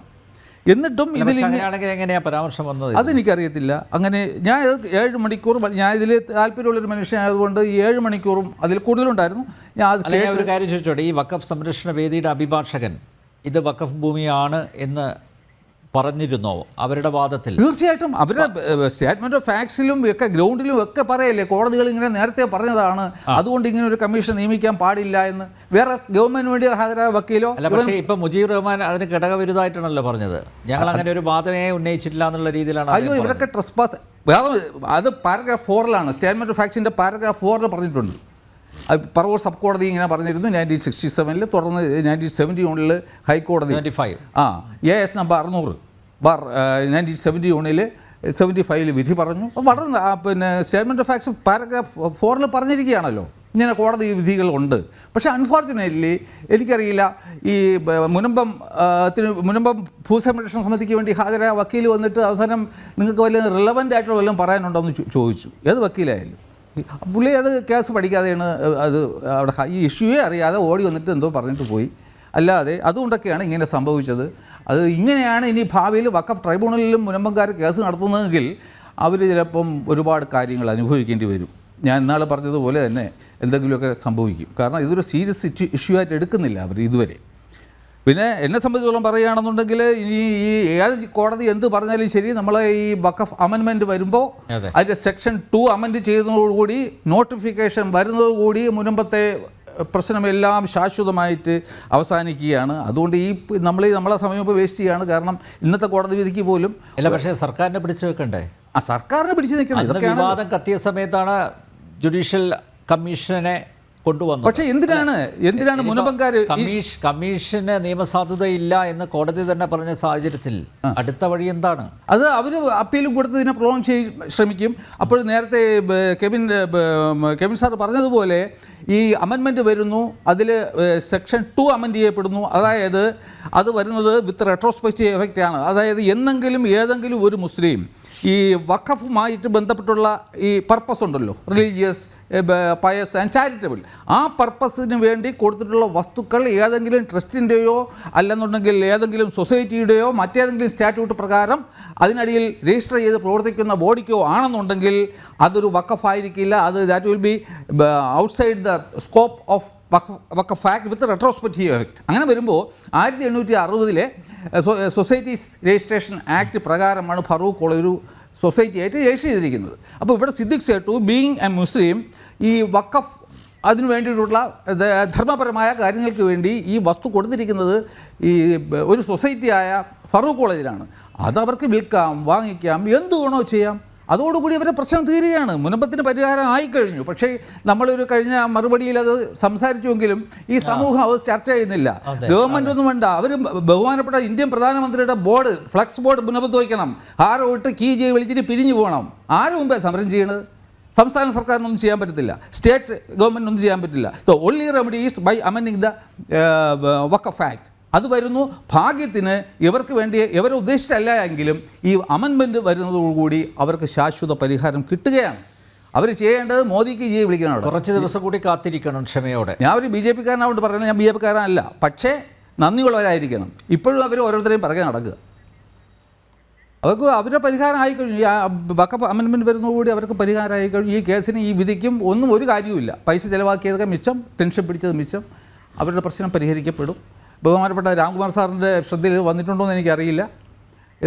എന്നിട്ടും ഇതിൽ എങ്ങനെയാണ് പരാമർശം വന്നത് അതെനിക്കറിയത്തില്ല. അങ്ങനെ ഞാൻ 7 മണിക്കൂർ, ഞാൻ ഇതിൽ താല്പര്യമുള്ളൊരു മനുഷ്യനായതുകൊണ്ട് 7 മണിക്കൂറും അതിൽ കൂടുതലുണ്ടായിരുന്നു. ഞാൻ ഒരു കാര്യം ചോദിച്ചോട്ടെ, ഈ വഖഫ് സംരക്ഷണ വേദിയുടെ അഭിഭാഷകൻ ഇത് വഖഫ് ഭൂമിയാണ് എന്ന് പറഞ്ഞിരുന്നോ അവരുടെ വാദത്തിൽ? തീർച്ചയായിട്ടും അവരുടെ സ്റ്റേറ്റ്മെന്റ് ഓഫ് ഫാക്ട്സിലും ഒക്കെ ഗ്രൗണ്ടിലും ഒക്കെ പറയല്ലേ, കോടതികൾ ഇങ്ങനെ നേരത്തെ പറഞ്ഞതാണ്, അതുകൊണ്ട് ഇങ്ങനെ ഒരു കമ്മീഷൻ നിയമിക്കാൻ പാടില്ല എന്ന്. വേറെ ഗവൺമെന്റ് വേണ്ടി ഹാജരായ വക്കീലോ അല്ല. പക്ഷേ ഇപ്പം മുജീബ് റഹ്മാൻ അതിന് ഘടകവിരുദ്ധമായിട്ടാണല്ലോ പറഞ്ഞത്. ഞങ്ങൾ അങ്ങനെ ഒരു വാദമേ ഉന്നയിച്ചിട്ടില്ല എന്നുള്ള രീതിയിലാണ്. അയ്യോ, ഇവരൊക്കെ ട്രസ്പാസ്, അത് പാരഗ്രാഫ് 4 സ്റ്റേറ്റ്മെന്റ് ഓഫ് ഫാക്ട്സിന്റെ പാരഗ്രാഫ് 4 പറഞ്ഞിട്ടുണ്ട്. പറവൂർ സബ് കോടതി ഇങ്ങനെ പറഞ്ഞിരുന്നു 1967, തുടർന്ന് 1971 ഹൈക്കോടതി AS നമ്പർ 600/1971 75 വിധി പറഞ്ഞു. വളരെ സ്റ്റേറ്റ്മെൻറ്റ് ഓഫ് ഫാക്ട്സ് പാരഗ്രാഫ് 4 പറഞ്ഞിരിക്കുകയാണല്ലോ ഇങ്ങനെ കോടതി വിധികളുണ്ട്. പക്ഷേ അൺഫോർച്ചുനേറ്റ്ലി എനിക്കറിയില്ല, ഈ മുനമ്പം ഭൂസംരക്ഷണ സമിതിക്ക് വേണ്ടി ഹാജരായ വക്കീൽ വന്നിട്ട് അവസാനം നിങ്ങൾക്ക് വല്ല റിലവൻ്റ് ആയിട്ടുള്ള വല്ലതും പറയാനുണ്ടോ എന്ന് ചോദിച്ചു. ഏത് വക്കീലായാലും പുള്ളി അത് കേസ് പഠിക്കാതെയാണ് അത് അവിടെ ഈ ഇഷ്യൂവേ അറിയാതെ ഓടി വന്നിട്ട് എന്തോ പറഞ്ഞിട്ട് പോയി. അല്ലാതെ അതുകൊണ്ടൊക്കെയാണ് ഇങ്ങനെ സംഭവിച്ചത്. അത് ഇങ്ങനെയാണ് ഇനി ഭാവിയിൽ വഖഫ് ട്രൈബ്യൂണലിലും മുനമ്പംകാർ കേസ് നടത്തുന്നതെങ്കിൽ അവർ ചിലപ്പം ഒരുപാട് കാര്യങ്ങൾ അനുഭവിക്കേണ്ടി വരും. ഞാൻ ഇന്നാൾ പറഞ്ഞതുപോലെ തന്നെ എന്തെങ്കിലുമൊക്കെ സംഭവിക്കും. കാരണം ഇതൊരു സീരിയസ് ഇഷ്യൂ ആയിട്ട് എടുക്കുന്നില്ല അവർ ഇതുവരെ. പിന്നെ എന്നെ സംബന്ധിച്ചോളം പറയുകയാണെന്നുണ്ടെങ്കിൽ ഇനി ഈ ഏത് കോടതി എന്ത് പറഞ്ഞാലും ശരി, നമ്മളെ ഈ വഖഫ് അമെൻമെൻറ്റ് വരുമ്പോൾ അതിൻ്റെ സെക്ഷൻ 2 അമെൻഡ് ചെയ്യുന്നതോടുകൂടി നോട്ടിഫിക്കേഷൻ വരുന്നതോടുകൂടി മുനമ്പത്തെ പ്രശ്നമെല്ലാം ശാശ്വതമായിട്ട് അവസാനിക്കുകയാണ്. അതുകൊണ്ട് നമ്മളെ സമയം ഇപ്പോൾ വേസ്റ്റ് ചെയ്യുകയാണ്. കാരണം ഇന്നത്തെ കോടതി വിധിക്ക് പോലും അല്ല, പക്ഷേ സർക്കാരിനെ പിടിച്ചു വെക്കണ്ടേ? സർക്കാരിനെ പിടിച്ചു നിൽക്കണം. അന്ന് ഇതൊക്കെയാണ് വിവാദം കത്തിയ സമയത്താണ് ജുഡീഷ്യൽ കമ്മീഷനെ കൊണ്ടുവന്നത്. പക്ഷേ എന്തിനാണ് മുനമ്പൻകാർ കമ്മീഷന് നിയമസാധുതയില്ല എന്ന് കോടതി തന്നെ പറഞ്ഞ സാഹചര്യത്തിൽ അടുത്ത വഴി എന്താണ്? അത് അവർ അപ്പീലും കൊടുത്ത് ഇതിനെ പ്രൊളോങ് ശ്രമിക്കും. അപ്പോൾ നേരത്തെ കെവിൻ സാർ പറഞ്ഞതുപോലെ ഈ അമെൻമെൻറ്റ് വരുന്നു, അതിൽ സെക്ഷൻ 2 അമെൻഡ് ചെയ്യപ്പെടുന്നു. അതായത് അത് വരുന്നത് വിത്ത് റെട്രോസ്പെക്റ്റീവ് എഫക്റ്റാണ്. അതായത് ഏതെങ്കിലും ഒരു മുസ്ലിം ഈ വഖഫുമായിട്ട് ബന്ധപ്പെട്ടുള്ള ഈ പർപ്പസ് ഉണ്ടല്ലോ, റിലീജിയസ്, പയസ് ആൻഡ് ചാരിറ്റബിൾ, ആ പർപ്പസിന് വേണ്ടി കൊടുത്തിട്ടുള്ള വസ്തുക്കൾ ഏതെങ്കിലും ട്രസ്റ്റിൻ്റെയോ അല്ലെന്നുണ്ടെങ്കിൽ ഏതെങ്കിലും സൊസൈറ്റിയുടെയോ മറ്റേതെങ്കിലും സ്റ്റാറ്റ്യൂട്ട് പ്രകാരം അതിനടിയിൽ രജിസ്റ്റർ ചെയ്ത് പ്രവർത്തിക്കുന്ന ബോഡിക്കോ ആണെന്നുണ്ടെങ്കിൽ അതൊരു വഖഫായിരിക്കില്ല. അത് that will be outside the scope of Waqf act with retrospective effect. അങ്ങനെ വരുമ്പോൾ 1860 സൊസൈറ്റീസ് രജിസ്ട്രേഷൻ ആക്ട് പ്രകാരമാണ് ഫറൂഖ് കോളേജ് ഒരു സൊസൈറ്റി ആയിട്ട് രജിസ്റ്റർ ചെയ്തിരിക്കുന്നത്. അപ്പോൾ ഇവിടെ സിദ്ദിഖ് സേട്ടു ബീയിങ് എ മുസ്ലിം ഈ വഖഫ് അതിനു വേണ്ടിയിട്ടുള്ള ധർമ്മപരമായ കാര്യങ്ങൾക്ക് വേണ്ടി ഈ വസ്തു കൊടുത്തിരിക്കുന്നത് ഈ ഒരു സൊസൈറ്റിയായ ഫറൂഖ് കോളേജിലാണ്. അതവർക്ക് വിൽക്കാം, വാങ്ങിക്കാം, എന്ത് വേണോ ചെയ്യാം. അതോടുകൂടി അവരുടെ പ്രശ്നം തീരുകയാണ്. മുനമ്പത്തിന് പരിഹാരം ആയിക്കഴിഞ്ഞു. പക്ഷേ നമ്മളൊരു കഴിഞ്ഞ മറുപടിയിൽ അത് സംസാരിച്ചുവെങ്കിലും ഈ സമൂഹം അത് ചർച്ച ചെയ്യുന്നില്ല. ഗവൺമെൻറ് ഒന്നും വേണ്ട. അവർ ബഹുമാനപ്പെട്ട ഇന്ത്യൻ പ്രധാനമന്ത്രിയുടെ ബോർഡ്, ഫ്ലക്സ് ബോർഡ് മുനമ്പത്ത് വയ്ക്കണം. ആരോ ഇട്ട് കീ ചെയ്ത് വിളിച്ചിട്ട് പിരിഞ്ഞു പോകണം. ആരും മുമ്പേ സമരം ചെയ്യണത്? സംസ്ഥാന സർക്കാരിനൊന്നും ചെയ്യാൻ പറ്റത്തില്ല, സ്റ്റേറ്റ് ഗവൺമെൻറ്റിനൊന്നും ചെയ്യാൻ പറ്റില്ല. The only remedy is by amending the Waqf Act. അത് വരുന്നു. ഭാഗ്യത്തിന് ഇവർക്ക് വേണ്ടി ഇവരെ ഉദ്ദേശിച്ചല്ല എങ്കിലും ഈ അമെൻമെൻറ്റ് വരുന്നതോടുകൂടി അവർക്ക് ശാശ്വത പരിഹാരം കിട്ടുകയാണ്. അവർ ചെയ്യേണ്ടത് മോദിക്ക് വിളിക്കണം. കുറച്ച് ദിവസം കൂടി കാത്തിരിക്കണം ക്ഷമയോടെ. ഞാൻ ഒരു BJP കാരനാകൊണ്ട് പറയുന്നത്, ഞാൻ BJP കാരനല്ല, പക്ഷേ നന്ദിയുള്ളവരായിരിക്കണം. ഇപ്പോഴും അവർ ഓരോരുത്തരെയും പിറകെ നടക്കുക. അവർക്ക് അവരുടെ പരിഹാരം ആയിക്കഴിഞ്ഞു. ഈ വഖഫ് അമെൻമെൻറ്റ് വരുന്നതോടുകൂടി അവർക്ക് പരിഹാരം ആയിക്കഴിഞ്ഞു. ഈ കേസിന് ഈ വിധിക്കും ഒന്നും ഒരു കാര്യവുമില്ല. പൈസ ചിലവാക്കിയതൊക്കെ മിച്ചം, ടെൻഷൻ പിടിച്ചത് മിച്ചം. അവരുടെ പ്രശ്നം പരിഹരിക്കപ്പെടും. ബഹുമാനപ്പെട്ട രാംകുമാർ സാറിൻ്റെ ശ്രദ്ധയിൽ വന്നിട്ടുണ്ടോ എന്ന് എനിക്കറിയില്ല.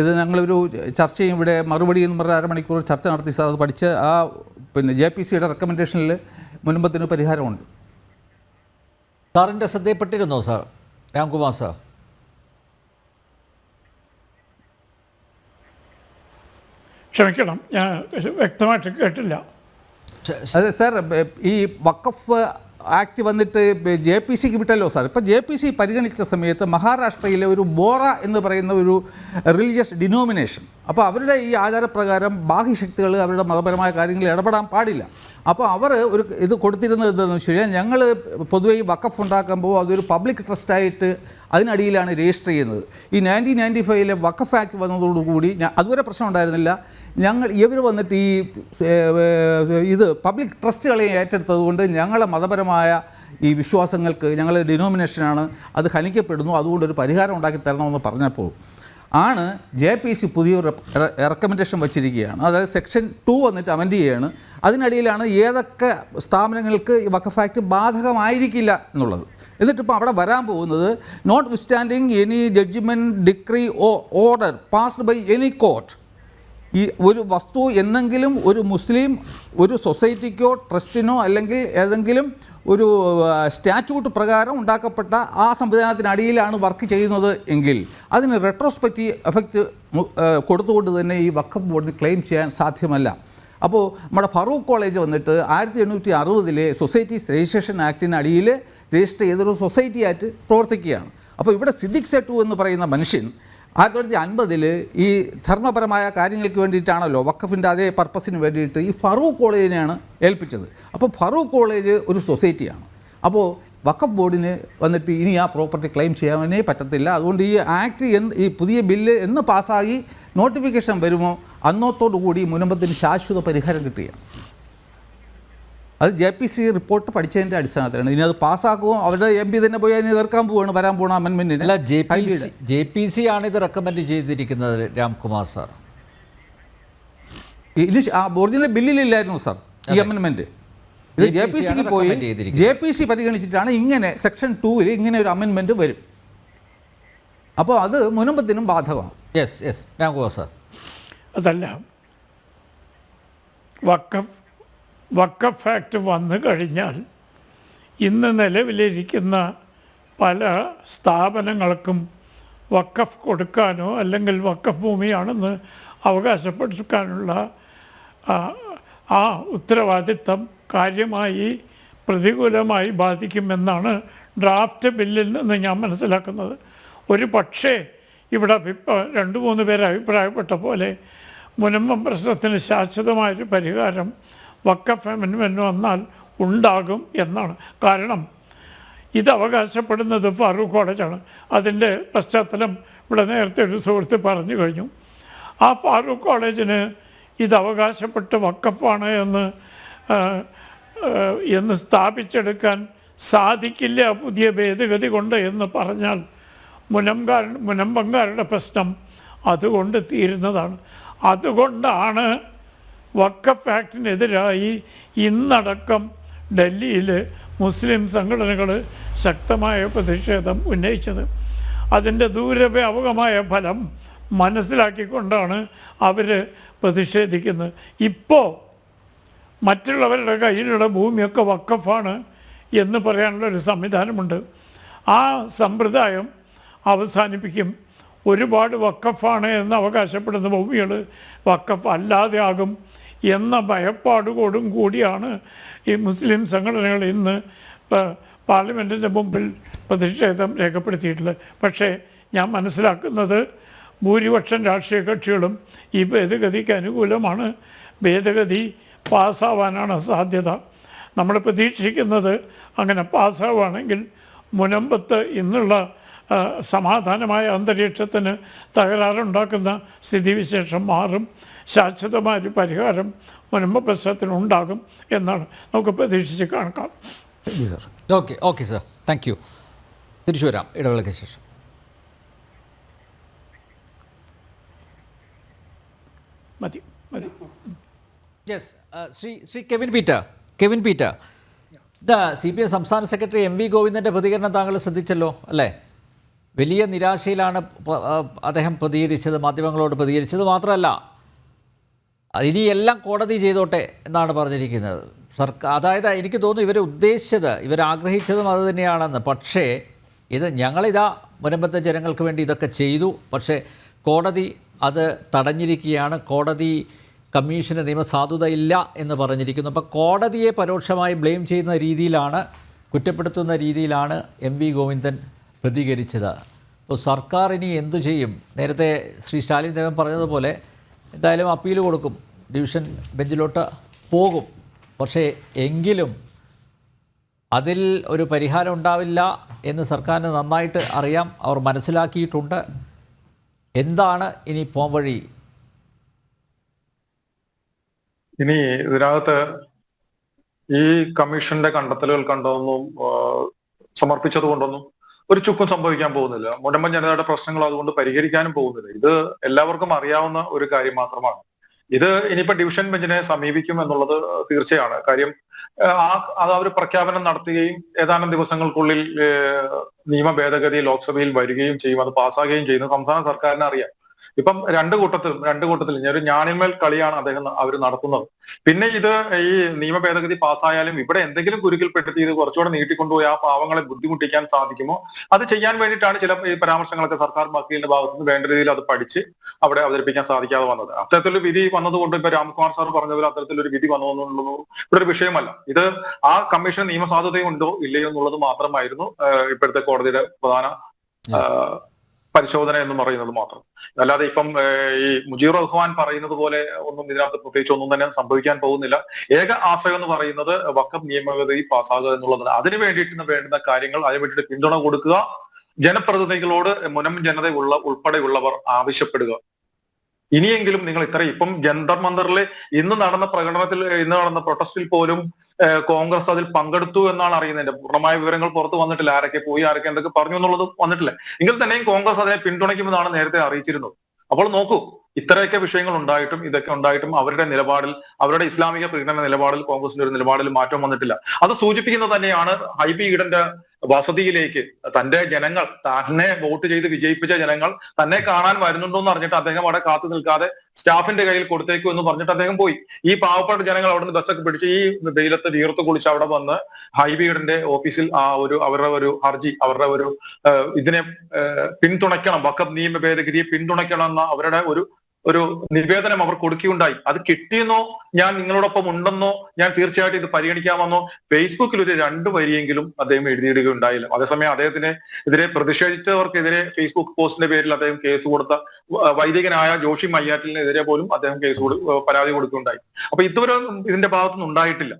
ഇത് ഞങ്ങളൊരു ചർച്ചയും ഇവിടെ മറുപടി എന്ന് പറഞ്ഞ അരമണിക്കൂർ ചർച്ച നടത്തി സാർ. അത് പഠിച്ച് ആ JPCയുടെ റെക്കമെൻഡേഷനിൽ മുൻപത്തിന് പരിഹാരമുണ്ട്. സാറിൻ്റെ ശ്രദ്ധയിൽപ്പെട്ടിരുന്നോ സാർ രാംകുമാർ സാർ? ക്ഷമിക്കണം, ഞാൻ വ്യക്തമായിട്ട് കേട്ടില്ല. അതെ സാർ, ഈ വഖഫ് ആക്ട് വന്നിട്ട് JPCക്ക് വിട്ടല്ലോ സാർ. ഇപ്പോൾ JPC പരിഗണിച്ച സമയത്ത് മഹാരാഷ്ട്രയിലെ ഒരു ബോറ എന്ന് പറയുന്ന ഒരു റിലീജിയസ് ഡിനോമിനേഷൻ, അപ്പോൾ അവരുടെ ഈ ആചാരപ്രകാരം ബാഹ്യശക്തികൾ അവരുടെ മതപരമായ കാര്യങ്ങളിൽ ഇടപെടാൻ പാടില്ല. അപ്പോൾ അവർ ഒരു ഇത് കൊടുത്തിരുന്നത് എന്താണെന്ന് വെച്ച് കഴിഞ്ഞാൽ, ഞങ്ങൾ പൊതുവെ ഈ വഖഫ് ഉണ്ടാക്കുമ്പോൾ അതൊരു പബ്ലിക് ട്രസ്റ്റായിട്ട് അതിനടിയിലാണ് രജിസ്റ്റർ ചെയ്യുന്നത്. ഈ 1995 വഖഫ് ആക്ട് വന്നതോടുകൂടി അതുവരെ പ്രശ്നം ഉണ്ടായിരുന്നില്ല. ഇവർ വന്നിട്ട് ഈ ഇത് പബ്ലിക് ട്രസ്റ്റുകളെ ഏറ്റെടുത്തത് കൊണ്ട് ഞങ്ങളെ മതപരമായ ഈ വിശ്വാസങ്ങൾക്ക് ഞങ്ങളുടെ ഡിനോമിനേഷനാണ്, അത് ഹനിക്കപ്പെടുന്നു, അതുകൊണ്ടൊരു പരിഹാരം ഉണ്ടാക്കി തരണമെന്ന് പറഞ്ഞപ്പോൾ ആണ് JPC പുതിയൊരു റെക്കമെൻഡേഷൻ വച്ചിരിക്കുകയാണ്. അതായത് സെക്ഷൻ 2 വന്നിട്ട് അമെൻഡ് ചെയ്യുകയാണ്. അതിനടിയിലാണ് ഏതൊക്കെ സ്ഥാപനങ്ങൾക്ക് ഈ വഖഫ് ആക്ട് ബാധകമായിരിക്കില്ല എന്നുള്ളത്. എന്നിട്ടിപ്പോൾ അവിടെ വരാൻ പോകുന്നത്, notwithstanding any judgement, decree order passed by any court, ഈ ഒരു വസ്തു എന്നെങ്കിലും ഒരു മുസ്ലിം ഒരു സൊസൈറ്റിക്കോ ട്രസ്റ്റിനോ അല്ലെങ്കിൽ ഏതെങ്കിലും ഒരു സ്റ്റാറ്റ്യൂട്ട് പ്രകാരം ഉണ്ടാക്കപ്പെട്ട ആ സംവിധാനത്തിനടിയിലാണ് വർക്ക് ചെയ്യുന്നത് എങ്കിൽ അതിന് റെട്രോസ്പെക്റ്റീവ് എഫക്റ്റ് കൊടുത്തുകൊണ്ട് തന്നെ ഈ വഖഫ് ബോർഡിന് ക്ലെയിം ചെയ്യാൻ സാധ്യമല്ല. അപ്പോൾ നമ്മുടെ ഫറൂഖ് കോളേജ് വന്നിട്ട് 1860 സൊസൈറ്റീസ് രജിസ്ട്രേഷൻ ആക്ടിനടിയിൽ രജിസ്റ്റർ ചെയ്തൊരു സൊസൈറ്റി ആയിട്ട് പ്രവർത്തിക്കുകയാണ്. അപ്പോൾ ഇവിടെ സിദ്ദിഖ് സേട്ടു എന്ന് പറയുന്ന മനുഷ്യൻ 1950 ഈ ധർമ്മപരമായ കാര്യങ്ങൾക്ക് വേണ്ടിയിട്ടാണല്ലോ, വഖഫിൻ്റെ അതേ പർപ്പസിന് വേണ്ടിയിട്ട് ഈ ഫറൂഖ് കോളേജിനെയാണ് ഏൽപ്പിച്ചത്. അപ്പോൾ ഫറൂഖ് കോളേജ് ഒരു സൊസൈറ്റിയാണ്. അപ്പോൾ വഖഫ് ബോർഡിന് വന്നിട്ട് ഇനി ആ പ്രോപ്പർട്ടി ക്ലെയിം ചെയ്യാനേ പറ്റത്തില്ല. അതുകൊണ്ട് ഈ ആക്ട് ഈ പുതിയ ബില്ല് എന്ന് പാസ്സായി നോട്ടിഫിക്കേഷൻ വരുമോ അന്നത്തോടു കൂടി മുനമ്പത്തിന് ശാശ്വത പരിഹാരം കിട്ടുകയാണ്. അത് JPC റിപ്പോർട്ട് പഠിച്ചതിൻ്റെ അടിസ്ഥാനത്തിലാണ്. ഇനി അത് പാസ്സാക്കുമോ, അവരുടെ MP തന്നെ പോയി അതിന് എതിർക്കാൻ പോവുകയാണ് വരാൻ പോകണ അമെൻമെൻറ്റിന്. അല്ല, JPC ആണ് ഇത് റെക്കമെൻഡ് ചെയ്തിരിക്കുന്നത് രാംകുമാർ സാർ. ഇനി ഒറിജിനൽ ബില്ലിലില്ലായിരുന്നു സാർ ഈ അമെൻമെൻറ്റ്. ഇത് JPCക്ക് പോയി JPC പരിഗണിച്ചിട്ടാണ് ഇങ്ങനെ സെക്ഷൻ 2 ഇങ്ങനെ ഒരു അമെൻമെൻറ്റ് വരും. അപ്പോൾ അത് മുനമ്പത്തിനും ബാധകമാണ്. Yes Ramkumar sir. അതല്ല, വഖഫ് ആക്ട് വന്നു കഴിഞ്ഞാൽ ഇന്ന് നിലവിലിരിക്കുന്ന പല സ്ഥാപനങ്ങൾക്കും വഖഫ് കൊടുക്കാനോ അല്ലെങ്കിൽ വഖഫ് ഭൂമിയാണെന്ന് അവകാശപ്പെടുക്കാനുള്ള ആ ഉത്തരവാദിത്തം കാര്യമായി പ്രതികൂലമായി ബാധിക്കുമെന്നാണ് ഡ്രാഫ്റ്റ് ബില്ലിൽ നിന്ന് ഞാൻ മനസ്സിലാക്കുന്നത്. ഒരു പക്ഷേ ഇവിടെ 2-3 പേര് അഭിപ്രായപ്പെട്ട പോലെ മുനമ്പം പ്രശ്നത്തിന് ശാശ്വതമായൊരു പരിഹാരം വഖഫ് അമെൻമെൻറ്റ് വന്നാൽ ഉണ്ടാകും എന്നാണ്. കാരണം ഇത് അവകാശപ്പെടുന്നത് ഫാറൂഖ് കോളേജാണ്. അതിൻ്റെ പശ്ചാത്തലം ഇവിടെ നേരത്തെ ഒരു സുഹൃത്ത് പറഞ്ഞു കഴിഞ്ഞു. ആ ഫാറൂഖ് കോളേജിന് ഇത് അവകാശപ്പെട്ട് വഖഫാണ് എന്ന് സ്ഥാപിച്ചെടുക്കാൻ സാധിക്കില്ല പുതിയ ഭേദഗതി കൊണ്ട് എന്ന് പറഞ്ഞാൽ മുനമ്പങ്കാരുടെ പ്രശ്നം അതുകൊണ്ട് തീരുന്നതാണ്. അതുകൊണ്ടാണ് വഖഫ് ആക്ടിനെതിരായി ഇന്നടക്കം ഡൽഹിയിൽ മുസ്ലിം സംഘടനകൾ ശക്തമായ പ്രതിഷേധം ഉന്നയിച്ചത്. അതിൻ്റെ ദൂരവ്യാപകമായ ഫലം മനസ്സിലാക്കിക്കൊണ്ടാണ് അവർ പ്രതിഷേധിക്കുന്നത്. ഇപ്പോൾ മറ്റുള്ളവരുടെ കയ്യിലുള്ള ഭൂമിയൊക്കെ വഖഫാണ് എന്ന് പറയാനുള്ളൊരു സംവിധാനമുണ്ട്. ആ സമ്പ്രദായം അവസാനിപ്പിക്കും. ഒരുപാട് വഖഫാണ് എന്ന് അവകാശപ്പെടുന്ന ഭൂമികൾ വഖഫ് അല്ലാതെ ആകും എന്ന ഭയപ്പാടുകൂടും കൂടിയാണ് ഈ മുസ്ലിം സംഘടനകൾ ഇന്ന് പാർലമെൻറ്റിൻ്റെ മുമ്പിൽ പ്രതിഷേധം രേഖപ്പെടുത്തിയിട്ടുള്ളത്. പക്ഷേ ഞാൻ മനസ്സിലാക്കുന്നത് ഭൂരിപക്ഷം രാഷ്ട്രീയ കക്ഷികളും ഈ ഭേദഗതിക്ക് അനുകൂലമാണ്. ഭേദഗതി പാസ്സാവാനാണ് സാധ്യത. നമ്മൾ പ്രതീക്ഷിക്കുന്നത് അങ്ങനെ പാസ്സാവുകയാണെങ്കിൽ മുനമ്പത്ത് ഇന്നുള്ള സമാധാനമായ അന്തരീക്ഷത്തിന് തകരാറുണ്ടാക്കുന്ന സ്ഥിതിവിശേഷം മാറും. ശാശ്വതമായൊരു പരിഹാരം മുനമ്പ പ്രശ്നത്തിനുണ്ടാകും എന്നാണ് നമുക്ക് പ്രതീക്ഷിച്ച് കാണാം. Okay sir, thank you. തിരിച്ചു വരാം ഇടവേളയ്ക്ക് ശേഷം. മതി. Yes, Shri Kevin Peter, CPM സംസ്ഥാന സെക്രട്ടറി MV ഗോവിന്ദൻ്റെ പ്രതികരണം താങ്കൾ ശ്രദ്ധിച്ചല്ലോ അല്ലേ? വലിയ നിരാശയിലാണ് അദ്ദേഹം പ്രതികരിച്ചത്, മാധ്യമങ്ങളോട് പ്രതികരിച്ചത്. മാത്രമല്ല, ഇനി എല്ലാം കോടതി ചെയ്തോട്ടെ എന്നാണ് പറഞ്ഞിരിക്കുന്നത്. അതായത് എനിക്ക് തോന്നുന്നു ഇവരാഗ്രഹിച്ചതും അത് തന്നെയാണെന്ന്. പക്ഷേ ഞങ്ങളിതാ മുനമ്പത്തെ ജനങ്ങൾക്ക് വേണ്ടി ഇതൊക്കെ ചെയ്തു, പക്ഷേ കോടതി അത് തടഞ്ഞിരിക്കുകയാണ്. കോടതി കമ്മീഷന് നിയമസാധുതയില്ല എന്ന് പറഞ്ഞിരിക്കുന്നു. അപ്പോൾ കോടതിയെ പരോക്ഷമായി ബ്ലെയിം ചെയ്യുന്ന രീതിയിലാണ്, കുറ്റപ്പെടുത്തുന്ന രീതിയിലാണ് MV ഗോവിന്ദൻ പ്രതികരിച്ചത്. അപ്പോൾ സർക്കാർ ഇനി എന്തു ചെയ്യും? നേരത്തെ ശ്രീ സ്റ്റാലിൻ ദേവൻ പറഞ്ഞതുപോലെ എന്തായാലും അപ്പീൽ കൊടുക്കും, ഡിവിഷൻ ബെഞ്ചിലോട്ട് പോകും. പക്ഷേ എങ്കിലും അതിൽ ഒരു പരിഹാരം ഉണ്ടാവില്ല എന്ന് സർക്കാരിന് നന്നായിട്ട് അറിയാം, അവർ മനസ്സിലാക്കിയിട്ടുണ്ട്. എന്താണ് ഇനി പോംവഴി? ഇനി ഇതിനകത്ത് ഈ കമ്മീഷന്റെ കണ്ടെത്തലുകൾ കണ്ടൊന്നും സമർപ്പിച്ചത് കൊണ്ടൊന്നും ഒരു ചുക്കും സംഭവിക്കാൻ പോകുന്നില്ല. മുനമ്പം ജനതയുടെ പ്രശ്നങ്ങൾ അതുകൊണ്ട് പരിഹരിക്കാനും പോകുന്നില്ല. ഇത് എല്ലാവർക്കും അറിയാവുന്ന ഒരു കാര്യം മാത്രമാണ്. ഇത് ഇനിയിപ്പോ ഡിവിഷൻ ബെഞ്ചിനെ സമീപിക്കും എന്നുള്ളത് തീർച്ചയാണ്. കാര്യം അത് അവർ പ്രഖ്യാപനം നടത്തുകയും ഏതാനും ദിവസങ്ങൾക്കുള്ളിൽ നിയമ ഭേദഗതി ലോക്സഭയിൽ വരികയും ചെയ്യും, അത് പാസ്സാകുകയും ചെയ്യുന്നത് സംസ്ഥാന സർക്കാരിന് അറിയാം. ഇപ്പം രണ്ട് കൂട്ടത്തിലും ഒരു ഞാണിന്മേൽ കളിയാണ് അവർ നടത്തുന്നത്. പിന്നെ ഇത് ഈ നിയമ ഭേദഗതി പാസ്സായാലും ഇവിടെ എന്തെങ്കിലും കുരുക്കിൽപ്പെടുത്തി ഇത് കുറച്ചുകൂടെ നീട്ടിക്കൊണ്ടുപോയി ആ പാവങ്ങളെ ബുദ്ധിമുട്ടിക്കാൻ സാധിക്കുമോ അത് ചെയ്യാൻ വേണ്ടിയിട്ടാണ് ചില ഈ പരാമർശങ്ങളൊക്കെ സർക്കാർ വക്കീലിന്റെ ഭാഗത്ത് നിന്ന് വേണ്ട രീതിയിൽ അത് പഠിച്ച് അവിടെ അവതരിപ്പിക്കാൻ സാധിക്കാതെ വന്നത്. അത്തരത്തിലൊരു വിധി വന്നതുകൊണ്ട് ഇപ്പൊ രാംകുമാർ സാർ പറഞ്ഞതുപോലെ അത്തരത്തിലൊരു വിധി വന്നു എന്നുള്ളത് ഇവിടെ ഒരു വിഷയമല്ല. ഇത് ആ കമ്മീഷൻ നിയമസാധുതയുണ്ടോ ഇല്ലയോ എന്നുള്ളത് മാത്രമായിരുന്നു ഇപ്പോഴത്തെ കോടതിയുടെ പ്രധാന പരിശോധന എന്ന് പറയുന്നത് മാത്രം. അല്ലാതെ ഇപ്പം ഈ മുജീർ റഹ്മാൻ പറയുന്നത് പോലെ ഒന്നും ഇതിനകത്ത് പ്രത്യേകിച്ച് ഒന്നും തന്നെ സംഭവിക്കാൻ പോകുന്നില്ല. ഏക ആശ്രയം എന്ന് പറയുന്നത് വഖഫ് നിയമഗതി പാസ്സാകുക എന്നുള്ളതാണ്. അതിന് വേണ്ടിയിട്ട് വേണ്ടുന്ന കാര്യങ്ങൾ അതിന് വേണ്ടിയിട്ട് പിന്തുണ കൊടുക്കുക, ജനപ്രതിനിധികളോട് മുനമ്പം ജനത ഉൾപ്പെടെയുള്ളവർ ആവശ്യപ്പെടുക. ഇനിയെങ്കിലും നിങ്ങൾ ഇപ്പം ജന്തർ മന്ദറിലെ ഇന്ന് നടന്ന പ്രൊട്ടസ്റ്റിൽ പോലും കോൺഗ്രസ് അതിൽ പങ്കെടുത്തു എന്നാണ് അറിയുന്നത്. പൂർണ്ണമായ വിവരങ്ങൾ പുറത്തു വന്നിട്ടില്ല, ആരൊക്കെ പോയി ആരൊക്കെ എന്തൊക്കെ പറഞ്ഞു എന്നുള്ളത് വന്നിട്ടില്ല. എങ്കിൽ തന്നെയും കോൺഗ്രസ് അതിനെ പിന്തുണയ്ക്കുമെന്നാണ് നേരത്തെ അറിയിച്ചിരുന്നത്. അപ്പോൾ നോക്കൂ, ഇത്രയൊക്കെ വിഷയങ്ങൾ ഉണ്ടായിട്ടും ഇതൊക്കെ ഉണ്ടായിട്ടും അവരുടെ നിലപാടിൽ, അവരുടെ ഇസ്ലാമിക പ്രീണന നിലപാടിൽ, കോൺഗ്രസിന്റെ ഒരു നിലപാടിൽ മാറ്റം വന്നിട്ടില്ല. അത് സൂചിപ്പിക്കുന്നത് തന്നെയാണ് ഹൈബി ഈഡന്റെ വസതിയിലേക്ക് തന്റെ ജനങ്ങൾ, തന്നെ വോട്ട് ചെയ്ത് വിജയിപ്പിച്ച ജനങ്ങൾ തന്നെ കാണാൻ വരുന്നുണ്ടോ എന്ന് അറിഞ്ഞിട്ട് അദ്ദേഹം അവിടെ കാത്തു നിൽക്കാതെ സ്റ്റാഫിന്റെ കയ്യിൽ കൊടുത്തേക്കു എന്ന് പറഞ്ഞിട്ട് അദ്ദേഹം പോയി. ഈ പാവപ്പെട്ട ജനങ്ങൾ അവിടെ നിന്ന് ബസ്സൊക്കെ പിടിച്ച് ഈ വെയിലത്ത് വീർത്ത് കുളിച്ച് അവിടെ വന്ന് ഹൈബീഡിന്റെ ഓഫീസിൽ അവരുടെ ഒരു ഹർജി, അവരുടെ ഒരു ഇതിനെ പിന്തുണയ്ക്കണം, വഖഫ് നിയമ ഭേദഗതിയെ പിന്തുണയ്ക്കണം എന്ന അവരുടെ ഒരു നിവേദനം അവർ കൊടുക്കുകയുണ്ടായി. അത് കിട്ടിയെന്നോ, ഞാൻ നിങ്ങളോടൊപ്പം ഉണ്ടെന്നോ, ഞാൻ തീർച്ചയായിട്ടും ഇത് പരിഗണിക്കാമെന്നോ ഫേസ്ബുക്കിൽ ഒരു 2 വരിയെങ്കിലും അദ്ദേഹം എഴുതിയിടുകയുണ്ടായില്ല. അതേസമയം അദ്ദേഹത്തിന് എതിരെ പ്രതിഷേധിച്ചവർക്കെതിരെ ഫേസ്ബുക്ക് പോസ്റ്റിന്റെ പേരിൽ അദ്ദേഹം കേസ് കൊടുത്ത വൈദികനായ ജോഷി മയ്യാറ്റിലിനെതിരെ പോലും അദ്ദേഹം പരാതി കൊടുക്കുകയുണ്ടായി. അപ്പൊ ഇതുവരെ ഇതിന്റെ ഭാഗത്തുനിന്ന് ഉണ്ടായിട്ടില്ല.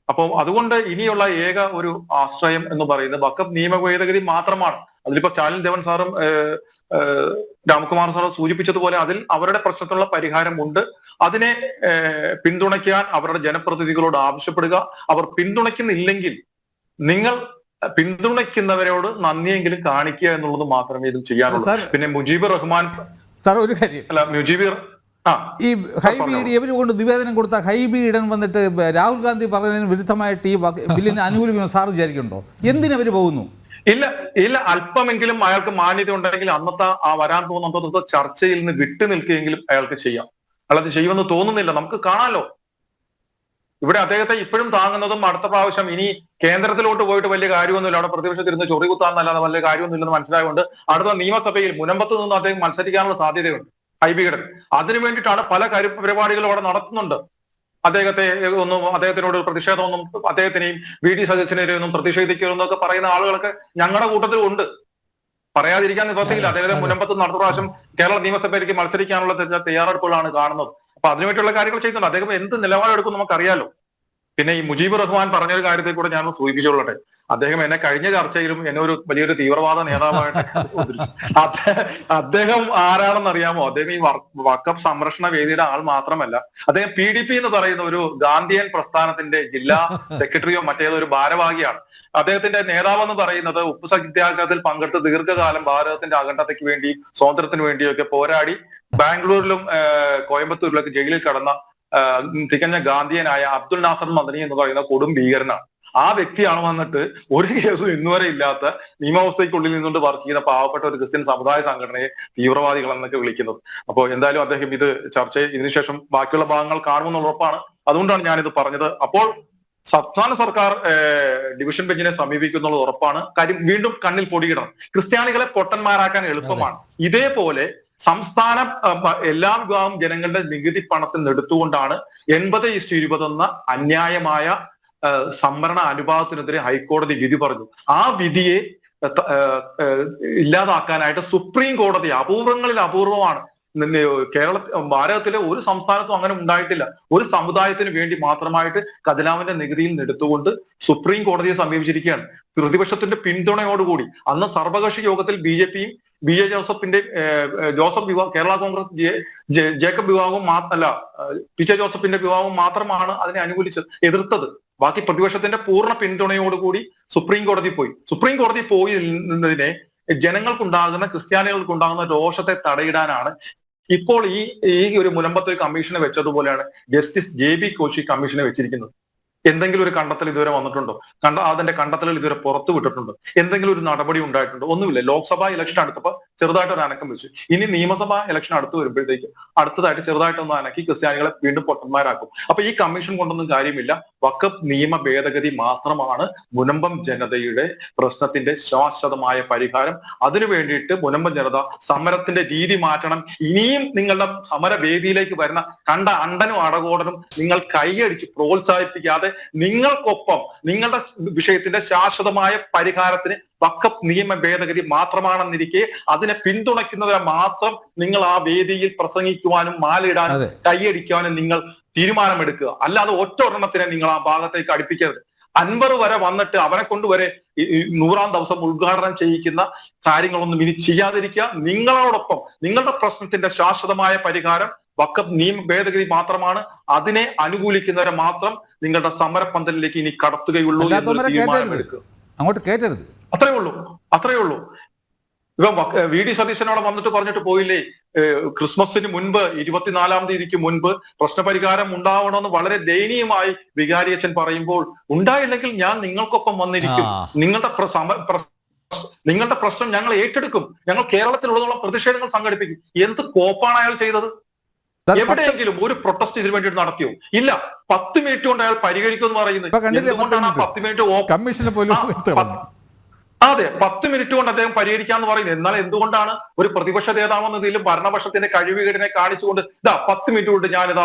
അപ്പോൾ അതുകൊണ്ട് ഇനിയുള്ള ഏക ഒരു ആശ്രയം എന്ന് പറയുന്നത് വഖഫ് നിയമ ഭേദഗതി മാത്രമാണ്. അതിലിപ്പോ സ്റ്റാലിൻ ദേവൻ സാറും രാംകുമാർ സാർ സൂചിപ്പിച്ചതുപോലെ അതിൽ അവരുടെ പ്രശ്നത്തിനുള്ള പരിഹാരമുണ്ട്. അതിനെ പിന്തുണയ്ക്കാൻ അവരുടെ ജനപ്രതിനിധികളോട് ആവശ്യപ്പെടുക. അവർ പിന്തുണയ്ക്കുന്നില്ലെങ്കിൽ നിങ്ങൾ പിന്തുണയ്ക്കുന്നവരോട് നന്ദിയെങ്കിലും കാണിക്കുക എന്നുള്ളത് മാത്രമേ ഇത് ചെയ്യാനുള്ളൂ. പിന്നെ മുജീബുർ റഹ്മാൻ സാർ ഒരു കാര്യം, അല്ല മുജീബുർ ഈ ഹൈബീഡ് ഇവർ കൊണ്ട് നിവേദനം കൊടുത്ത ഹൈബീഡൻ വന്നിട്ട് രാഹുൽ ഗാന്ധി പറഞ്ഞതിന് വിരുദ്ധമായിട്ട് ഈ ബില്ലിനെ അനുകൂലിക്കുന്ന സാർ വിചാരിക്കുന്നുണ്ടോ? എന്തിനവർ പോകുന്നു? ഇല്ല അല്പമെങ്കിലും അയാൾക്ക് മാന്യത ഉണ്ടെങ്കിൽ അന്നത്തെ വരാൻ പോകുന്ന ചർച്ചയിൽ നിന്ന് വിട്ടു നിൽക്കുകയെങ്കിലും അയാൾക്ക് ചെയ്യാം. അയാളത് ചെയ്യുമെന്ന് തോന്നുന്നില്ല. നമുക്ക് കാണാലോ, ഇവിടെ അദ്ദേഹത്തെ ഇപ്പോഴും താങ്ങുന്നതും അടുത്ത പ്രാവശ്യം ഇനി കേന്ദ്രത്തിലോട്ട് പോയിട്ട് വലിയ കാര്യമൊന്നുമില്ല, അവിടെ പ്രതിപക്ഷത്തിരുന്ന് ചൊറി കുത്താന്നല്ലാതെ വലിയ കാര്യമൊന്നുമില്ലെന്ന് മനസ്സിലായതുകൊണ്ട് അടുത്ത നിയമസഭയിൽ മുനമ്പത്ത് നിന്ന് അദ്ദേഹം മത്സരിക്കാനുള്ള സാധ്യതയുണ്ട് ഹൈബീഡൻ. അതിനു വേണ്ടിയിട്ടാണ് പല പരിപാടികളും അവിടെ നടത്തുന്നുണ്ട്. അദ്ദേഹത്തിനോട് പ്രതിഷേധമൊന്നും, അദ്ദേഹത്തിനെയും VD സതീശനെതിരെയൊന്നും പ്രതിഷേധിക്കുമെന്നൊക്കെ പറയുന്ന ആളുകളൊക്കെ ഞങ്ങളുടെ കൂട്ടത്തിൽ ഉണ്ട്. പറയാതിരിക്കാൻ നിവർത്തിയില്ല. അദ്ദേഹത്തെ മുനമ്പത്ത് നടന്ന പ്രാവശ്യം കേരള നിയമസഭയിലേക്ക് മത്സരിക്കാനുള്ള തയ്യാറെടുപ്പുകളാണ് കാണുന്നത്. അപ്പൊ അതിനുവേണ്ടിയുള്ള കാര്യങ്ങൾ ചെയ്യുന്നുണ്ട്. അദ്ദേഹം എന്ത് നിലപാടെടുക്കും നമുക്കറിയാലോ. പിന്നെ ഈ മുജീബുർ റഹ്മാൻ പറഞ്ഞൊരു കാര്യത്തെ കൂടെ ഞാൻ സൂചിപ്പിച്ചോളട്ടെ. അദ്ദേഹം എന്നെ കഴിഞ്ഞ ചർച്ചയിലും എന്നെ ഒരു വലിയൊരു തീവ്രവാദ നേതാവായിട്ട് അദ്ദേഹം ആരാണെന്ന് അറിയാമോ? അദ്ദേഹം ഈ വഖഫ് സംരക്ഷണ വേദിയുടെ ആൾ മാത്രമല്ല, അദ്ദേഹം PDP എന്ന് പറയുന്ന ഒരു ഗാന്ധിയൻ പ്രസ്ഥാനത്തിന്റെ ജില്ലാ സെക്രട്ടറിയോ മറ്റേതൊരു ഭാരവാഹിയാണ്. അദ്ദേഹത്തിന്റെ നേതാവെന്ന് പറയുന്നത് ഉപ്പു സത്യാഗ്രഹത്തിൽ പങ്കെടുത്ത് ദീർഘകാലം ഭാരതത്തിന്റെ അഖണ്ഡതയ്ക്ക് വേണ്ടി, സ്വാതന്ത്ര്യത്തിന് വേണ്ടിയൊക്കെ പോരാടി ബാംഗ്ലൂരിലും കോയമ്പത്തൂരിലൊക്കെ ജയിലിൽ കടന്ന തികഞ്ഞ ഗാന്ധിയനായ അബ്ദുൽ നാസർ മദനി എന്ന് പറയുന്ന കൊടും ഭീകരനാണ്. ആ വ്യക്തിയാണ് വന്നിട്ട് ഒരു കേസും ഇന്നുവരെ ഇല്ലാത്ത നിയമവ്യവസ്ഥയ്ക്കുള്ളിൽ നിന്നുകൊണ്ട് വർക്ക് ചെയ്യുന്ന പാവപ്പെട്ട ഒരു ക്രിസ്ത്യൻ സമുദായ സംഘടനയെ തീവ്രവാദികൾ എന്നൊക്കെ വിളിക്കുന്നത്. അപ്പോൾ എന്തായാലും അദ്ദേഹം ഇത് ഇതിനുശേഷം ബാക്കിയുള്ള ഭാഗങ്ങൾ കാണുമെന്നുള്ള ഉറപ്പാണ്. അതുകൊണ്ടാണ് ഞാനിത് പറഞ്ഞത്. അപ്പോൾ സംസ്ഥാന സർക്കാർ ഡിവിഷൻ ബെഞ്ചിനെ സമീപിക്കുന്നുള്ളത് ഉറപ്പാണ്. കാര്യം വീണ്ടും കണ്ണിൽ പൊടിയിടണം. ക്രിസ്ത്യാനികളെ പൊട്ടന്മാരാക്കാൻ എളുപ്പമാണ്. ഇതേപോലെ സംസ്ഥാന എല്ലാ വിഭാഗം ജനങ്ങളുടെ നികുതി പണത്തിൽ നിന്ന് എടുത്തുകൊണ്ടാണ് 80:20 എന്ന അന്യായമായ സംവരണ അനുപാതത്തിനെതിരെ ഹൈക്കോടതി വിധി പറഞ്ഞു. ആ വിധിയെ ഇല്ലാതാക്കാനായിട്ട് സുപ്രീം കോടതി അപൂർവങ്ങളിൽ അപൂർവമാണ്. ഭാരതത്തിലെ ഒരു സംസ്ഥാനത്തും അങ്ങനെ ഉണ്ടായിട്ടില്ല. ഒരു സമുദായത്തിന് വേണ്ടി മാത്രമായിട്ട് ഖജനാവിന്റെ നികുതിയിൽ നിന്ന് എടുത്തുകൊണ്ട് സുപ്രീം കോടതിയെ സമീപിച്ചിരിക്കുകയാണ്. പ്രതിപക്ഷത്തിന്റെ പിന്തുണയോടുകൂടി അന്ന് സർവകക്ഷി യോഗത്തിൽ BJPയും BJ ജോസഫിന്റെ കേരള കോൺഗ്രസ് ജേക്കബ് വിഭാഗവും PJ ജോസഫിന്റെ വിഭാഗവും മാത്രമാണ് അതിനെ എതിർത്തത്. ബാക്കി പ്രതിപക്ഷത്തിന്റെ പൂർണ്ണ പിന്തുണയോടുകൂടി സുപ്രീം കോടതി പോയി. സുപ്രീം കോടതി പോയതിനെ ജനങ്ങൾക്കുണ്ടാകുന്ന, ക്രിസ്ത്യാനികൾക്കുണ്ടാകുന്ന രോഷത്തെ തടയിടാനാണ് ഇപ്പോൾ ഈ ഒരു മുനമ്പത്ത് കമ്മീഷനെ വെച്ചതുപോലെയാണ് ജസ്റ്റിസ് JB കോശി കമ്മീഷനെ വെച്ചിരിക്കുന്നത്. എന്തെങ്കിലും ഒരു കണ്ടെത്തൽ ഇതുവരെ വന്നിട്ടുണ്ടോ? അതിന്റെ കണ്ടെത്തലുകൾ ഇതുവരെ പുറത്തു വിട്ടിട്ടുണ്ടോ? എന്തെങ്കിലും ഒരു നടപടി ഉണ്ടായിട്ടുണ്ടോ? ഒന്നുമില്ല. ലോക്സഭാ ഇലക്ഷൻ അടുത്തപ്പോൾ ചെറുതായിട്ടൊരു അനക്കം വെച്ചു. ഇനി നിയമസഭാ ഇലക്ഷൻ അടുത്ത് വരുമ്പോഴത്തേക്ക് അടുത്തതായിട്ട് ചെറുതായിട്ടൊന്ന് അനക്കി ക്രിസ്ത്യാനികളെ വീണ്ടും പൊട്ടന്മാരാക്കും. അപ്പൊ ഈ കമ്മീഷൻ കൊണ്ടൊന്നും കാര്യമില്ല. വഖഫ് നിയമ ഭേദഗതി മാത്രമാണ് മുനമ്പം ജനതയുടെ പ്രശ്നത്തിന്റെ ശാശ്വതമായ പരിഹാരം. അതിനു വേണ്ടിയിട്ട് മുനമ്പം ജനത സമരത്തിന്റെ രീതി മാറ്റണം. ഇനിയും നിങ്ങളുടെ സമരവേദിയിലേക്ക് വരുന്ന കണ്ട അണ്ടനും അടകോടനും നിങ്ങൾ കൈയടിച്ച് പ്രോത്സാഹിപ്പിക്കാതെ നിങ്ങൾക്കൊപ്പം നിങ്ങളുടെ വിഷയത്തിന്റെ ശാശ്വതമായ പരിഹാരത്തിന് വഖഫ് നിയമ ഭേദഗതി മാത്രമാണെന്നിരിക്കെ അതിനെ പിന്തുണയ്ക്കുന്നവരെ മാത്രം നിങ്ങൾ ആ വേദിയിൽ പ്രസംഗിക്കുവാനും മാലയിടാനും കൈയടിക്കുവാനും നിങ്ങൾ തീരുമാനമെടുക്കുക. അല്ലാതെ ഒറ്റ ഒരെണ്ണത്തിനെ നിങ്ങൾ ആ ഭാഗത്തേക്ക് അടുപ്പിക്കരുത്. അൻവർ വരെ വന്നിട്ട് അവനെ കൊണ്ടുവരെ 100-ാം ദിവസം ഉദ്ഘാടനം ചെയ്യിക്കുന്ന കാര്യങ്ങളൊന്നും ഇനി ചെയ്യാതിരിക്കുക. നിങ്ങളോടൊപ്പം നിങ്ങളുടെ പ്രശ്നത്തിന്റെ ശാശ്വതമായ പരിഹാരം വഖഫ് നിയമ ഭേദഗതി മാത്രമാണ്. അതിനെ അനുകൂലിക്കുന്നവരെ മാത്രം നിങ്ങളുടെ സമരപന്തലിലേക്ക് ഇനി കടത്തുകയുള്ളൂ എന്ന് തീരുമാനമെടുക്കുക. അങ്ങോട്ട് കേട്ടരുത്. അത്രേ ഉള്ളൂ. ഇവ VD സതീശനോട് വന്നിട്ട് പറഞ്ഞിട്ട് പോയില്ലേ, ക്രിസ്മസിന് മുൻപ് 24-ാം തീയതിക്ക് മുൻപ് പ്രശ്നപരിഹാരം ഉണ്ടാവണമെന്ന് വളരെ ദയനീയമായി വികാരിയച്ഛൻ പറയുമ്പോൾ, ഉണ്ടായില്ലെങ്കിൽ ഞാൻ നിങ്ങൾക്കൊപ്പം വന്നിരിക്കും, നിങ്ങളുടെ പ്രശ്നം ഞങ്ങൾ ഏറ്റെടുക്കും, ഞങ്ങൾ കേരളത്തിലുള്ളതോളം പ്രതിഷേധങ്ങൾ സംഘടിപ്പിക്കും. എന്ത് കോപ്പാണ് അയാൾ ചെയ്തത്? എവിടെയെങ്കിലും ഒരു പ്രൊട്ടസ്റ്റ് ഇതിനു വേണ്ടിയിട്ട് നടത്തിയോ? ഇല്ല. 10 മിനിറ്റ് കൊണ്ട് അയാൾ പരിഹരിക്കുമെന്ന് പറയുന്നത് എന്തുകൊണ്ടാണ്? ആ 10 മിനിറ്റ് അതെ, 10 മിനിറ്റ് കൊണ്ട് അദ്ദേഹം പരിഹരിക്കാന്ന് പറയുന്നത്. എന്നാൽ എന്തുകൊണ്ടാണ് ഒരു പ്രതിപക്ഷ നേതാവെന്ന നിലയിൽ ഭരണപക്ഷത്തിന്റെ കഴിവുകേടിനെ കാണിച്ചുകൊണ്ട് 10 മിനിറ്റ് കൊണ്ട്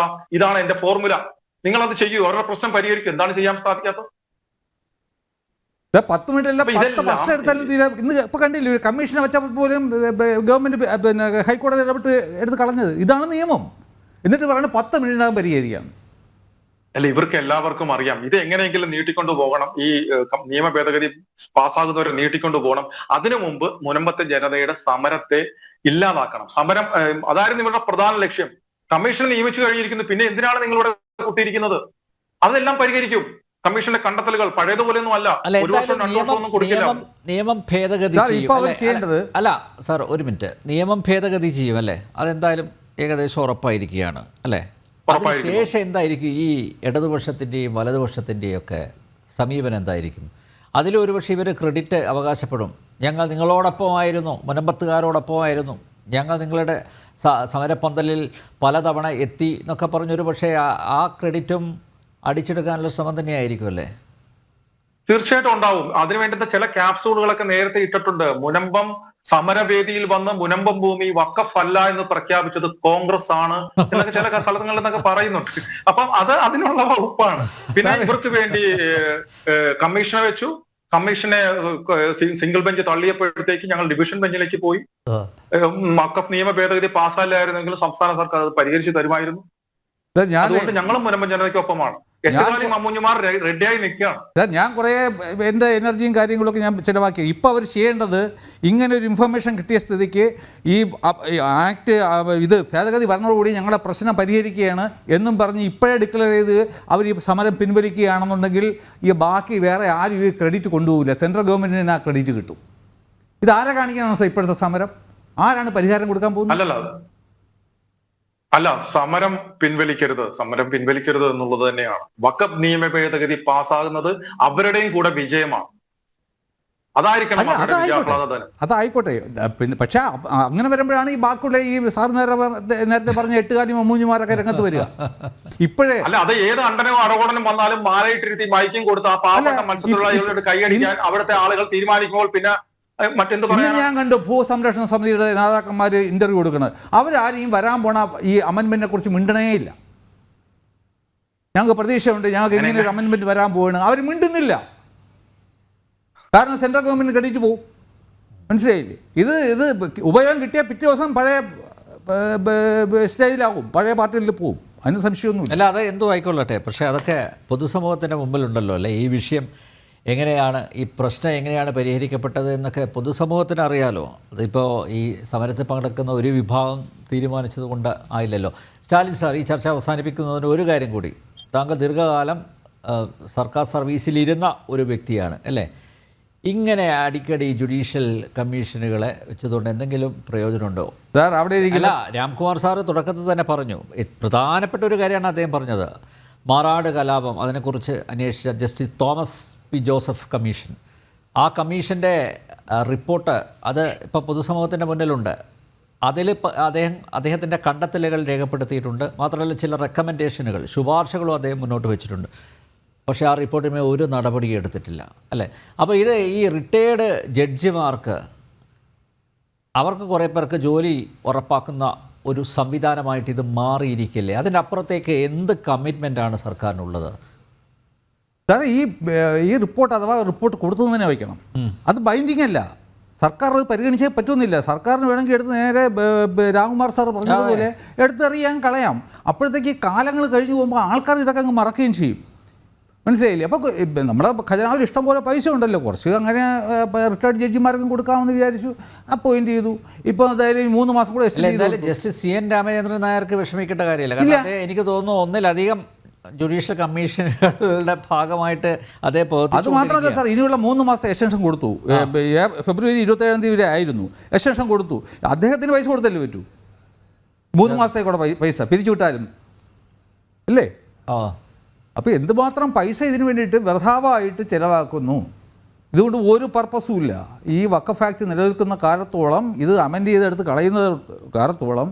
ഇതാണ് എന്റെ ഫോർമുല, നിങ്ങൾ അത് ചെയ്യൂ, അവരുടെ പ്രശ്നം പരിഹരിക്കും, എന്താണ് ചെയ്യാൻ സാധിക്കാത്തത്? 10 മിനിറ്റല്ല, 10 വർഷം എടുത്താലും തീരെ. ഇന്ന് ഇപ്പൊ കണ്ടില്ലേ, കമ്മീഷനെ വെച്ചപ്പോൾ പോലും ഗവൺമെന്റ് ഹൈക്കോടതി എടുത്ത് കളഞ്ഞത്. ഇതാണ് നിയമം. എന്നിട്ട് പറയുന്നത് 10 മിനിറ്റിനകം പരിഹരിക്കാം. അല്ല, ഇവർക്ക് എല്ലാവർക്കും അറിയാം ഇത് എങ്ങനെയെങ്കിലും നീട്ടിക്കൊണ്ടു പോകണം, ഈ നിയമ ഭേദഗതി പാസ്സാകുന്നവരെ നീട്ടിക്കൊണ്ടു പോകണം. അതിനു മുമ്പ് മുനമ്പത്തെ ജനതയുടെ സമരത്തെ ഇല്ലാതാക്കണം. സമരം അതായിരുന്നു ഇവരുടെ പ്രധാന ലക്ഷ്യം. കമ്മീഷൻ നിയമിച്ചു കഴിഞ്ഞിരിക്കുന്നു, പിന്നെ എന്തിനാണ് നിങ്ങളിവിടെ കുത്തിയിരിക്കുന്നത്? അതെല്ലാം പരിഹരിക്കും. കമ്മീഷന്റെ കണ്ടെത്തലുകൾ പഴയതുപോലെയൊന്നും അല്ല. ഒരു വർഷം 2 വർഷമൊന്നും കൊടുക്കില്ല. നിയമം ഭേദഗതി ചെയ്യും. അല്ല സാർ, ഒരു മിനിറ്റ്. നിയമം ഭേദഗതി ചെയ്യും അല്ലേ? അതെന്തായാലും ഏകദേശം ഉറപ്പായിരിക്കുകയാണ് അല്ലേ? അതിനുശേഷം എന്തായിരിക്കും ഈ ഇടതുപക്ഷത്തിൻ്റെയും വലതുപക്ഷത്തിൻ്റെയും ഒക്കെ സമീപനം എന്തായിരിക്കും? അതിലൊരു പക്ഷേ ഇവർ ക്രെഡിറ്റ് അവകാശപ്പെടും. ഞങ്ങൾ നിങ്ങളോടൊപ്പമായിരുന്നു, മുനമ്പത്തുകാരോടൊപ്പമായിരുന്നു, ഞങ്ങൾ നിങ്ങളുടെ സമരപ്പന്തലിൽ പലതവണ എത്തി എന്നൊക്കെ പറഞ്ഞൊരു പക്ഷേ ആ ക്രെഡിറ്റും അടിച്ചെടുക്കാനുള്ള ശ്രമം തന്നെയായിരിക്കും അല്ലേ? തീർച്ചയായിട്ടും ഉണ്ടാവും. അതിനു വേണ്ടുന്ന ചില ക്യാപ്സൂളുകളൊക്കെ നേരത്തെ ഇട്ടിട്ടുണ്ട്. മുനമ്പം സമരവേദിയിൽ വന്ന് മുനമ്പം ഭൂമി വഖഫ് അല്ല എന്ന് പ്രഖ്യാപിച്ചത് കോൺഗ്രസ് ആണ് എന്നൊക്കെ ചില സ്ഥലങ്ങളിൽ നിന്നൊക്കെ പറയുന്നുണ്ട്. അപ്പം അതിനുള്ള വകുപ്പാണ്. പിന്നെ ഇവർക്ക് വേണ്ടി കമ്മീഷനെ വെച്ചു. കമ്മീഷനെ സിംഗിൾ ബെഞ്ച് തള്ളിയപ്പോഴത്തേക്ക് ഞങ്ങൾ ഡിവിഷൻ ബെഞ്ചിലേക്ക് പോയി. വഖഫ് നിയമ ഭേദഗതി പാസ്സായില്ലായിരുന്നെങ്കിലും സംസ്ഥാന സർക്കാർ അത് പരിഹരിച്ചു തരുമായിരുന്നു. അതുകൊണ്ട് ഞങ്ങളും മുനമ്പം ജനതയ്ക്കൊപ്പമാണ്. അമ്മൂഞ്ഞുമാർ റെഡിയായി നിൽക്കുകയാണ്. ഞാൻ കുറേ എൻ്റെ എനർജിയും കാര്യങ്ങളൊക്കെ ഞാൻ ചിലവാക്കി. ഇപ്പോൾ അവർ ചെയ്യേണ്ടത്, ഇങ്ങനെ ഒരു ഇൻഫർമേഷൻ കിട്ടിയ സ്ഥിതിക്ക് ഈ ആക്ട് ഇത് ഭേദഗതി ഭരണത്തോടുകൂടി ഞങ്ങളുടെ പ്രശ്നം പരിഹരിക്കുകയാണ് എന്നും പറഞ്ഞ് ഇപ്പോഴേ ഡിക്ലെയർ ചെയ്ത് അവർ ഈ സമരം പിൻവലിക്കുകയാണെന്നുണ്ടെങ്കിൽ ഈ ബാക്കി വേറെ ആരും ഈ ക്രെഡിറ്റ് കൊണ്ടുപോകില്ല. സെൻട്രൽ ഗവൺമെൻറ്റിന് ആ ക്രെഡിറ്റ് കിട്ടും. ഇതാരെ കാണിക്കാനാണ് സാർ ഇപ്പോഴത്തെ സമരം? ആരാണ് പരിഹാരം കൊടുക്കാൻ പോകുന്നത്? അല്ല, സമരം പിൻവലിക്കരുത് എന്നുള്ളത് തന്നെയാണ്. വഖഫ് നിയമ ഭേദഗതി പാസ്സാകുന്നത് അവരുടെയും കൂടെ വിജയമാണ്. അതായിരിക്കണം. അതായിക്കോട്ടെ. പിന്നെ പക്ഷെ അങ്ങനെ വരുമ്പോഴാണ് ഈ ബാക്കിയുള്ള ഈ സാർ നേരത്തെ പറഞ്ഞ 8 കാര്യം അമ്മൂഞ്ഞുമാരൊക്കെ രംഗത്ത് വരിക. ഇപ്പോഴേ അല്ല, അത് ഏത് അണ്ടനോ അറകോടനും വന്നാലും മാലയിട്ടിരുത്തി മൈക്കും കൊടുത്ത് ആ പാവപ്പെട്ട മത്സ്യത്തൊഴിലാളികളുടെ കൈയടിക്കാൻ അവിടുത്തെ ആളുകൾ തീരുമാനിക്കുമ്പോൾ പിന്നെ ഇന്ന് ഞാൻ കണ്ടു ഭൂസംരക്ഷണ സമിതിയുടെ നേതാക്കന്മാർ ഇന്റർവ്യൂ കൊടുക്കുന്നത്. അവരാരെയും വരാൻ പോണ ഈ അമെൻമെന്റിനെ കുറിച്ച് മിണ്ടണേ ഇല്ല. ഞങ്ങൾക്ക് പ്രതീക്ഷയുണ്ട്, ഞങ്ങൾക്ക് ഇങ്ങനെ ഒരു അമെൻമെന്റ് വരാൻ പോവാണ്. അവർ മിണ്ടുന്നില്ല. കാരണം സെൻട്രൽ ഗവൺമെന്റ് ക്രെഡിറ്റ് പോകും. മനസ്സിലായില്ലേ? ഇത് ഉപയോഗം കിട്ടിയാൽ പിറ്റേ ദിവസം പഴയ സ്റ്റേജിലാവും, പഴയ പാർട്ടിയിൽ പോവും. അതിന് സംശയമൊന്നുമില്ല. അല്ല, അത് എന്തോ ആയിക്കൊള്ളട്ടെ. പക്ഷേ അതൊക്കെ പൊതുസമൂഹത്തിൻ്റെ മുമ്പിലുണ്ടല്ലോ അല്ലേ? ഈ വിഷയം എങ്ങനെയാണ്, ഈ പ്രശ്നം എങ്ങനെയാണ് പരിഹരിക്കപ്പെട്ടത് എന്നൊക്കെ പൊതുസമൂഹത്തിന് അറിയാലോ. അതിപ്പോൾ ഈ സമരത്തിൽ പങ്കെടുക്കുന്ന ഒരു വിഭാഗം തീരുമാനിച്ചത് കൊണ്ട് ആയില്ലല്ലോ. സ്റ്റാലിൻ സാർ, ഈ ചർച്ച അവസാനിപ്പിക്കുന്നതിന് ഒരു കാര്യം കൂടി. താങ്കൾ ദീർഘകാലം സർക്കാർ സർവീസിലിരുന്ന ഒരു വ്യക്തിയാണ് അല്ലേ? ഇങ്ങനെ അടിക്കടി ജുഡീഷ്യൽ കമ്മീഷനുകളെ വെച്ചതുകൊണ്ട് എന്തെങ്കിലും പ്രയോജനമുണ്ടോ? അല്ല, രാംകുമാർ സാറ് തുടക്കത്തിൽ തന്നെ പറഞ്ഞു, പ്രധാനപ്പെട്ട ഒരു കാര്യമാണ് അദ്ദേഹം പറഞ്ഞത്. മാറാട് കലാപം, അതിനെക്കുറിച്ച് അന്വേഷിച്ച justice Thomas P Joseph commission, ആ കമ്മീഷൻ്റെ റിപ്പോർട്ട് അത് ഇപ്പോൾ പൊതുസമൂഹത്തിൻ്റെ മുന്നിലുണ്ട്. അതിൽ അദ്ദേഹത്തിൻ്റെ കണ്ടെത്തലുകൾ രേഖപ്പെടുത്തിയിട്ടുണ്ട്. മാത്രമല്ല ചില റെക്കമെൻഡേഷനുകൾ, ശുപാർശകളും അദ്ദേഹം മുന്നോട്ട് വെച്ചിട്ടുണ്ട്. പക്ഷേ ആ റിപ്പോർട്ടിന്മേൽ ഒരു നടപടിയും എടുത്തിട്ടില്ല അല്ലേ? അപ്പോൾ ഇത് ഈ റിട്ടയേർഡ് ജഡ്ജിമാർക്ക്, അവർക്ക് കുറേ പേർക്ക് ജോലി ഉറപ്പാക്കുന്ന ഒരു സംവിധാനമായിട്ട് ഇത് മാറിയിരിക്കില്ലേ? അതിനപ്പുറത്തേക്ക് എന്ത് കമ്മിറ്റ്മെൻ്റാണ് സർക്കാരിനുള്ളത്? സാർ, ഈ റിപ്പോർട്ട് അഥവാ റിപ്പോർട്ട് കൊടുത്തു തന്നെ വയ്ക്കണം. അത് ബൈൻഡിങ് അല്ല. സർക്കാർ അത് പരിഗണിച്ചേ പറ്റുന്നില്ല. സർക്കാരിന് വേണമെങ്കിൽ എടുത്ത് നേരെ രാംകുമാർ സാർ പറഞ്ഞതുപോലെ എടുത്തെറിയാൻ കളയാം. അപ്പോഴത്തേക്ക് കാലങ്ങൾ കഴിഞ്ഞു പോകുമ്പോൾ ആൾക്കാർ ഇതൊക്കെ അങ്ങ് മറക്കുകയും ചെയ്യും. മനസ്സിലായില്ലേ? അപ്പോൾ നമ്മുടെ ഖജനാവിൽ ഇഷ്ടം പോലെ പൈസ ഉണ്ടല്ലോ, കുറച്ച് അങ്ങനെ റിട്ടയർഡ് ജഡ്ജിമാർക്കും കൊടുക്കാമെന്ന് വിചാരിച്ചു, അപ്പോയിന്റ് ചെയ്തു. ഇപ്പോൾ എന്തായാലും 3 മാസം കൂടെ ജസ്റ്റിസ് CN രാമചന്ദ്രൻ നായർക്ക് വിഷമിക്കേണ്ട കാര്യമില്ല. കാരണം എനിക്ക് തോന്നുന്നു ഒന്നിലധികം ജുഡീഷ്യൽ കമ്മീഷനുകളുടെ ഭാഗമായിട്ട് അതേ പോകും. അത് മാത്രമല്ല സാർ, ഇനിയുള്ള 3 മാസം എക്സ്റ്റൻഷൻ കൊടുത്തു. ഫെബ്രുവരി 27 തീയതി വരെ ആയിരുന്നു എക്സ്റ്റൻഷൻ കൊടുത്തു. അദ്ദേഹത്തിന് പൈസ കൊടുത്തല്ലേ പറ്റൂ. 3 മാസത്തേക്കൂടെ പൈസ പിരിച്ചുവിട്ടാലും അല്ലേ? ആ അപ്പോൾ എന്തുമാത്രം പൈസ ഇതിനു വേണ്ടിയിട്ട് വ്യർത്ഥാവായിട്ട് ചിലവാക്കുന്നു. ഇതുകൊണ്ട് ഒരു പർപ്പസും ഇല്ല. ഈ വഖഫ് ആക്ട് നിലനിൽക്കുന്ന കാലത്തോളം, ഇത് അമെൻഡ് ചെയ്തെടുത്ത് കളയുന്ന കാലത്തോളം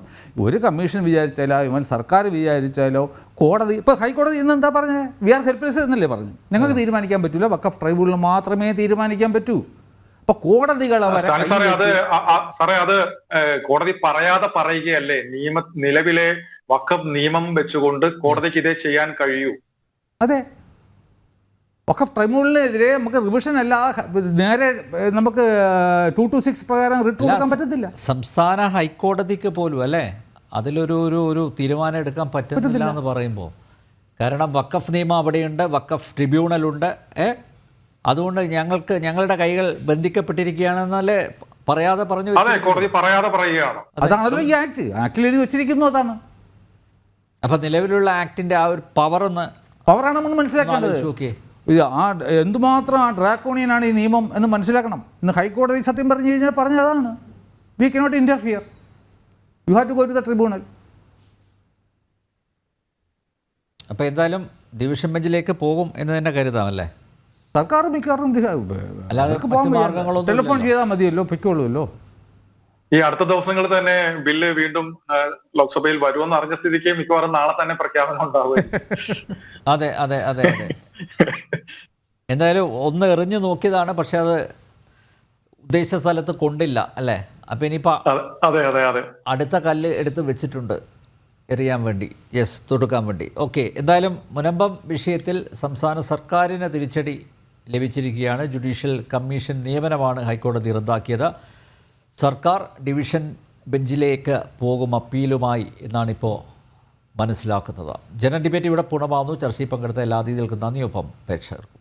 ഒരു കമ്മീഷൻ വിചാരിച്ചാലോ ഇവൻ സർക്കാർ വിചാരിച്ചാലോ കോടതി, ഇപ്പോൾ ഹൈക്കോടതി ഇന്ന് എന്താ പറഞ്ഞത്? വി ആർ ഹെൽപ്ലെസ് എന്നല്ലേ പറഞ്ഞു. ഞങ്ങൾക്ക് തീരുമാനിക്കാൻ പറ്റില്ല, വഖഫ് ട്രൈബ്യൂണലിന് മാത്രമേ തീരുമാനിക്കാൻ പറ്റൂ. അപ്പോൾ കോടതികൾ സാറേ അത് കോടതി പറയാതെ പറയുകയല്ലേ? നിലവിലെ വഖഫ് നിയമം വെച്ചുകൊണ്ട് കോടതിക്ക് ഇതേ ചെയ്യാൻ കഴിയൂ. അതെ, വഖഫ് ട്രൈബ്യൂണലിനെതിരെ നമുക്ക് റിവിഷൻ അല്ല, നേരെ നമുക്ക് 226 പ്രകാരം റിട്ട് കൊടുക്കാൻ പറ്റത്തില്ല. സംസ്ഥാന ഹൈക്കോടതിക്ക് പോലും അല്ലേ അതിലൊരു തീരുമാനം എടുക്കാൻ പറ്റുന്നില്ല എന്ന് പറയുമ്പോൾ, കാരണം വഖഫ് നിയമം അവിടെയുണ്ട്, വഖഫ് ട്രിബ്യൂണലുണ്ട്. അതുകൊണ്ട് ഞങ്ങളുടെ കൈകൾ ബന്ധിക്കപ്പെട്ടിരിക്കുകയാണെന്നല്ലേ പറയാതെ പറഞ്ഞു. കോടതി പറയാതെ പറയുകയാണ്. അതാണല്ലോ ഈ ആക്ടിൽ എഴുതി വെച്ചിരിക്കുന്നു. അതാണ്. അപ്പം നിലവിലുള്ള ആക്ടിന്റെ ആ ഒരു പവറാണ് നമ്മൾ മനസ്സിലാക്കേണ്ടത്. എന്തുമാത്രം ഡ്രാക്കോണിയനാണ് ഈ നിയമം എന്ന് മനസ്സിലാക്കണം. ഇന്ന് ഹൈക്കോടതി സത്യം പറഞ്ഞു കഴിഞ്ഞാൽ പറഞ്ഞതാണ്, we cannot interfere, you have to go to the tribunal. അപ്പോൾ എന്തായാലും ഡിവിഷൻ ബെഞ്ചിലേക്ക് പോകും എന്ന് തന്നെ കരുതാമല്ലേ? സർക്കാർ മിക്കവാറും ടെലിഫോൺ ചെയ്താൽ മതിയല്ലോ, പൊയ്ക്കോളൂല്ലോ. ഈ അടുത്ത ദിവസങ്ങളിൽ തന്നെ ബില്ല് വീണ്ടും ലോക്സഭയിൽ വരുമെന്ന് അറിഞ്ഞ സ്ഥിതിക്ക് മിക്കവാറും നാളെ തന്നെ പ്രഖ്യാപനം ഉണ്ടാവുക. അതെ അതെ അതെ അതെ എന്തായാലും ഒന്ന് എറിഞ്ഞു നോക്കിയതാണ്, പക്ഷെ അത് ഉദ്ദേശിച്ച സ്ഥലത്ത് കൊണ്ടില്ല അല്ലേ? അപ്പം ഇനിയിപ്പോൾ അടുത്ത കല്ല് എടുത്ത് വെച്ചിട്ടുണ്ട് എറിയാൻ വേണ്ടി, തൊടുക്കാൻ വേണ്ടി. ഓക്കെ, എന്തായാലും മുനമ്പം വിഷയത്തിൽ സംസ്ഥാന സർക്കാരിന് തിരിച്ചടി ലഭിച്ചിരിക്കുകയാണ്. ജുഡീഷ്യൽ കമ്മീഷൻ നിയമനമാണ് ഹൈക്കോടതി റദ്ദാക്കിയത്. സർക്കാർ ഡിവിഷൻ ബെഞ്ചിലേക്ക് പോകും അപ്പീലുമായി എന്നാണിപ്പോൾ മനസ്സിലാക്കുന്നത്. ജന ഡിബേറ്റ് ഇവിടെ പൂർണ്ണമാകുന്നു. ചർച്ചയിൽ പങ്കെടുത്ത എല്ലാ അതിഥികൾക്കും നന്ദിയൊപ്പം പ്രേക്ഷകർക്കും.